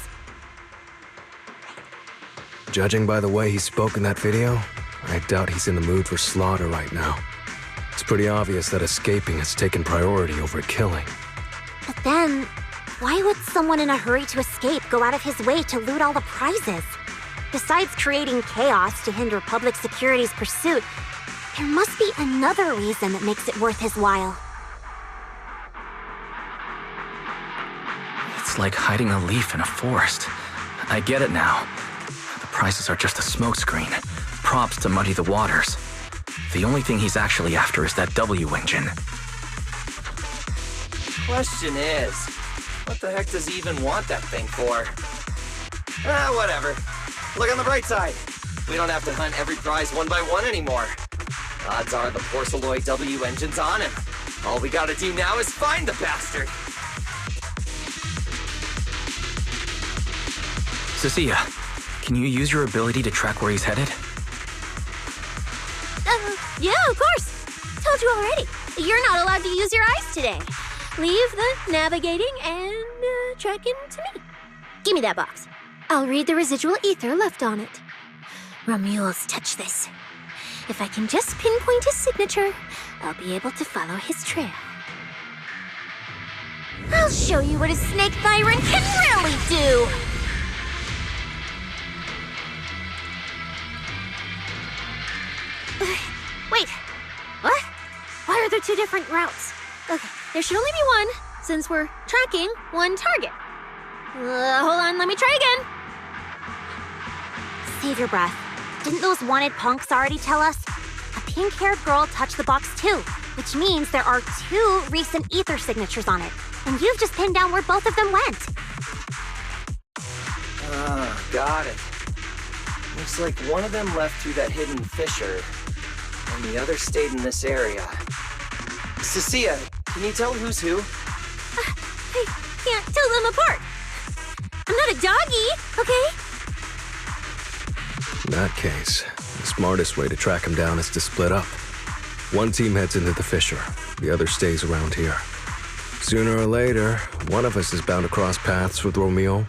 Judging by the way he spoke in that video, I doubt he's in the mood for slaughter right now. It's pretty obvious that escaping has taken priority over killing. But then, why would someone in a hurry to escape go out of his way to loot all the prizes? Besides creating chaos to hinder public security's pursuit, there must be another reason that makes it worth his while. It's like hiding a leaf in a forest. I get it now. The prizes are just a smokescreen, props to muddy the waters. The only thing he's actually after is that W engine. Question is, what the heck does he even want that thing for? Whatever. Look on the bright side. We don't have to hunt every prize one by one anymore. Odds are the Porceloid W engine's on him. All we gotta do now is find the bastard. Cecilia, can you use your ability to track where he's headed? Yeah, of course. Told you already. You're not allowed to use your eyes today. Leave the navigating and tracking to me. Give me that box. I'll read the residual ether left on it. Romuald's touch this. If I can just pinpoint his signature, I'll be able to follow his trail. I'll show you what a snake tyrant can really do! Wait, what? Why are there two different routes? Okay, there should only be one, since we're tracking one target. Hold on, let me try again. Save your breath. Didn't those wanted punks already tell us? A pink-haired girl touched the box too, which means there are two recent ether signatures on it. And you've just pinned down where both of them went. Got it. Looks like one of them left through that hidden fissure, and the other stayed in this area. Cecilia, can you tell who's who? I can't tell them apart. I'm not a doggy, okay? In that case, the smartest way to track him down is to split up. One team heads into the fissure, the other stays around here. Sooner or later, one of us is bound to cross paths with Romeo.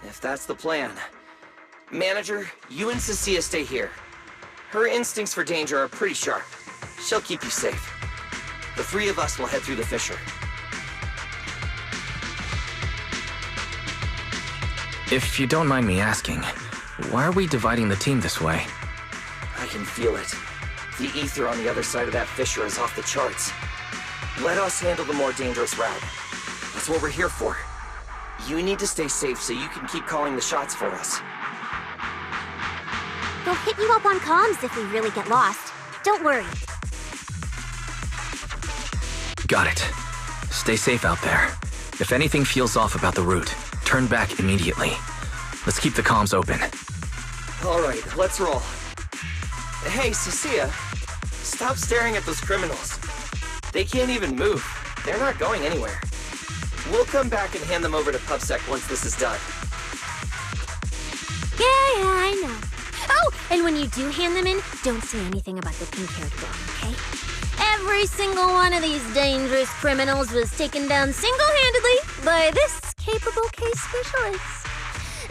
If that's the plan. Manager, you and Cecilia stay here. Her instincts for danger are pretty sharp. She'll keep you safe. The three of us will head through the fissure. If you don't mind me asking, why are we dividing the team this way? I can feel it. The ether on the other side of that fissure is off the charts. Let us handle the more dangerous route. That's what we're here for. You need to stay safe so you can keep calling the shots for us. They'll hit you up on comms if we really get lost. Don't worry. Got it. Stay safe out there. If anything feels off about the route, turn back immediately. Let's keep the comms open. All right, let's roll. Hey, Cecilia, stop staring at those criminals. They can't even move. They're not going anywhere. We'll come back and hand them over to PubSec once this is done. Yeah, I know. Oh, and when you do hand them in, don't say anything about the pink-haired girl, okay? Every single one of these dangerous criminals was taken down single-handedly by this capable case specialist.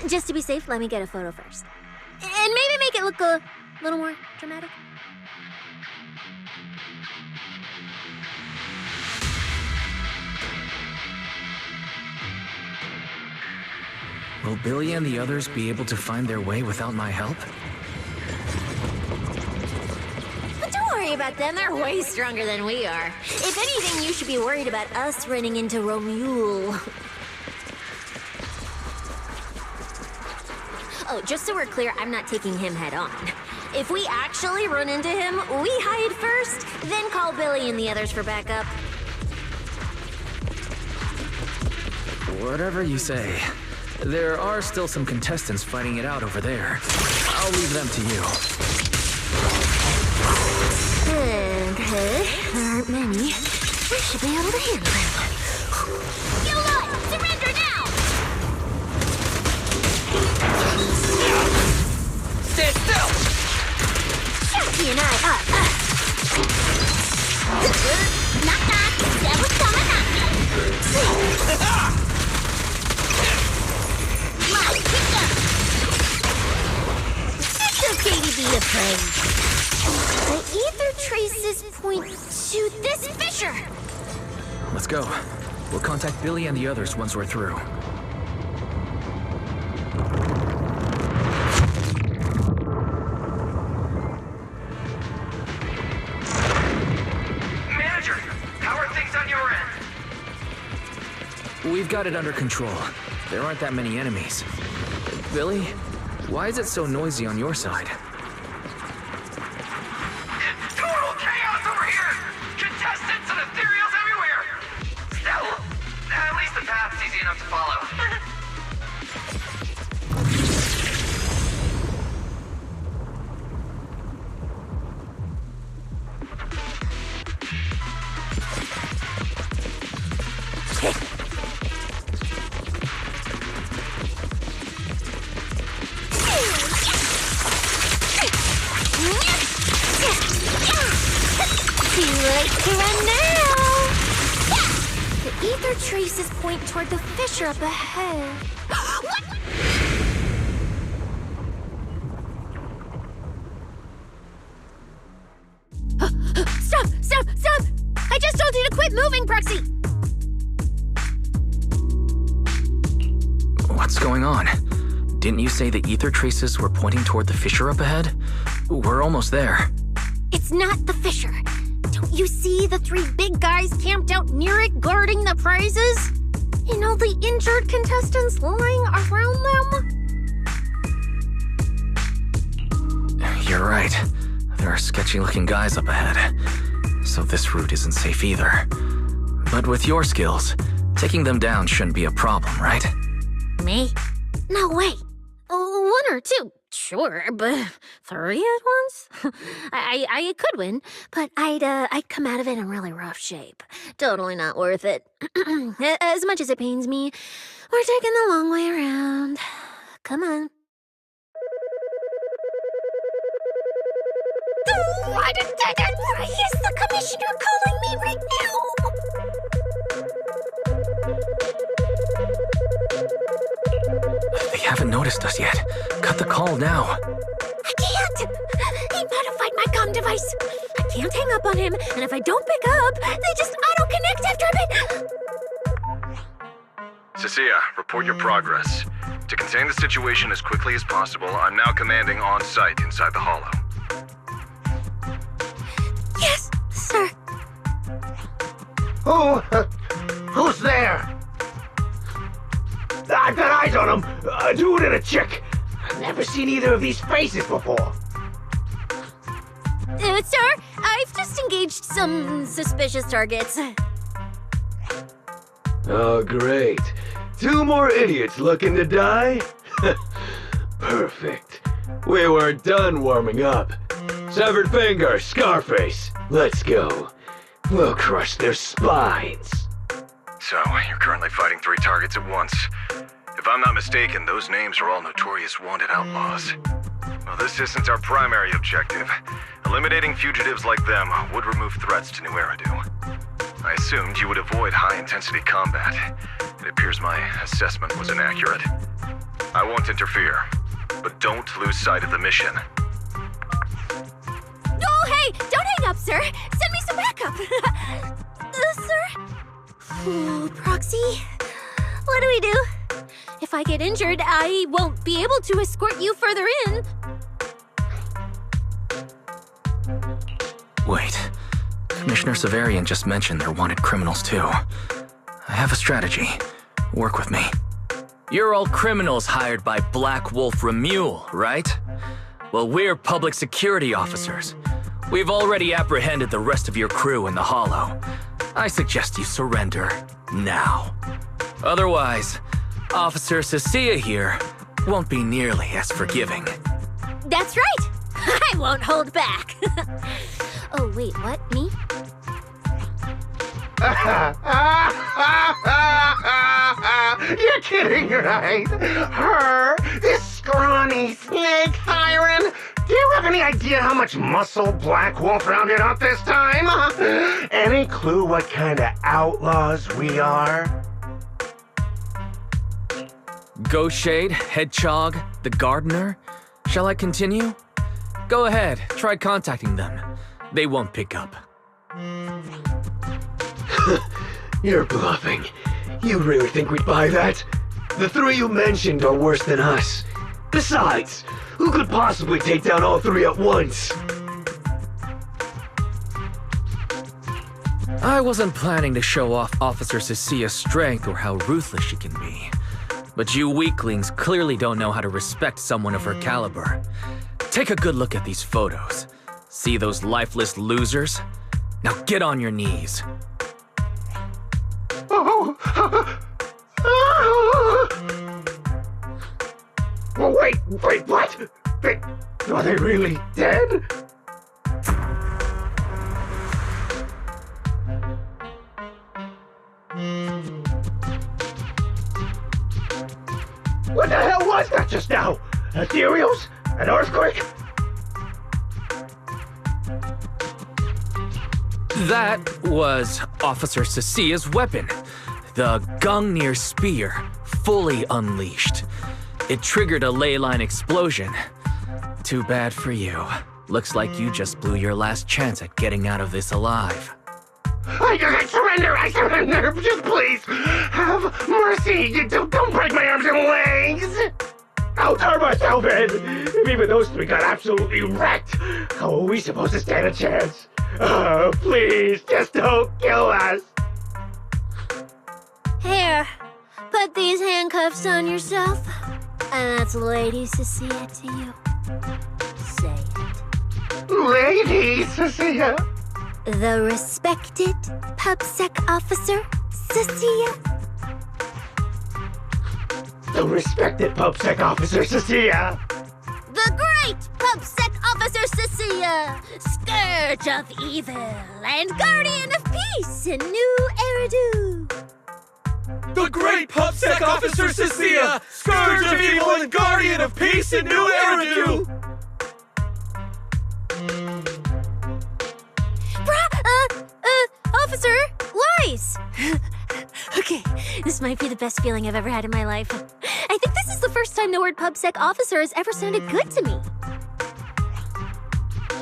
Just to be safe, let me get a photo first. And maybe make it look a little more dramatic. Will Billy and the others be able to find their way without my help? But don't worry about them, they're way stronger than we are. If anything, you should be worried about us running into Romule. Oh, just so we're clear, I'm not taking him head on. If we actually run into him, we hide first, then call Billy and the others for backup. Whatever you say. There are still some contestants fighting it out over there. I'll leave them to you. Okay, there aren't many. We should be able to handle them. You lot, surrender now! Stand still! Chucky and I up. Knock knock, devil's coming knocking. It's okay to be afraid. The ether traces point to this fissure. Let's go. We'll contact Billy and the others once we're through. Manager, how are things on your end? We've got it under control. There aren't that many enemies. Billy, why is it so noisy on your side? Total chaos over here! Contestants and ethereals everywhere! Still, at least the path's easy enough to follow. Too late to run now! The ether traces point toward the fissure up ahead. What? Stop! Stop! Stop! I just told you to quit moving, Proxy! What's going on? Didn't you say the ether traces were pointing toward the fissure up ahead? We're almost there. It's not the fissure. Don't you see the three big guys camped out near it guarding the prizes? And all the injured contestants lying around them? You're right. There are sketchy-looking guys up ahead. So this route isn't safe either. But with your skills, taking them down shouldn't be a problem, right? Me? No way. One or two, sure, but three at once? I could win, but I'd come out of it in really rough shape. Totally not worth it. As much as it pains me, we're taking the long way around. Come on. Why is the commissioner calling me right now? They haven't noticed us yet. Cut the call now. I can't! He modified my comm device. I can't hang up on him, and if I don't pick up, they just auto-connect after a bit. Cecilia, report your progress. To contain the situation as quickly as possible, I'm now commanding on-site inside the Hollow. Yes, sir. Who's there? I've got eyes on him. A dude and a chick. I've never seen either of these faces before. Sir, I've just engaged some suspicious targets. Oh, great. 2 more idiots looking to die? Perfect. We were done warming up. Severed finger, Scarface. Let's go. We'll crush their spines. So, you're currently fighting 3 targets at once. If I'm not mistaken, those names are all notorious wanted outlaws. Well, this isn't our primary objective. Eliminating fugitives like them would remove threats to New Eridan. I assumed you would avoid high-intensity combat. It appears my assessment was inaccurate. I won't interfere, but don't lose sight of the mission. Oh, sir. Send me some backup. Sir? Oh, Proxy. What do we do? If I get injured, I won't be able to escort you further in. Wait. Commissioner Severian just mentioned they're wanted criminals too. I have a strategy. Work with me. You're all criminals hired by Black Wolf Remule, right? Well, we're public security officers. We've already apprehended the rest of your crew in the Hollow. I suggest you surrender now. Otherwise, Officer Cecilia here won't be nearly as forgiving. That's right. I won't hold back. Oh, wait, what? Me? You're kidding, right? Her? This scrawny snake siren? Do you have any idea how much muscle Black Wolf rounded up this time? Any clue what kind of outlaws we are? Ghost Shade, Hedgehog, the Gardener? Shall I continue? Go ahead, try contacting them. They won't pick up. You're bluffing. You really think we'd buy that? The three you mentioned are worse than us. Besides, who could possibly take down all three at once? I wasn't planning to show off Officer Cecilia's strength or how ruthless she can be. But you weaklings clearly don't know how to respect someone of her caliber. Take a good look at these photos. See those lifeless losers? Now get on your knees. Oh, wait, what? Are they really dead? What the hell was that just now? Ethereals? An earthquake? That was Officer Cecilia's weapon. The Gungnir Spear, fully unleashed. It triggered a ley line explosion. Too bad for you. Looks like you just blew your last chance at getting out of this alive. I surrender! Just please, have mercy! Don't break my arms and legs! I'll turn myself in! If even those three got absolutely wrecked, how are we supposed to stand a chance? Please, just don't kill us! Here, put these handcuffs on yourself. And that's Lady Cecilia to you. Say it. Lady Cecilia? The respected PubSec officer, Cecilia. The respected PubSec officer, Cecilia. The great PubSec officer, Cecilia. Scourge of evil and guardian of peace in New Eridan. The great PubSec officer, Cecilia. Scourge of evil and guardian of peace in New Eridan. Officer, Lies! Okay, this might be the best feeling I've ever had in my life. I think this is the first time the word PubSec officer has ever sounded good to me.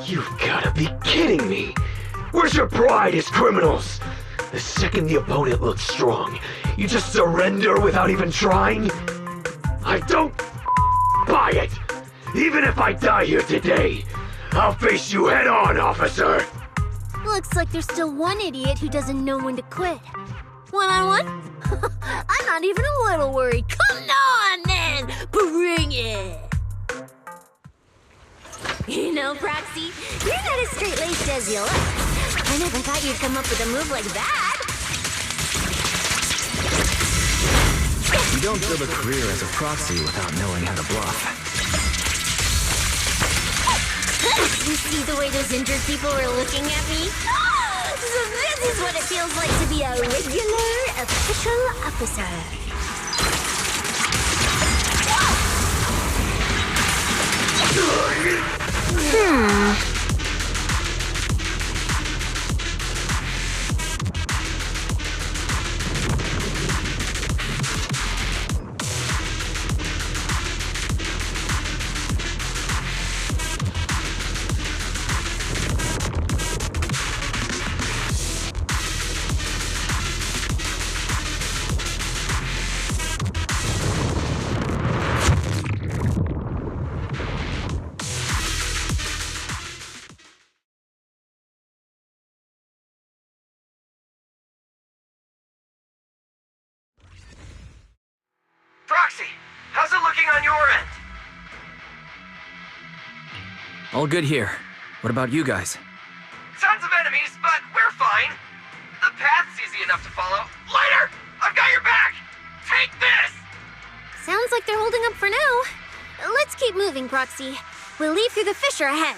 You've gotta be kidding me! Where's your pride as criminals? The second the opponent looks strong, you just surrender without even trying? I don't buy it! Even if I die here today, I'll face you head on, officer! Looks like there's still one idiot who doesn't know when to quit. One-on-one? I'm not even a little worried. Come on, then! Bring it! You know, Proxy, you're not as straight-laced as you look. I never thought you'd come up with a move like that. You don't build a career as a proxy without knowing how to bluff. You see the way those injured people are looking at me? So this is what it feels like to be a regular official officer. Proxy, how's it looking on your end? All good here. What about you guys? Tons of enemies, but we're fine. The path's easy enough to follow. Lighter! I've got your back! Take this! Sounds like they're holding up for now. Let's keep moving, Proxy. We'll leave through the fissure ahead.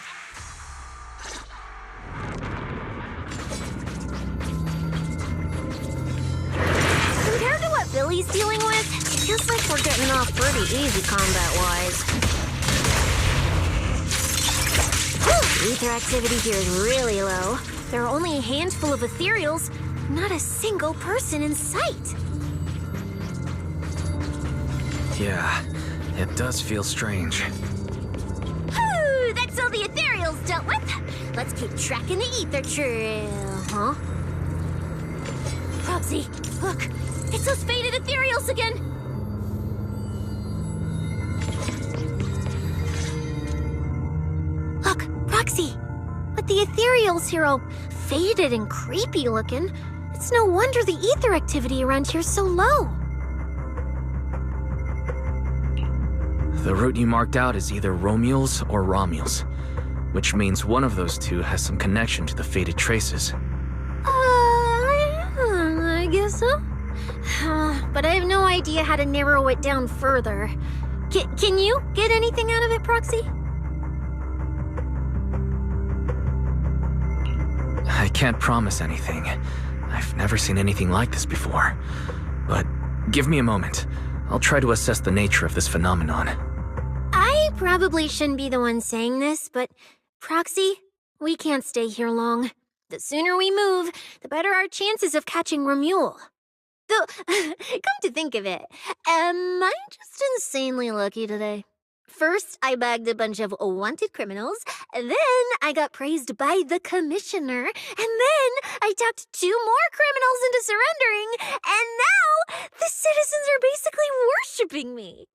Compared to what Billy's dealing with, it feels like we're getting off pretty easy combat-wise. Ether activity here is really low. There are only a handful of ethereals, not a single person in sight. Yeah, it does feel strange. Whew, that's all the ethereals dealt with. Let's keep tracking the ether trail, huh? Proxy, look, it's those faded ethereals again. Look, Proxy, but the ethereals here all faded and creepy looking. It's no wonder the ether activity around here's so low. The route you marked out is either Romule's or Romule's, which means one of those two has some connection to the faded traces. I guess so. But I have no idea how to narrow it down further. Can you get anything out of it, Proxy? I can't promise anything. I've never seen anything like this before. But give me a moment. I'll try to assess the nature of this phenomenon. I probably shouldn't be the one saying this, but Proxy, we can't stay here long. The sooner we move, the better our chances of catching Romule. Though, come to think of it, am I just insanely lucky today? First, I bagged a bunch of wanted criminals, then I got praised by the commissioner, and then I talked 2 more criminals into surrendering, and now the citizens are basically worshipping me.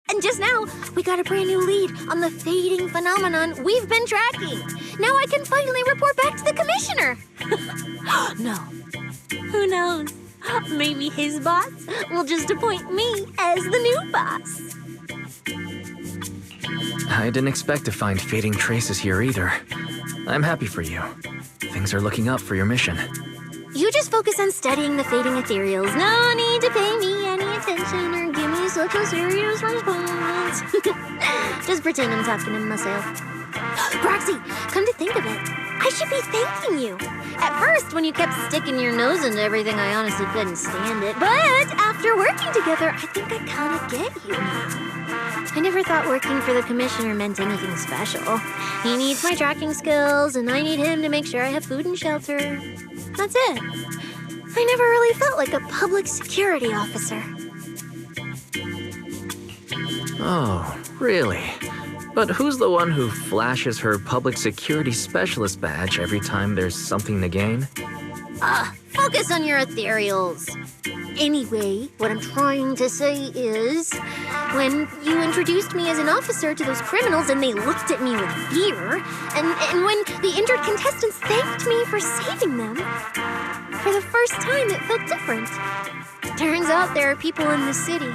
And just now, we got a brand new lead on the fading phenomenon we've been tracking. Now I can finally report back to the commissioner. No. Who knows? Maybe his boss will just appoint me as the new boss. I didn't expect to find fading traces here either. I'm happy for you. Things are looking up for your mission. You just focus on studying the fading ethereals. No need to pay me any attention or give me such a serious response. Just pretend I'm talking to myself. Proxy, come to think of it, I should be thanking you. At first, when you kept sticking your nose into everything, I honestly couldn't stand it. But after working together, I think I kind of get you now. I never thought working for the commissioner meant anything special. He needs my tracking skills, and I need him to make sure I have food and shelter. That's it. I never really felt like a public security officer. Oh, really? But who's the one who flashes her public security specialist badge every time there's something to gain? Focus on your ethereals. Anyway, what I'm trying to say is, when you introduced me as an officer to those criminals and they looked at me with fear, and when the injured contestants thanked me for saving them, for the first time it felt different. Turns out there are people in the city,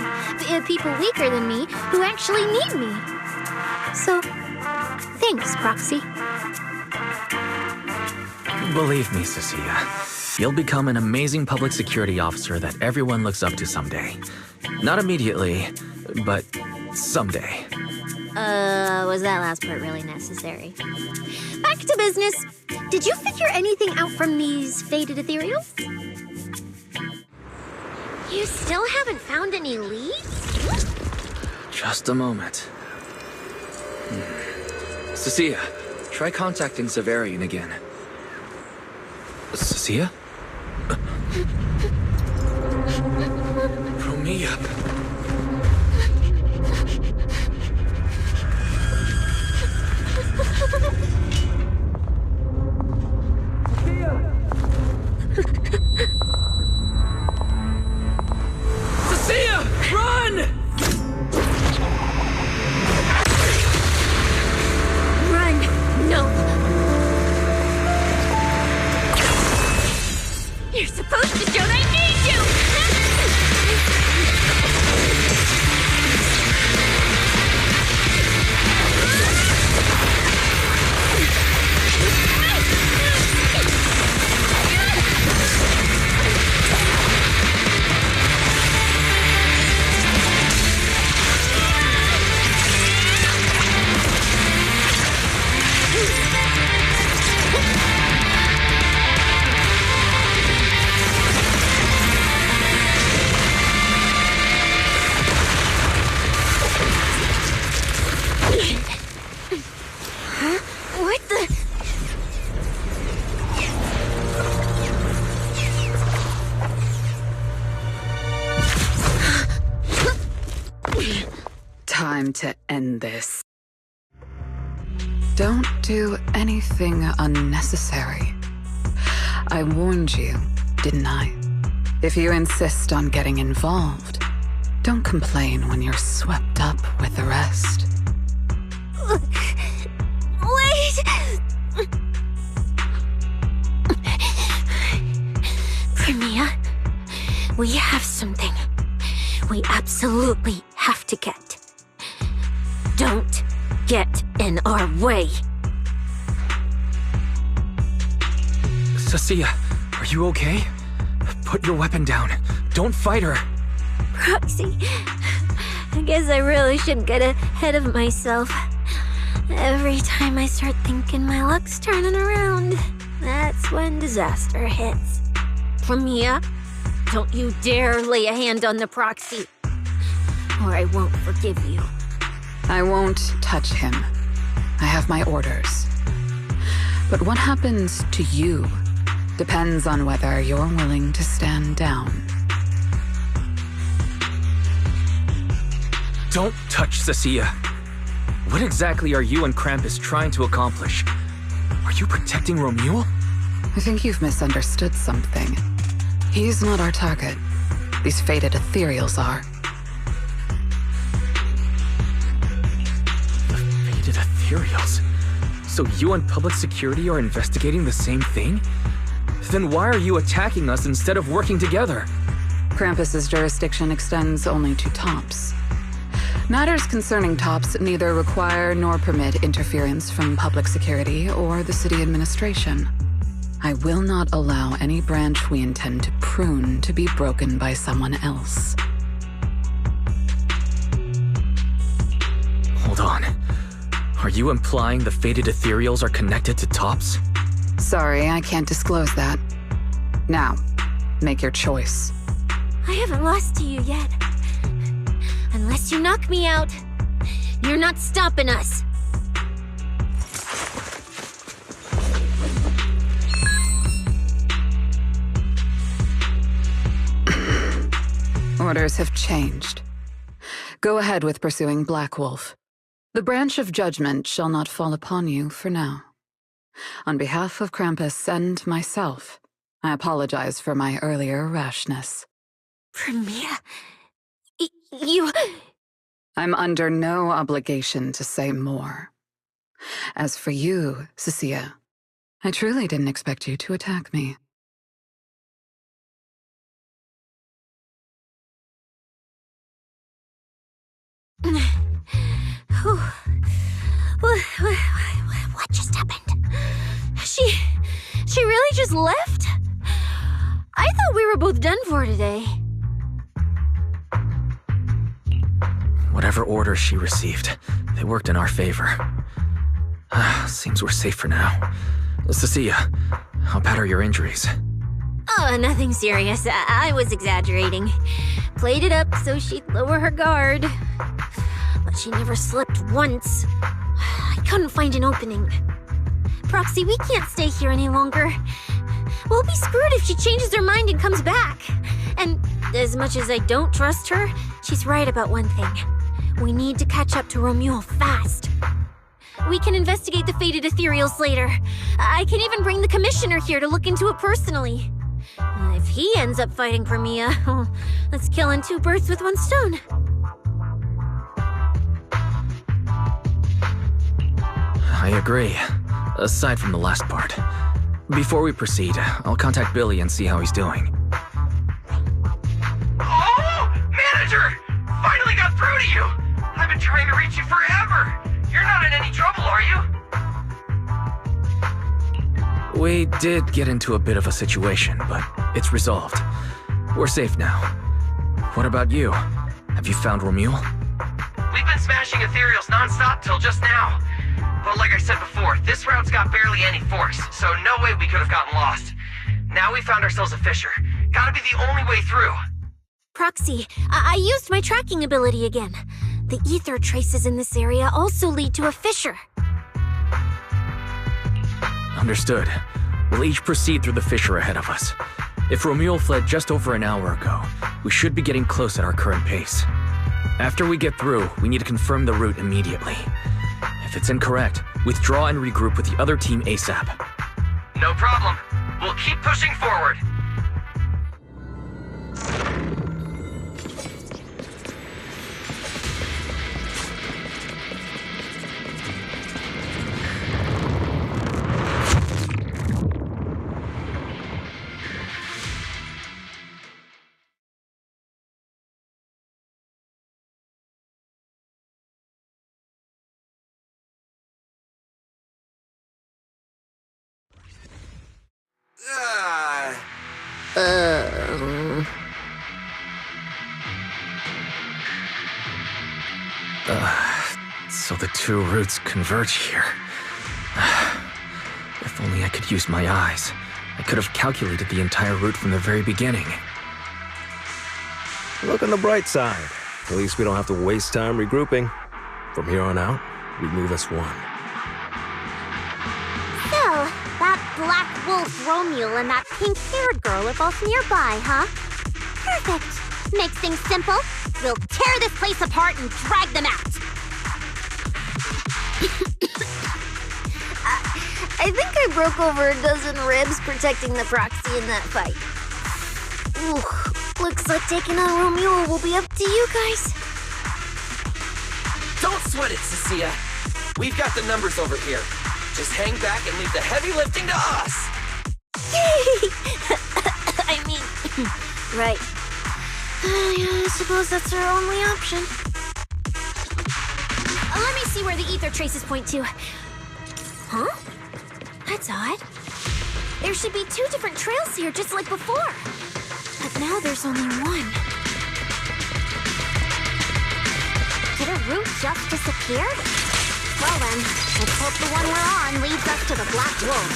people weaker than me, who actually need me. So, thanks, Proxy. Believe me, Cecilia, you'll become an amazing public security officer that everyone looks up to someday. Not immediately, but someday. Was that last part really necessary? Back to business. Did you figure anything out from these faded ethereals? You still haven't found any leads? Just a moment. Cecilia, try contacting Severian again. Cecilia? Throw me up. Cecilia, run! Run! No! You're supposed to show that I need you! time to end this. Don't do anything unnecessary. I warned you, didn't I? If you insist on getting involved, don't complain when you're swept up with the rest. Wait! Premia, we have something we absolutely have to get. Don't get in our way. Cecilia, are you okay? Put your weapon down. Don't fight her. Proxy, I guess I really shouldn't get ahead of myself. Every time I start thinking my luck's turning around, that's when disaster hits. Premia, don't you dare lay a hand on the Proxy, or I won't forgive you. I won't touch him. I have my orders. But what happens to you depends on whether you're willing to stand down. Don't touch Cecilia. What exactly are you and Krampus trying to accomplish? Are you protecting Romuald? I think you've misunderstood something. He's not our target. These fated ethereals are. The fated ethereals? So you and public security are investigating the same thing? Then why are you attacking us instead of working together? Krampus's jurisdiction extends only to tops. Matters concerning tops neither require nor permit interference from public security or the city administration. I will not allow any branch we intend to prune to be broken by someone else. Hold on. Are you implying the fated ethereals are connected to tops? Sorry, I can't disclose that. Now, make your choice. I haven't lost to you yet. Unless you knock me out, you're not stopping us. Orders have changed. Go ahead with pursuing Black Wolf. The branch of judgment shall not fall upon you for now. On behalf of Krampus and myself, I apologize for my earlier rashness. Premia, you... I'm under no obligation to say more. As for you, Cecilia, I truly didn't expect you to attack me. What just happened? She really just left? I thought we were both done for today. Whatever orders she received, they worked in our favor. Seems we're safe for now. Cecilia, how bad are your injuries? Oh, nothing serious. I was exaggerating. Played it up so she'd lower her guard. But she never slipped once. I couldn't find an opening. Proxy, we can't stay here any longer. We'll be screwed if she changes her mind and comes back. And as much as I don't trust her, she's right about one thing. We need to catch up to Romuald fast. We can investigate the fated ethereals later. I can even bring the commissioner here to look into it personally. If he ends up fighting Premia, that's killing two birds with one stone. I agree, aside from the last part. Before we proceed, I'll contact Billy and see how he's doing. Oh! Manager! Finally got through to you! I've been trying to reach you forever! You're not in any trouble, are you? We did get into a bit of a situation, but it's resolved. We're safe now. What about you? Have you found Romuald? We've been smashing ethereals non-stop till just now. But like I said before, this route's got barely any force, so no way we could have gotten lost. Now we found ourselves a fissure. Gotta be the only way through. Proxy, I used my tracking ability again. The ether traces in this area also lead to a fissure. Understood. We'll each proceed through the fissure ahead of us. If Romuald fled just over an hour ago, we should be getting close at our current pace. After we get through, we need to confirm the route immediately. If it's incorrect, withdraw and regroup with the other team ASAP. No problem. We'll keep pushing forward. So the two routes converge here. If only I could use my eyes. I could have calculated the entire route from the very beginning. Look on the bright side. At least we don't have to waste time regrouping. From here on out, we move as one. So, that black wolf Romule and that pink-haired girl are both nearby, huh? Perfect. Makes things simple. We'll tear this place apart and drag them out. I think I broke over a dozen ribs protecting the proxy in that fight. Ooh, looks like taking on Romule will be up to you guys. Don't sweat it, Cecilia. We've got the numbers over here. Just hang back and leave the heavy lifting to us. I mean, right. Yeah, I suppose that's our only option. Let me see where the ether traces point to. Huh? That's odd. There should be two different trails here, just like before. But now there's only one. Did a route just disappear? Well then, let's hope the one we're on leads us to the Black Wolf.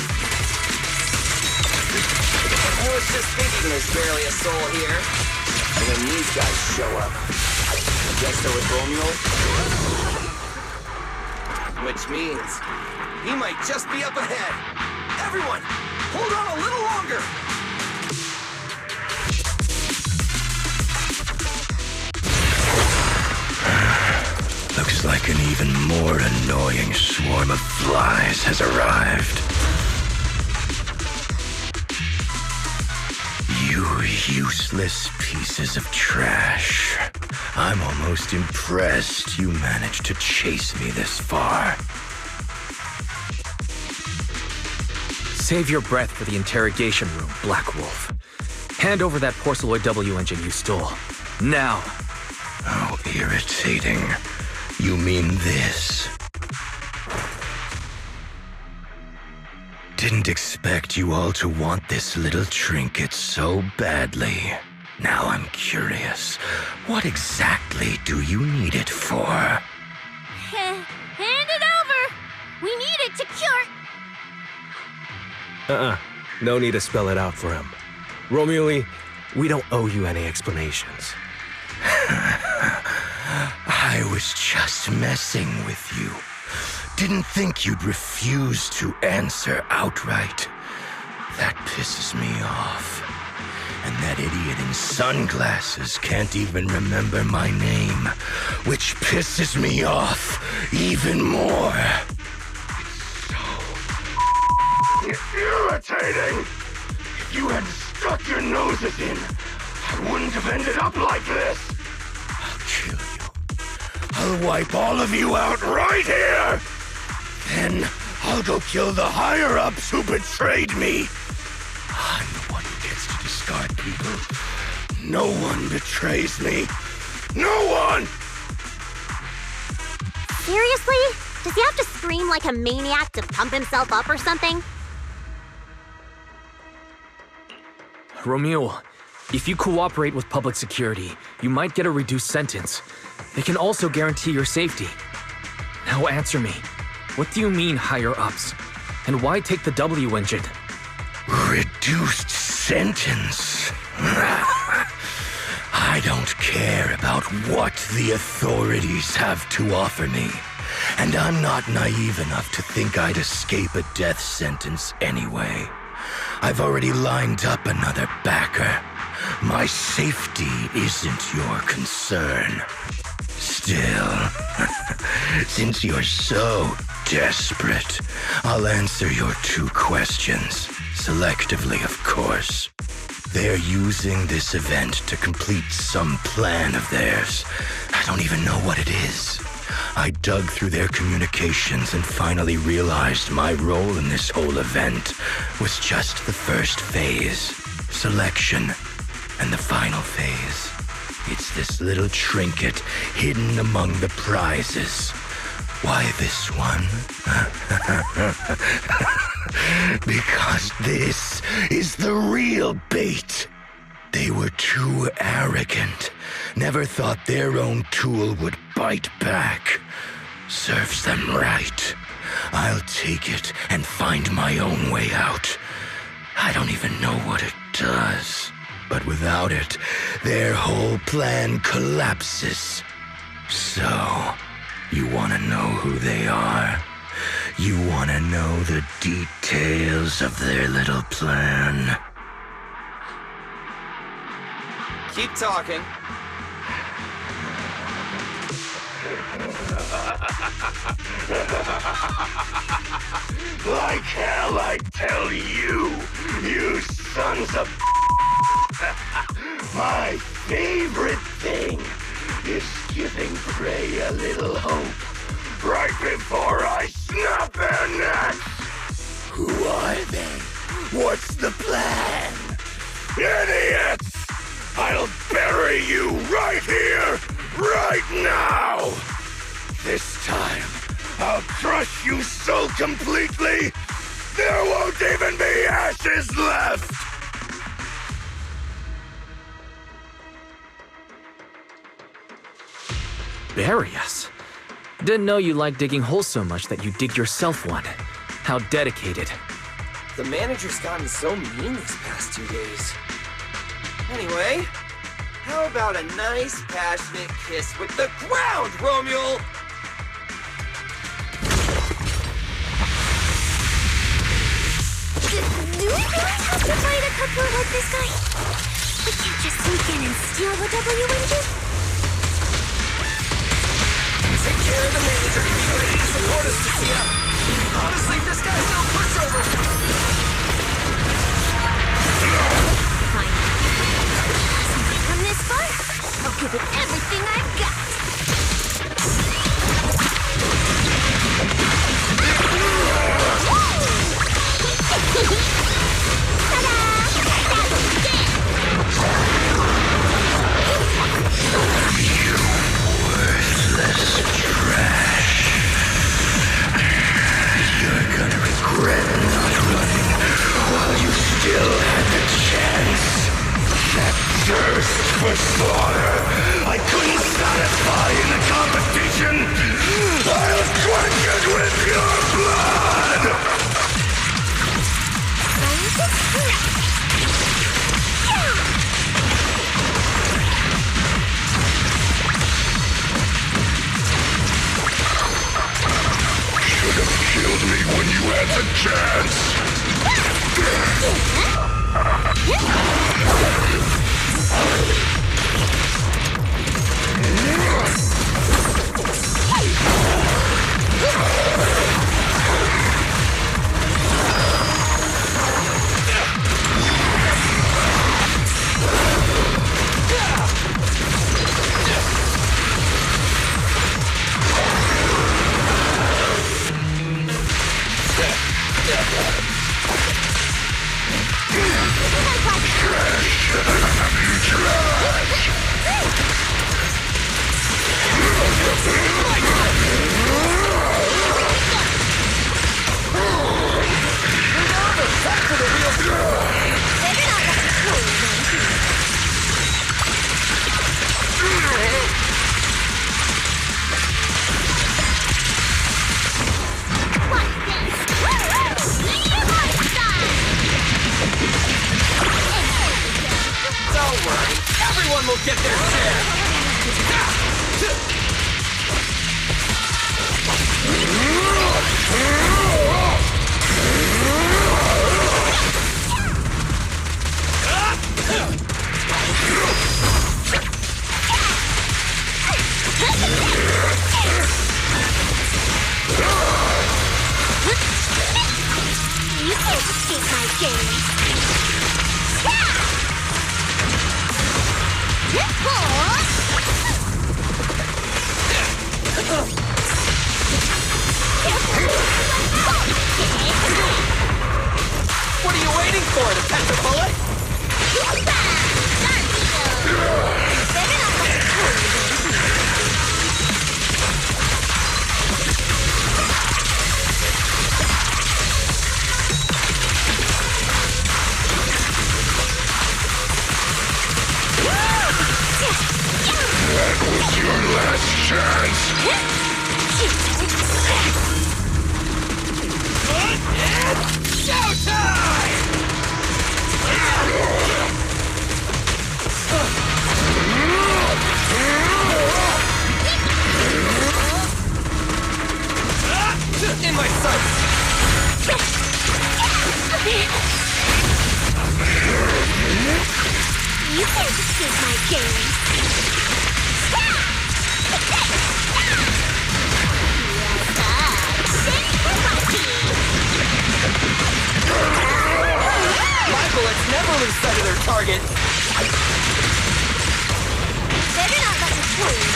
I was just thinking there's barely a soul here. And then these guys show up. I guess they're with Romule. Which means he might just be up ahead. Everyone, hold on a little longer. Looks like an even more annoying swarm of flies has arrived. You useless pieces of trash. I'm almost impressed you managed to chase me this far. Save your breath for the interrogation room, Black Wolf. Hand over that Porceloid W engine you stole. Now! How irritating. You mean this? Didn't expect you all to want this little trinket so badly. Now I'm curious. What exactly do you need it for? Hand it over! We need it to cure... No need to spell it out for him. Romule, we don't owe you any explanations. I was just messing with you. Didn't think you'd refuse to answer outright. That pisses me off. And that idiot in sunglasses can't even remember my name, which pisses me off even more. It's so irritating. If you had stuck your noses in, I wouldn't have ended up like this. I'll kill you. I'll wipe all of you out right here. Then I'll go kill the higher-ups who betrayed me. I'm the one who gets to discard people. No one betrays me. No one! Seriously? Does he have to scream like a maniac to pump himself up or something? Romule, if you cooperate with public security, you might get a reduced sentence. They can also guarantee your safety. Now answer me. What do you mean, higher-ups? And why take the W engine? Reduced sentence? I don't care about what the authorities have to offer me. And I'm not naive enough to think I'd escape a death sentence anyway. I've already lined up another backer. My safety isn't your concern. still. Since you're so desperate, I'll answer your 2 questions. Selectively, of course. They're using this event to complete some plan of theirs. I don't even know what it is. I dug through their communications and finally realized my role in this whole event was just the first phase, selection, and the final phase. It's this little trinket hidden among the prizes. Why this one? Because this is the real bait. They were too arrogant. Never thought their own tool would bite back. Serves them right. I'll take it and find my own way out. I don't even know what it does. But without it, their whole plan collapses. So, you want to know who they are? You want to know the details of their little plan? Keep talking. Like hell, I tell you, you sons of my favorite thing is giving prey a little hope right before I snap their necks. Who are they? What's the plan? Idiots! I'll bury you right here, right now! This time, I'll crush you so completely, there won't even be ashes left! Bury us? Didn't know you liked digging holes so much that you dig yourself one. How dedicated. The manager's gotten so mean these past 2 days. Anyway, how about a nice passionate kiss with the ground, Romule? Do we really have to fight a cutthroat like this guy? We can't just sneak in and steal the W engine? Take care of the manager and be ready to support us, Lucia. Honestly, this guy's no pushover. Fine. Since I've come this far, I'll give it everything I've got. You worthless trash. You're gonna regret not running while you still had the chance. That thirst for slaughter I couldn't satisfy in the competition. I'll quench it with your blood! Should have killed me when you had the chance! Don't worry, everyone will get their share. games. What are you waiting for, to catch a bullet? That was your last chance. It's showtime! In my sights! You can't escape my games. My bullets never lose sight of their target. Better not let me fool you.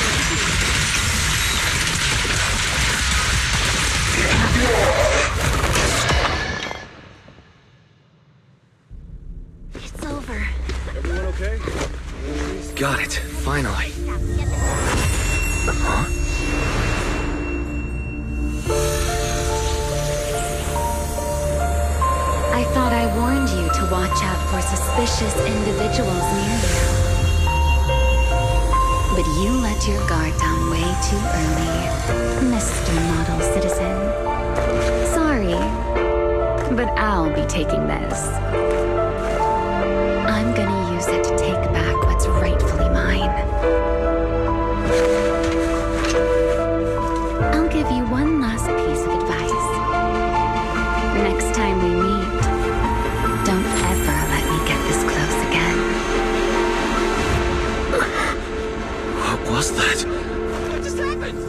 It's over. Everyone okay? Got it, finally. Huh? I thought I warned you to watch out for suspicious individuals near you. But you let your guard down way too early, Mr. Model Citizen. Sorry, but I'll be taking this. I'm gonna use it to take back what's rightfully mine. I'll give you one last piece of advice. Next time we meet, don't ever let me get this close again. What was that? What just happened?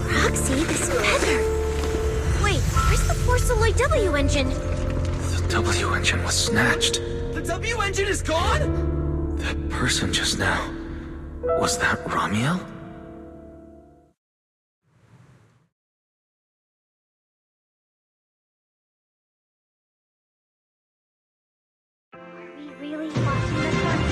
Roxy, this feather. Wait, where's the Porceloid W engine? The W engine was snatched. The W engine is gone? That person just now. Was that Ramiel? We really watching this one?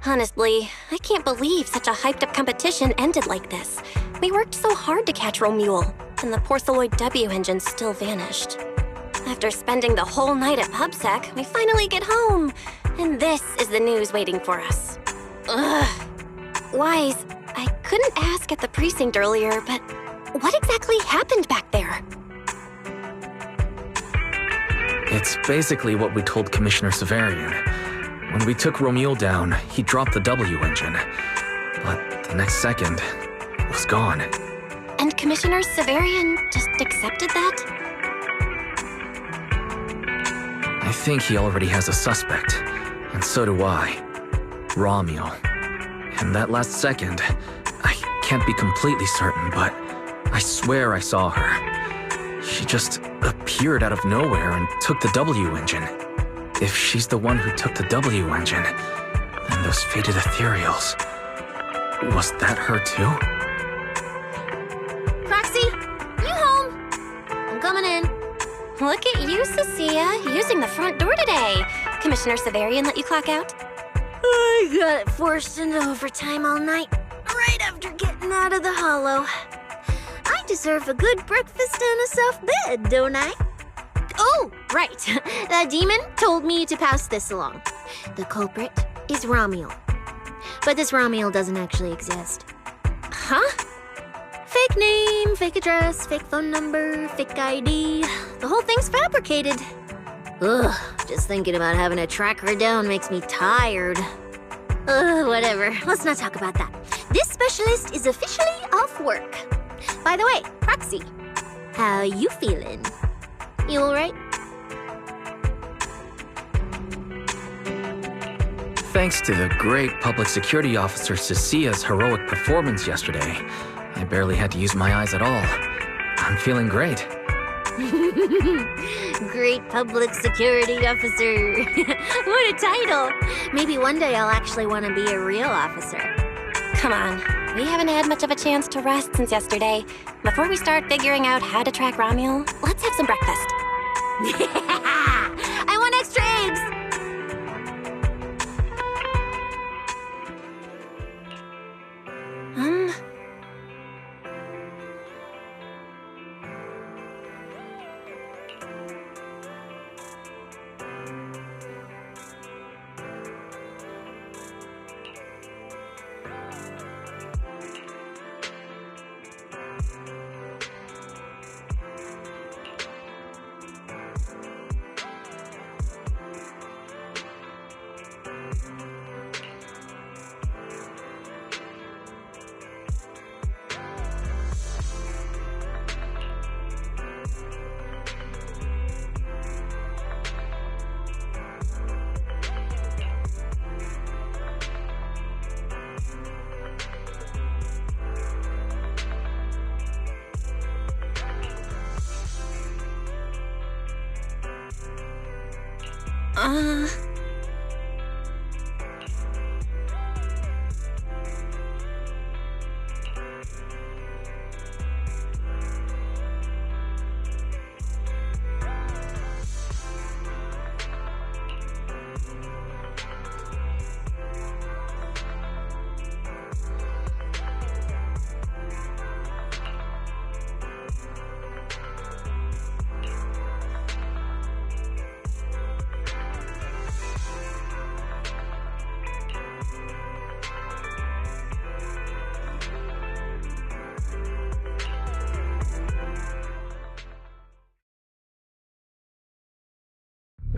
Honestly, I can't believe such a hyped-up competition ended like this. We worked so hard to catch Romule, and the Porceloid W engine still vanished. After spending the whole night at PubSec, we finally get home, and this is the news waiting for us. Ugh. Wise, I couldn't ask at the precinct earlier, but what exactly happened back there? It's basically what we told Commissioner Severian. When we took Romule down, he dropped the W engine. But the next second, it was gone. And Commissioner Severian just accepted that? I think he already has a suspect, and so do I. Romule. And that last second, I can't be completely certain, but I swear I saw her. She just appeared out of nowhere and took the W engine. If she's the one who took the W engine, then those fated ethereals... Was that her too? Proxy, you home? I'm coming in. Look at you, Cecilia, using the front door today. Commissioner Severian let you clock out? I got forced into overtime all night, right after getting out of the hollow. I deserve a good breakfast and a soft bed, don't I? Oh, right. The demon told me to pass this along. The culprit is Romuel. But this Romuel doesn't actually exist. Huh? Fake name, fake address, fake phone number, fake ID. The whole thing's fabricated. Ugh, just thinking about having to track her down makes me tired. Whatever. Let's not talk about that. This specialist is officially off work. By the way, Proxy, how you feeling? You alright? Thanks to the great public security officer Cecilia's heroic performance yesterday, I barely had to use my eyes at all. I'm feeling great. Great public security officer. What a title. Maybe one day I'll actually want to be a real officer. Come on, we haven't had much of a chance to rest since yesterday. Before we start figuring out how to track Romuel, let's have some breakfast. I want extra eggs!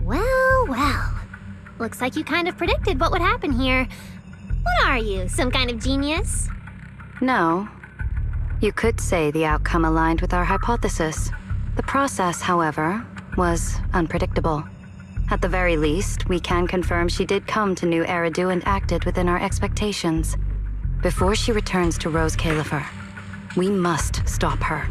Well. Looks like you kind of predicted what would happen here. What are you, some kind of genius? No. You could say the outcome aligned with our hypothesis. The process, however, was unpredictable. At the very least, we can confirm she did come to New Eridan and acted within our expectations. Before she returns to Rose Califer, we must stop her.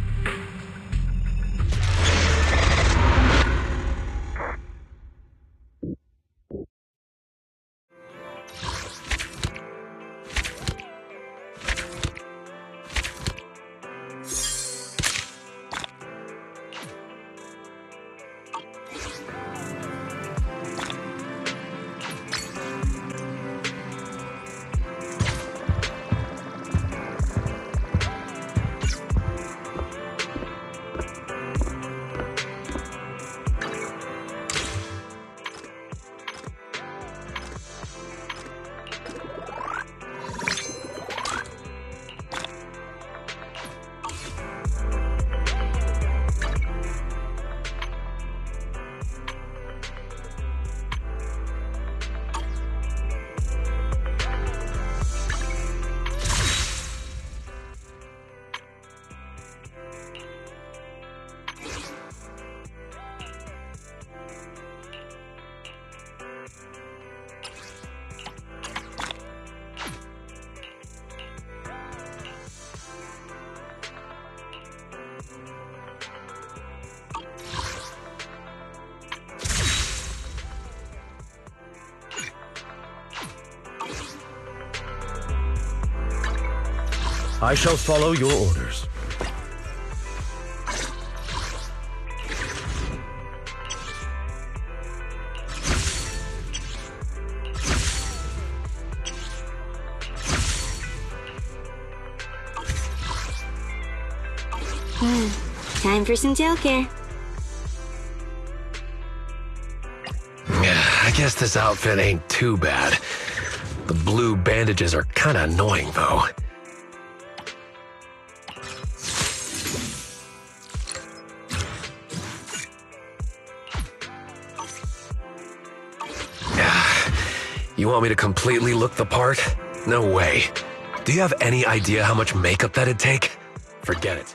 I shall follow your orders. Time for some gel care. I guess this outfit ain't too bad. The blue bandages are kinda annoying, though. You want me to completely look the part? No way. Do you have any idea how much makeup that'd take? Forget it.